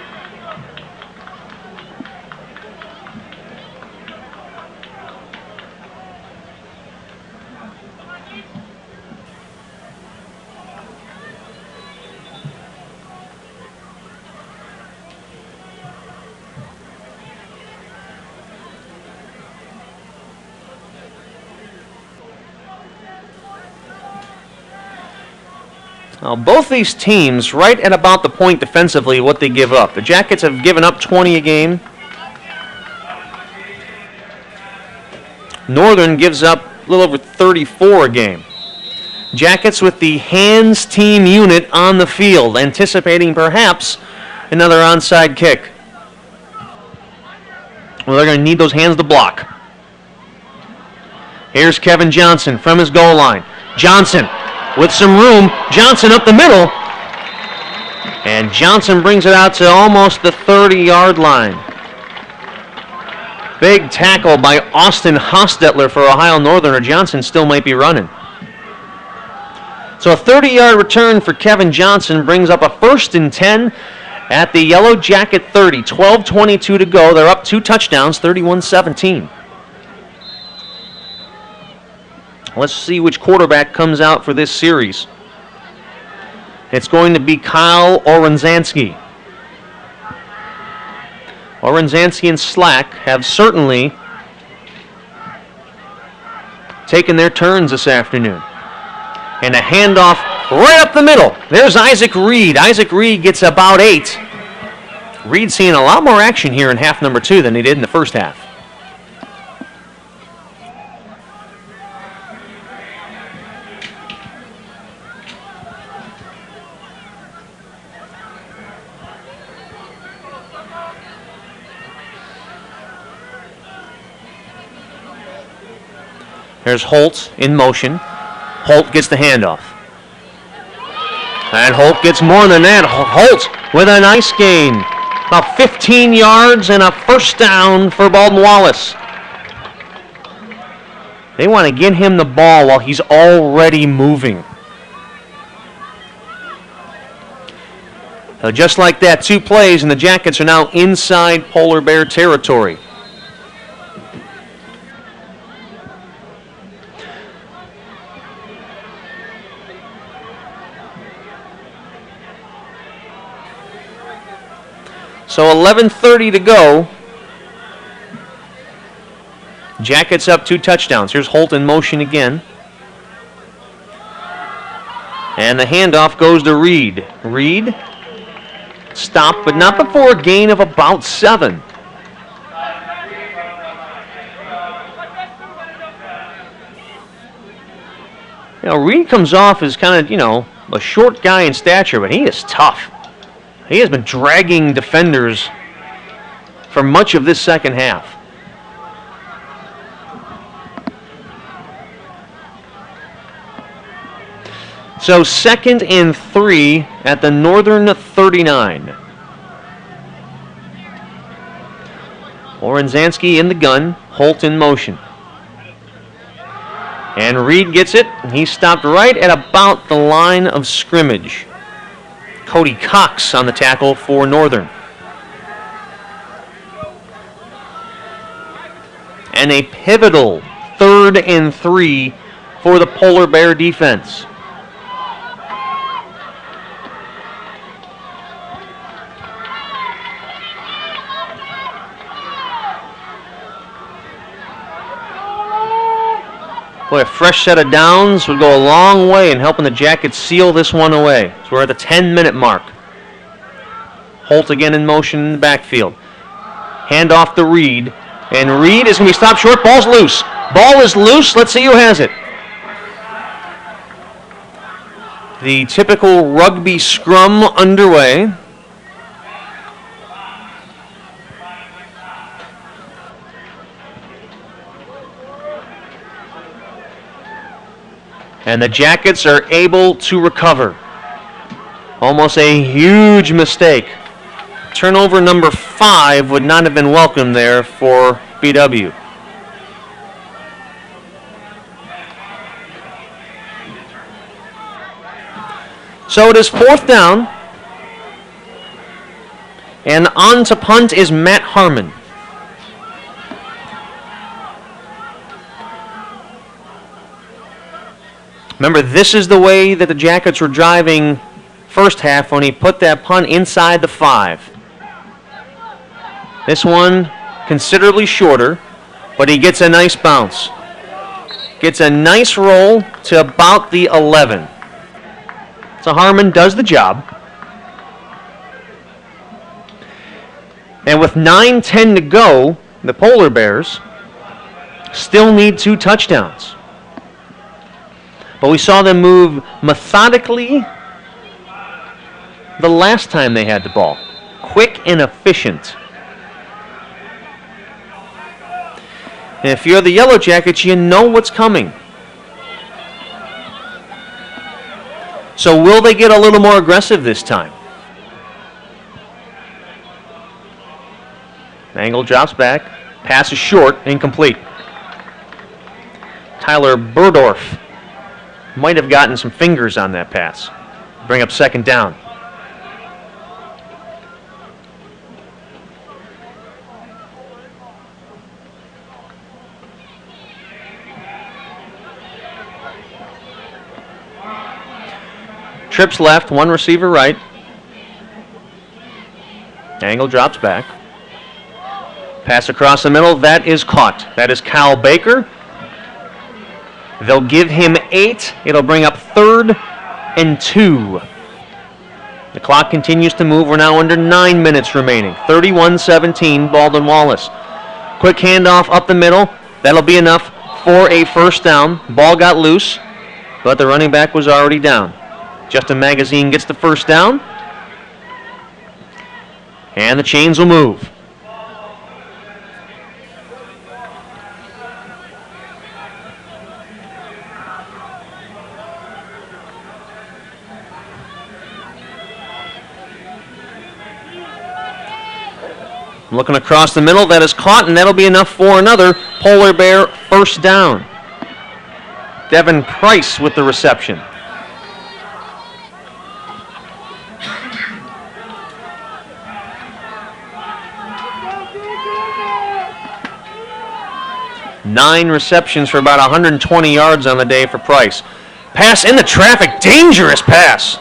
[SPEAKER 1] Now, both these teams right at about the point defensively what they give up. The Jackets have given up 20 a game. Northern gives up a little over 34 a game. Jackets with the hands team unit on the field, anticipating perhaps another onside kick. Well, they're going to need those hands to block. Here's Kevin Johnson from his goal line. Johnson with some room. Johnson up the middle. And Johnson brings it out to almost the 30-yard line. Big tackle by Austin Hostetler for Ohio Northern, or Johnson still might be running. So a 30-yard return for Kevin Johnson brings up a 1st and 10 at the Yellow Jacket 30. 12:22 to go. They're up 2 touchdowns, 31-17. Let's see which quarterback comes out for this series. It's going to be Kyle Orenzansky. Orenzansky and Slack have certainly taken their turns this afternoon. And a handoff right up the middle. There's Isaac Reed. Isaac Reed gets about 8. Reed seeing a lot more action here in half number 2 than he did in the first half. There's Holt in motion. Holt gets the handoff. And Holt gets more than that. Holt with a nice gain. About 15 yards and a first down for Baldwin Wallace. They want to get him the ball while he's already moving. So just like that, 2 plays, and the Jackets are now inside Polar Bear territory. So 11:30 to go. Jackets up 2 touchdowns. Here's Holt in motion again. And the handoff goes to Reed. Reed stopped, but not before a gain of about 7. Reed comes off as kind of, a short guy in stature, but he is tough. He has been dragging defenders for much of this second half. So 2nd and 3 at the Northern 39. Orenzansky in the gun, Holt in motion. And Reed gets it. He stopped right at about the line of scrimmage. Cody Cox on the tackle for Northern. And a pivotal 3rd and 3 for the Polar Bear defense. Boy, a fresh set of downs would go a long way in helping the Jackets seal this one away. So we're at the 10-minute mark. Holt again in motion in the backfield. Hand off to Reed. And Reed is going to be stopped short. Ball's loose. Ball is loose. Let's see who has it. The typical rugby scrum underway. And the Jackets are able to recover. Almost a huge mistake. Turnover number 5 would not have been welcome there for BW. So it is 4th down. And on to punt is Matt Harmon. Remember, this is the way that the Jackets were driving first half when he put that punt inside the 5. This one considerably shorter, but he gets a nice bounce. Gets a nice roll to about the 11. So Harmon does the job. And with 9:10 to go, the Polar Bears still need 2 touchdowns. But we saw them move methodically the last time they had the ball. Quick and efficient. And if you're the Yellow Jackets, you know what's coming. So will they get a little more aggressive this time? Angle drops back. Pass is short, incomplete. Tyler Burdorf might have gotten some fingers on that pass. Bring up second down. Trips left, 1 receiver right. Angle drops back. Pass across the middle, that is caught. That is Kyle Baker. They'll give him 8. It'll bring up 3rd and 2. The clock continues to move. We're now under 9 minutes remaining. 31-17, Baldwin Wallace. Quick handoff up the middle. That'll be enough for a first down. Ball got loose, but the running back was already down. Justin Magazine gets the first down. And the chains will move. Looking across the middle, that is caught, and that'll be enough for another Polar Bear first down. Devin Price with the reception. Nine receptions for about 120 yards on the day for Price. Pass into traffic, dangerous pass.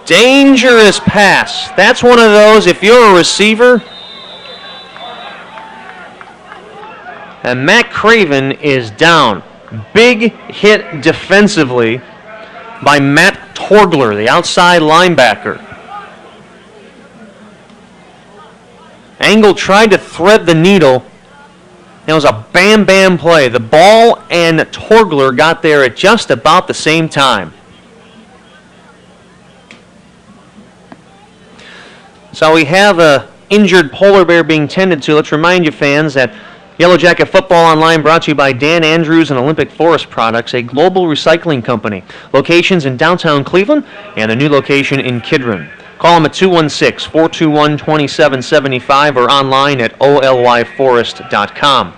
[SPEAKER 1] Dangerous pass. That's one of those, if you're a receiver, and Matt Craven is down. Big hit defensively by Matt Torgler, the outside linebacker. Angle tried to thread the needle. It was a bam-bam play. The ball and Torgler got there at just about the same time. So we have a injured polar bear being tended to. Let's remind you, fans, that Yellow Jacket Football Online brought to you by Dan Andrews and Olympic Forest Products, a global recycling company. Locations in downtown Cleveland and a new location in Kidron. Call them at 216-421-2775 or online at olyforest.com.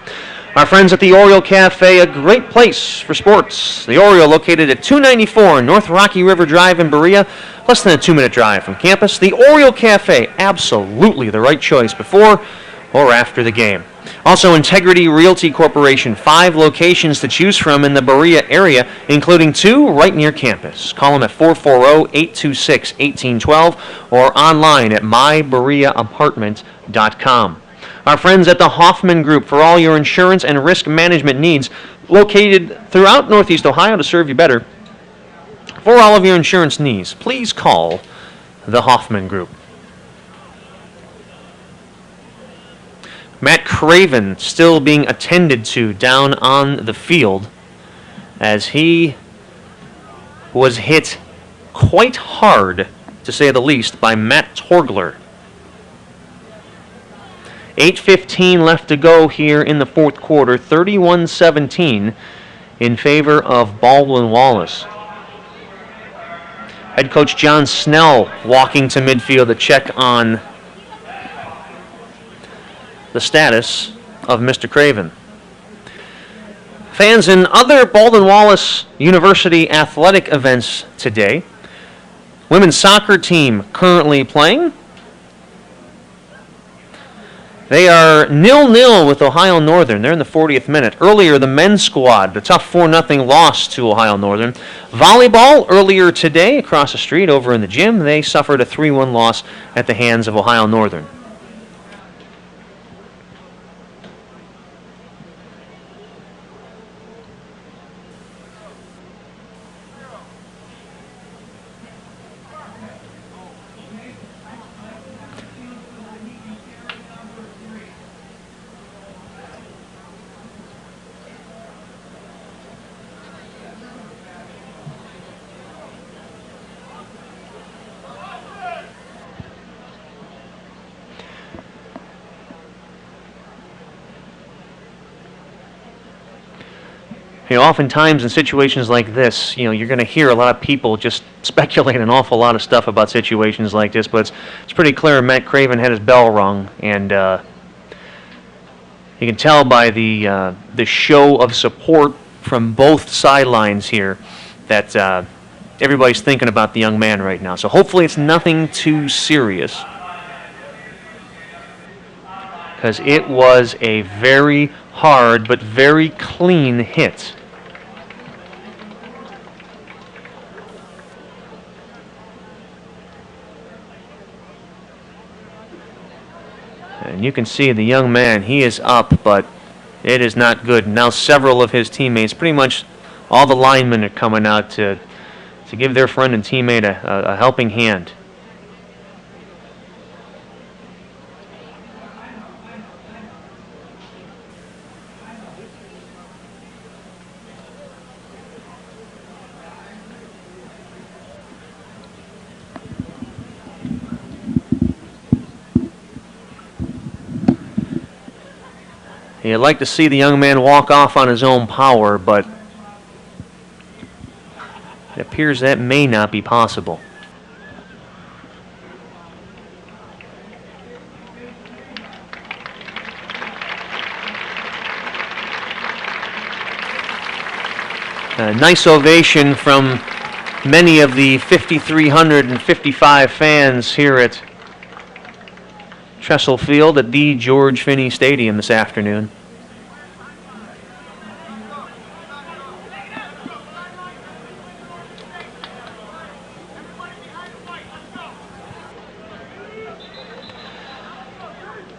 [SPEAKER 1] Our friends at the Oriole Cafe, a great place for sports. The Oriole, located at 294 North Rocky River Drive in Berea, less than a 2-minute drive from campus. The Oriole Cafe, absolutely the right choice before or after the game. Also, Integrity Realty Corporation, 5 locations to choose from in the Berea area, including 2 right near campus. Call them at 440-826-1812 or online at mybereaapartment.com. Our friends at the Hoffman Group, for all your insurance and risk management needs, located throughout Northeast Ohio to serve you better. For all of your insurance needs, please call the Hoffman Group. Matt Craven still being attended to down on the field as he was hit quite hard, to say the least, by Matt Torgler. 8:15 left to go here in the fourth quarter, 31-17 in favor of Baldwin Wallace. Head coach John Snell walking to midfield to check on the status of Mr. Craven. Fans, in other Baldwin Wallace University athletic events today, women's soccer team currently playing. They are 0-0 with Ohio Northern. They're in the 40th minute. Earlier, the men's squad, the tough 4-0 loss to Ohio Northern. Volleyball, earlier today, across the street over in the gym, they suffered a 3-1 loss at the hands of Ohio Northern. Oftentimes in situations like this, you're going to hear a lot of people just speculate an awful lot of stuff about situations like this, but it's pretty clear Matt Craven had his bell rung, and you can tell by the show of support from both sidelines here that everybody's thinking about the young man right now. So hopefully it's nothing too serious, because it was a very hard but very clean hit. And you can see the young man, he is up, but it is not good. Now several of his teammates, pretty much all the linemen, are coming out to give their friend and teammate a helping hand. You'd like to see the young man walk off on his own power, but it appears that may not be possible. A nice ovation from many of the 5,355 fans here at Tressel Field at the George Finnie Stadium this afternoon.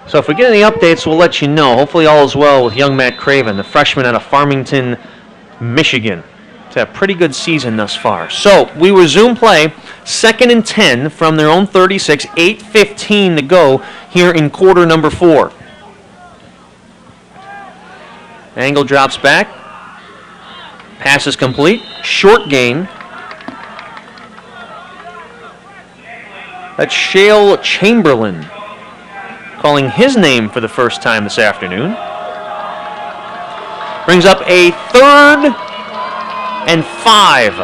[SPEAKER 1] So if we get any updates, we'll let you know. Hopefully all is well with young Matt Craven, the freshman out of Farmington, Michigan. It's a pretty good season thus far. So we resume play, 2nd and 10 from their own 36, 8:15 to go here in quarter number 4. Angle drops back. Pass is complete. Short gain. That's Shale Chamberlain calling his name for the first time this afternoon. Brings up a 3rd and 5.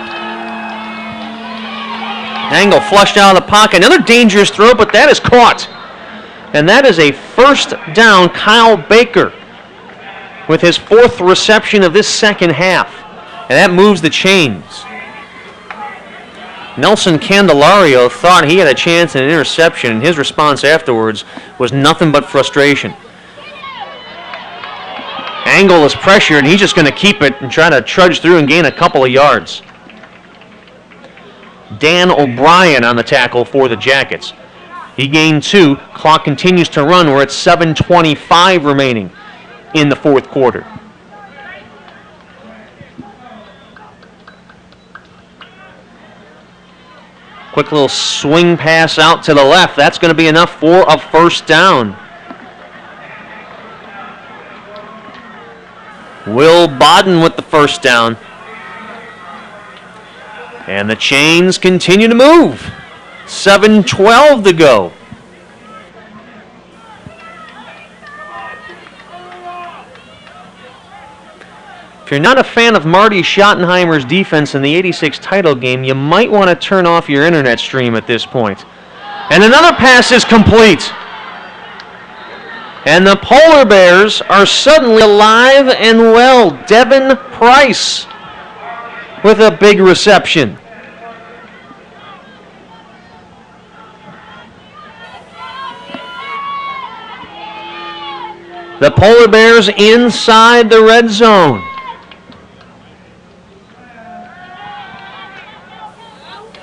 [SPEAKER 1] Angle flushed out of the pocket. Another dangerous throw, but that is caught. And that is a first down. Kyle Baker with his 4th reception of this second half. And that moves the chains. Nelson Candelario thought he had a chance at an interception, and his response afterwards was nothing but frustration. Angle is pressured, and he's just going to keep it and try to trudge through and gain a couple of yards. Dan O'Brien on the tackle for the Jackets. He gained 2. Clock continues to run. We're at 7:25 remaining in the 4th quarter. Quick little swing pass out to the left. That's going to be enough for a first down. Will Bodden with the first down. And the chains continue to move. 7:12 to go. If you're not a fan of Marty Schottenheimer's defense in the '86 title game, you might want to turn off your internet stream at this point. And another pass is complete. And the Polar Bears are suddenly alive and well. Devin Price with a big reception. The Polar Bears inside the red zone.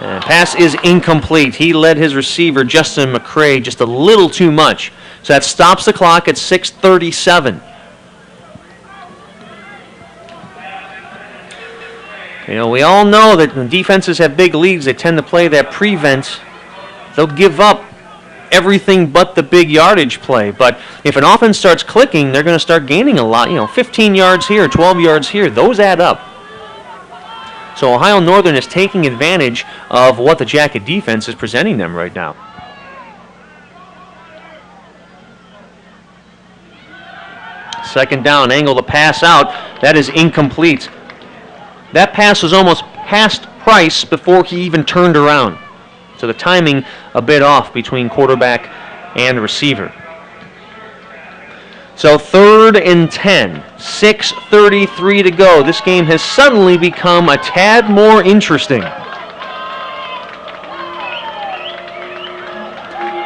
[SPEAKER 1] And pass is incomplete. He led his receiver, Justin McCray, just a little too much. So that stops the clock at 6:37. We all know that when defenses have big leads, they tend to play that prevent. They'll give up everything but the big yardage play. But if an offense starts clicking, they're going to start gaining a lot. 15 yards here, 12 yards here. Those add up. So Ohio Northern is taking advantage of what the Jacket defense is presenting them right now. Second down, Angle to pass out. That is incomplete. That pass was almost past Price before he even turned around. So the timing a bit off between quarterback and receiver. So 3rd and 10, 6:33 to go. This game has suddenly become a tad more interesting. A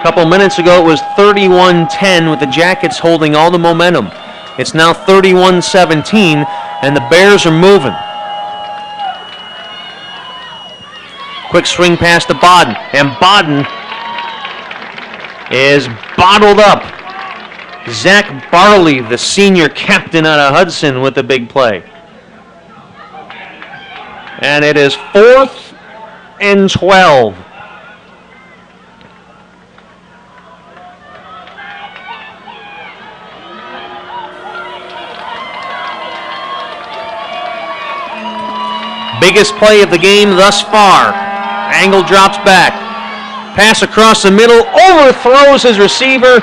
[SPEAKER 1] couple minutes ago it was 31-10 with the Jackets holding all the momentum. It's now 31-17 and the Bears are moving. Quick swing pass to Bodden, and Bodden is bottled up. Zach Barley, the senior captain out of Hudson, with the big play. And it is 4th and 12. Biggest play of the game thus far. Angle drops back. Pass across the middle, overthrows his receiver,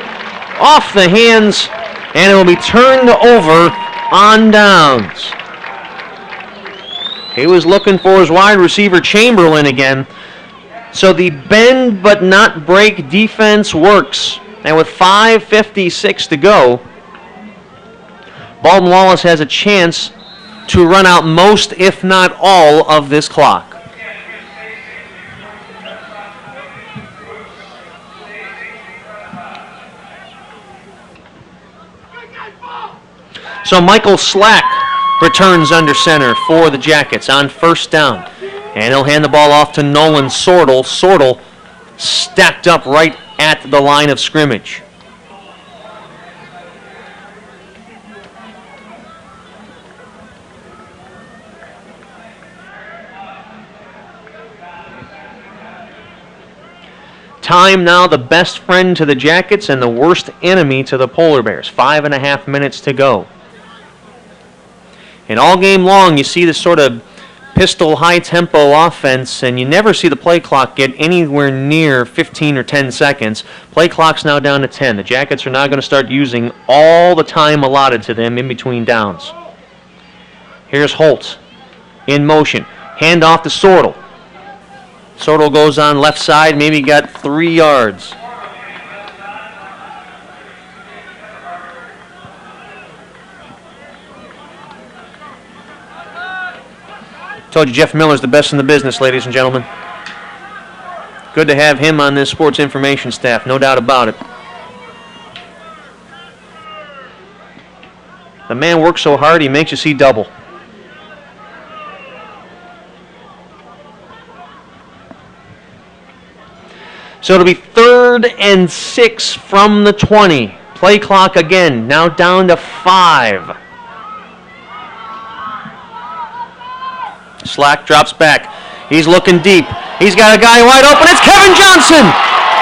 [SPEAKER 1] off the hands, and it will be turned over on downs. He was looking for his wide receiver Chamberlain again. So the bend but not break defense works. And with 5:56 to go, Baldwin Wallace has a chance to run out most, if not all, of this clock. So Michael Slack returns under center for the Jackets on 1st down. And he'll hand the ball off to Nolan Sortel. Sortel stacked up right at the line of scrimmage. Time now the best friend to the Jackets and the worst enemy to the Polar Bears. 5.5 minutes to go. And all game long, you see this sort of pistol high-tempo offense, and you never see the play clock get anywhere near 15 or 10 seconds. Play clock's now down to 10. The Jackets are now going to start using all the time allotted to them in between downs. Here's Holt in motion. Hand off to Sortel. Sortel goes on left side, maybe got 3 yards. Told you Jeff Miller's the best in the business, ladies and gentlemen. Good to have him on this sports information staff, no doubt about it. The man works so hard, he makes you see double. So it'll be 3rd and 6 from the 20. Play clock again, now down to 5. Slack drops back. He's looking deep. He's got a guy wide open. It's Kevin Johnson.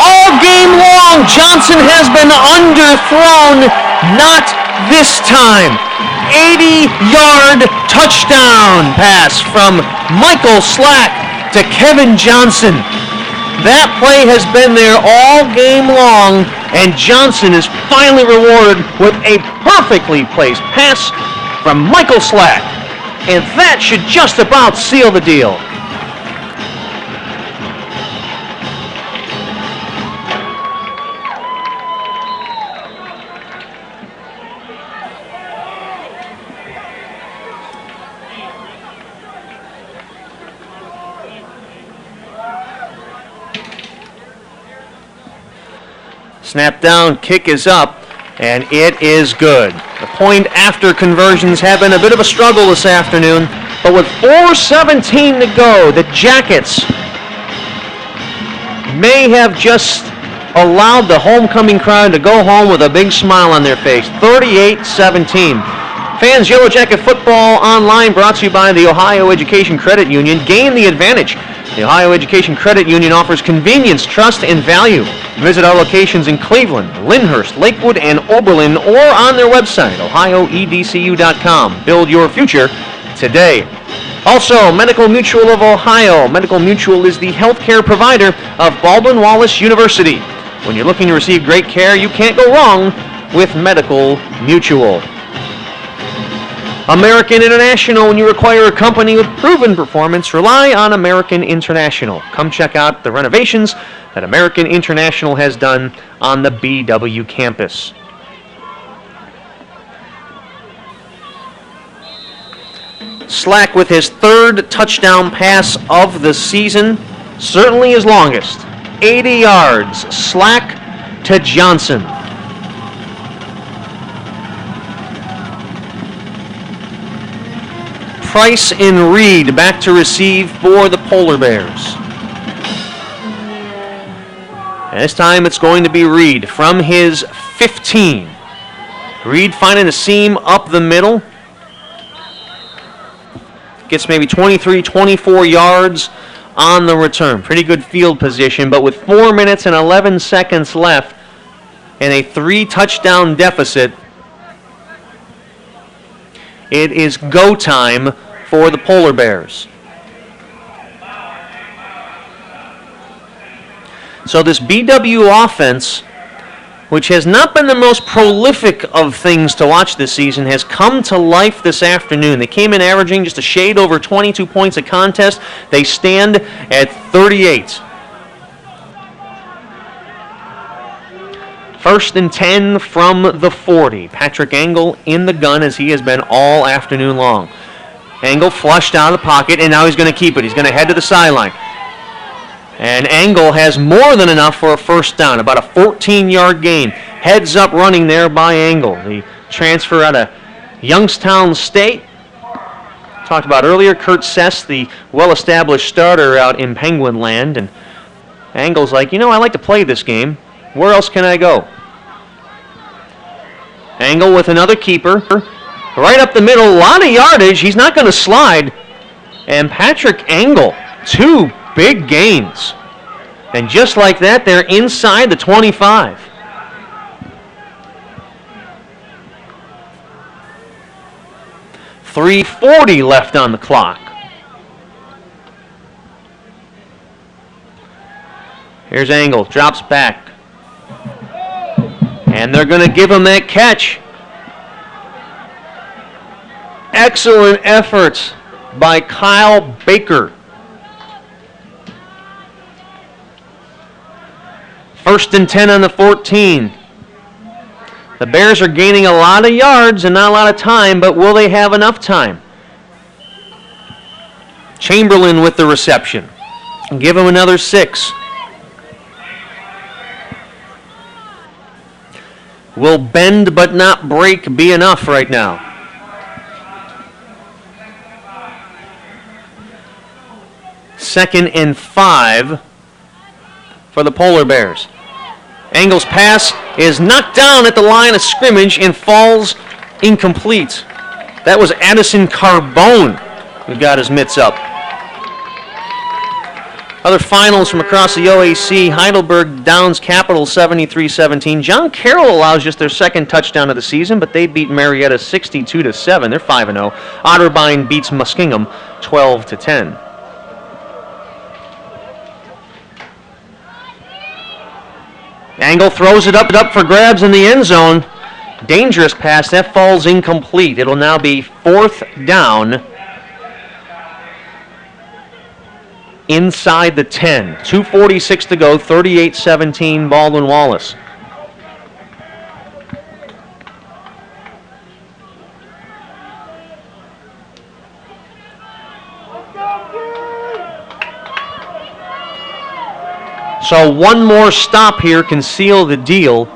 [SPEAKER 1] All game long, Johnson has been underthrown. Not this time. 80-yard touchdown pass from Michael Slack to Kevin Johnson. That play has been there all game long, and Johnson is finally rewarded with a perfectly placed pass from Michael Slack. And that should just about seal the deal. Snap down, kick is up, and it is good. The point after conversions have been a bit of a struggle this afternoon, but with 4:17 to go, the Jackets may have just allowed the homecoming crowd to go home with a big smile on their face. 38-17. Fans, Yellow Jacket Football Online brought to you by the Ohio Education Credit Union. Gain the advantage. The Ohio Education Credit Union offers convenience, trust, and value. Visit our locations in Cleveland, Lyndhurst, Lakewood, and Oberlin, or on their website, ohioedcu.com. Build your future today. Also, Medical Mutual of Ohio. Medical Mutual is the healthcare provider of Baldwin Wallace University. When you're looking to receive great care, you can't go wrong with Medical Mutual. American International. When you require a company with proven performance, rely on American International. Come check out the renovations that American International has done on the BW campus. Slack with his third touchdown pass of the season, certainly his longest. 80 yards, Slack to Johnson. Price and Reed back to receive for the Polar Bears. And this time it's going to be Reed from his 15. Reed finding a seam up the middle. Gets maybe 23, 24 yards on the return. Pretty good field position, but with 4 minutes and 11 seconds left and a 3-touchdown deficit, it is go time for the Polar Bears. So this BW offense, which has not been the most prolific of things to watch this season, has come to life this afternoon. They came in averaging just a shade over 22 points a contest. They stand at 38. 1st and 10 from the 40. Patrick Engel in the gun as he has been all afternoon long. Engel flushed out of the pocket, and now he's going to keep it. He's going to head to the sideline. And Engel has more than enough for a first down, about a 14-yard gain. Heads up running there by Engel. The transfer out of Youngstown State. Talked about earlier, Kurt Sess, the well-established starter out in Penguin Land. And Engel's like, I like to play this game. Where else can I go? Engel with another keeper. Right up the middle, a lot of yardage. He's not going to slide. And Patrick Engel, 2 big gains. And just like that, they're inside the 25. .340 left on the clock. Here's Engel, drops back. And they're going to give him that catch. Excellent effort by Kyle Baker. 1st and 10 on the 14. The Bears are gaining a lot of yards and not a lot of time, but will they have enough time? Chamberlain with the reception. Give him another 6. Will bend but not break be enough right now? Second and 5 for the Polar Bears. Engel's pass is knocked down at the line of scrimmage and falls incomplete. That was Addison Carbone who got his mitts up. Other finals from across the OAC, Heidelberg downs Capital 73-17. John Carroll allows just their second touchdown of the season, but they beat Marietta 62-7. They're 5-0. Otterbein beats Muskingum 12-10. Engel throws it up for grabs in the end zone. Dangerous pass. That falls incomplete. It'll now be 4th down inside the 10. 2:46 to go. 38-17 Baldwin Wallace. So one more stop here can seal the deal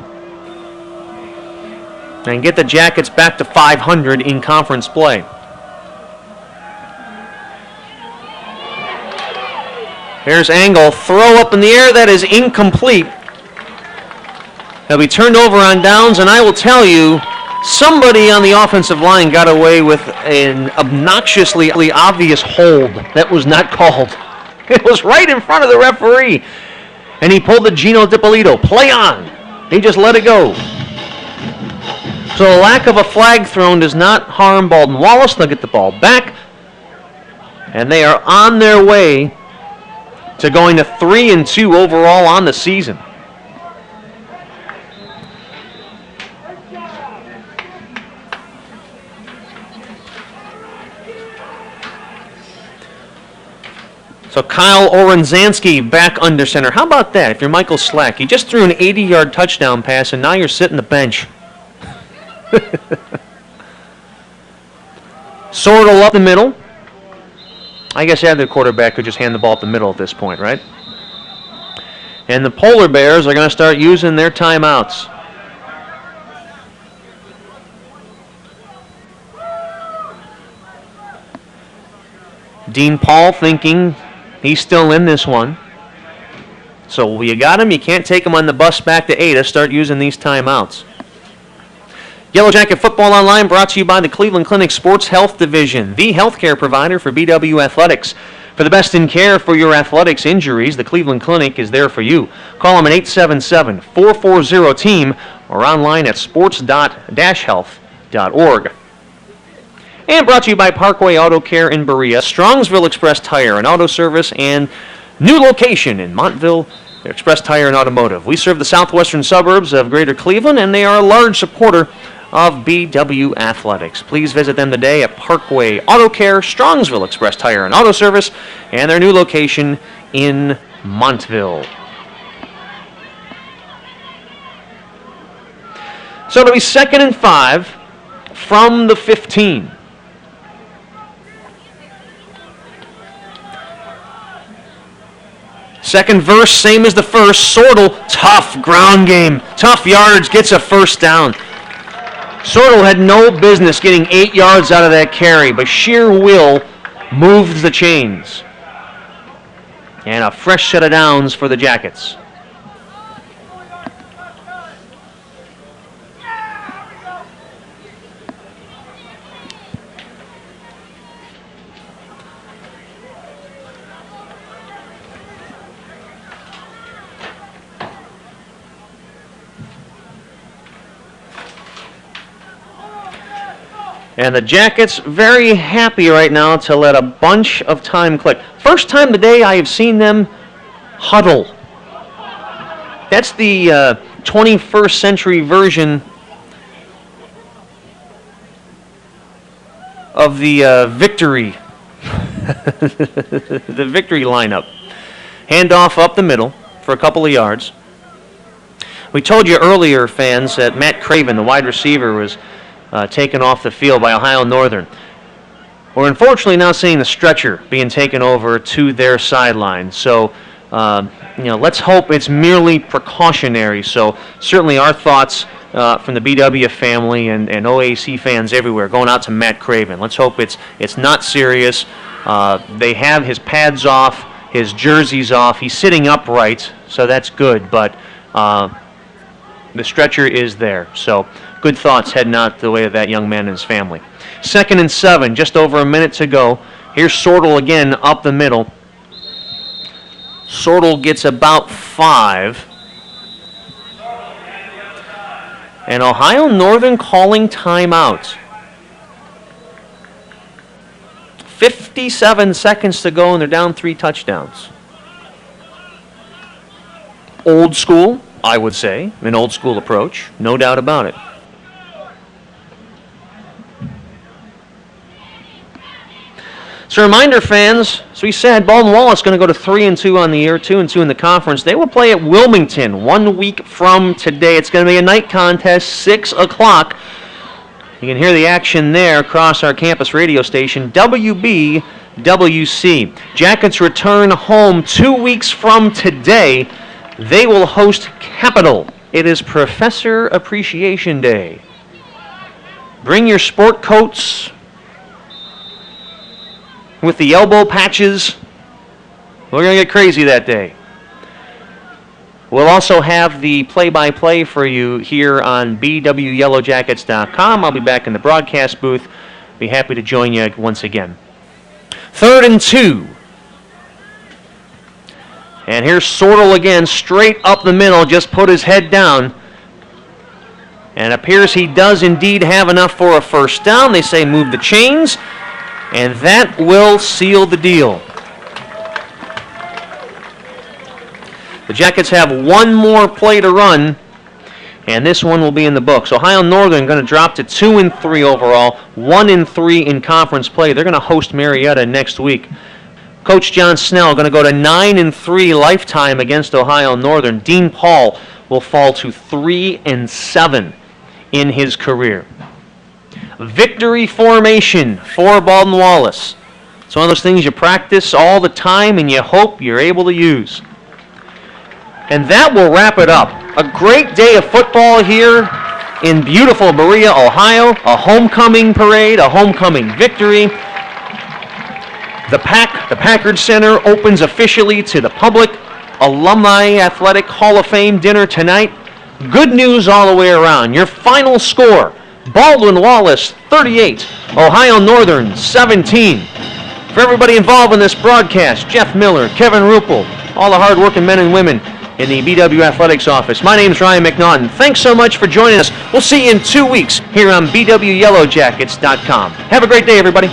[SPEAKER 1] and get the Jackets back to 500 in conference play. Here's Engel, throw up in the air, that is incomplete. He'll be turned over on downs, and I will tell you, somebody on the offensive line got away with an obnoxiously obvious hold that was not called. It was right in front of the referee. And he pulled the Gino DiPolito. Play on. He just let it go. So the lack of a flag thrown does not harm Baldwin Wallace. They'll get the ball back. And they are on their way to going to 3-2 overall on the season. So Kyle Orenzansky back under center. How about that? If you're Michael Slack, you just threw an 80-yard touchdown pass, and now you're sitting the bench. Sortle up the middle. I guess either quarterback could just hand the ball up the middle at this point, right? And the Polar Bears are going to start using their timeouts. Dean Paul thinking he's still in this one. So you got him, you can't take him on the bus back to Ada. Start using these timeouts. Yellow Jacket Football Online brought to you by the Cleveland Clinic Sports Health Division, the healthcare provider for BW Athletics. For the best in care for your athletics injuries, the Cleveland Clinic is there for you. Call them at 877-440-TEAM or online at sports.health.org. And brought to you by Parkway Auto Care in Berea, Strongsville Express Tire and Auto Service, and new location in Montville, Express Tire and Automotive. We serve the southwestern suburbs of Greater Cleveland, and they are a large supporter of BW Athletics. Please visit them today at Parkway Auto Care, Strongsville Express Tire and Auto Service, and their new location in Montville. So it'll be 2nd and 5 from the 15. Second verse, same as the first. Sortle, tough ground game, tough yardage, gets a first down. Sortle had no business getting 8 yards out of that carry, but sheer will moved the chains. And a fresh set of downs for the Jackets. And the Jackets very happy right now to let a bunch of time click. First time today I have seen them huddle. That's the 21st century version of the victory. The victory lineup. Handoff up the middle for a couple of yards. We told you earlier, fans, that Matt Craven, the wide receiver, was taken off the field by Ohio Northern. We're unfortunately now seeing the stretcher being taken over to their sideline. So, let's hope it's merely precautionary. So, certainly our thoughts from the BW family and OAC fans everywhere going out to Matt Craven. Let's hope it's not serious. They have his pads off, his jersey's off. He's sitting upright, so that's good. But the stretcher is there. So, good thoughts heading out the way of that young man and his family. 2nd and 7, just over a minute to go. Here's Sortle again up the middle. Sortle gets about 5. And Ohio Northern calling timeout. 57 seconds to go, and they're down 3 touchdowns. Old school, I would say. An old school approach, no doubt about it. So a reminder, fans, as we said, Baldwin Wallace going to go to 3-2 on the year, 2-2 in the conference. They will play at Wilmington 1 week from today. It's going to be a night contest, 6 o'clock. You can hear the action there across our campus radio station, WBWC. Jackets return home 2 weeks from today. They will host Capital. It is Professor Appreciation Day. Bring your sport coats with the elbow patches. We're going to get crazy that day. We'll also have the play-by-play for you here on bwyellowjackets.com. I'll be back in the broadcast booth. Be happy to join you once again. 3rd and 2. And here's Sortle again, straight up the middle, just put his head down. And it appears he does indeed have enough for a first down. They say move the chains. And that will seal the deal. The Jackets have one more play to run, and this one will be in the books. Ohio Northern going to drop to 2-3 overall, 1-3 in conference play. They're going to host Marietta next week. Coach John Snell going to go to 9-3 lifetime against Ohio Northern. Dean Paul will fall to 3-7 in his career. Victory formation for Baldwin Wallace. It's one of those things you practice all the time and you hope you're able to use. And that will wrap it up. A great day of football here in beautiful Berea, Ohio. A homecoming parade, a homecoming victory. The Packard Center opens officially to the public. Alumni Athletic Hall of Fame dinner tonight. Good news all the way around. Your final score, Baldwin Wallace 38, Ohio Northern 17. For everybody involved in this broadcast, Jeff Miller, Kevin Ruppel, all the hard-working men and women in the BW Athletics office. My name's Ryan McNaughton. Thanks so much for joining us. We'll see you in 2 weeks here on BWYellowJackets.com. Have a great day, everybody.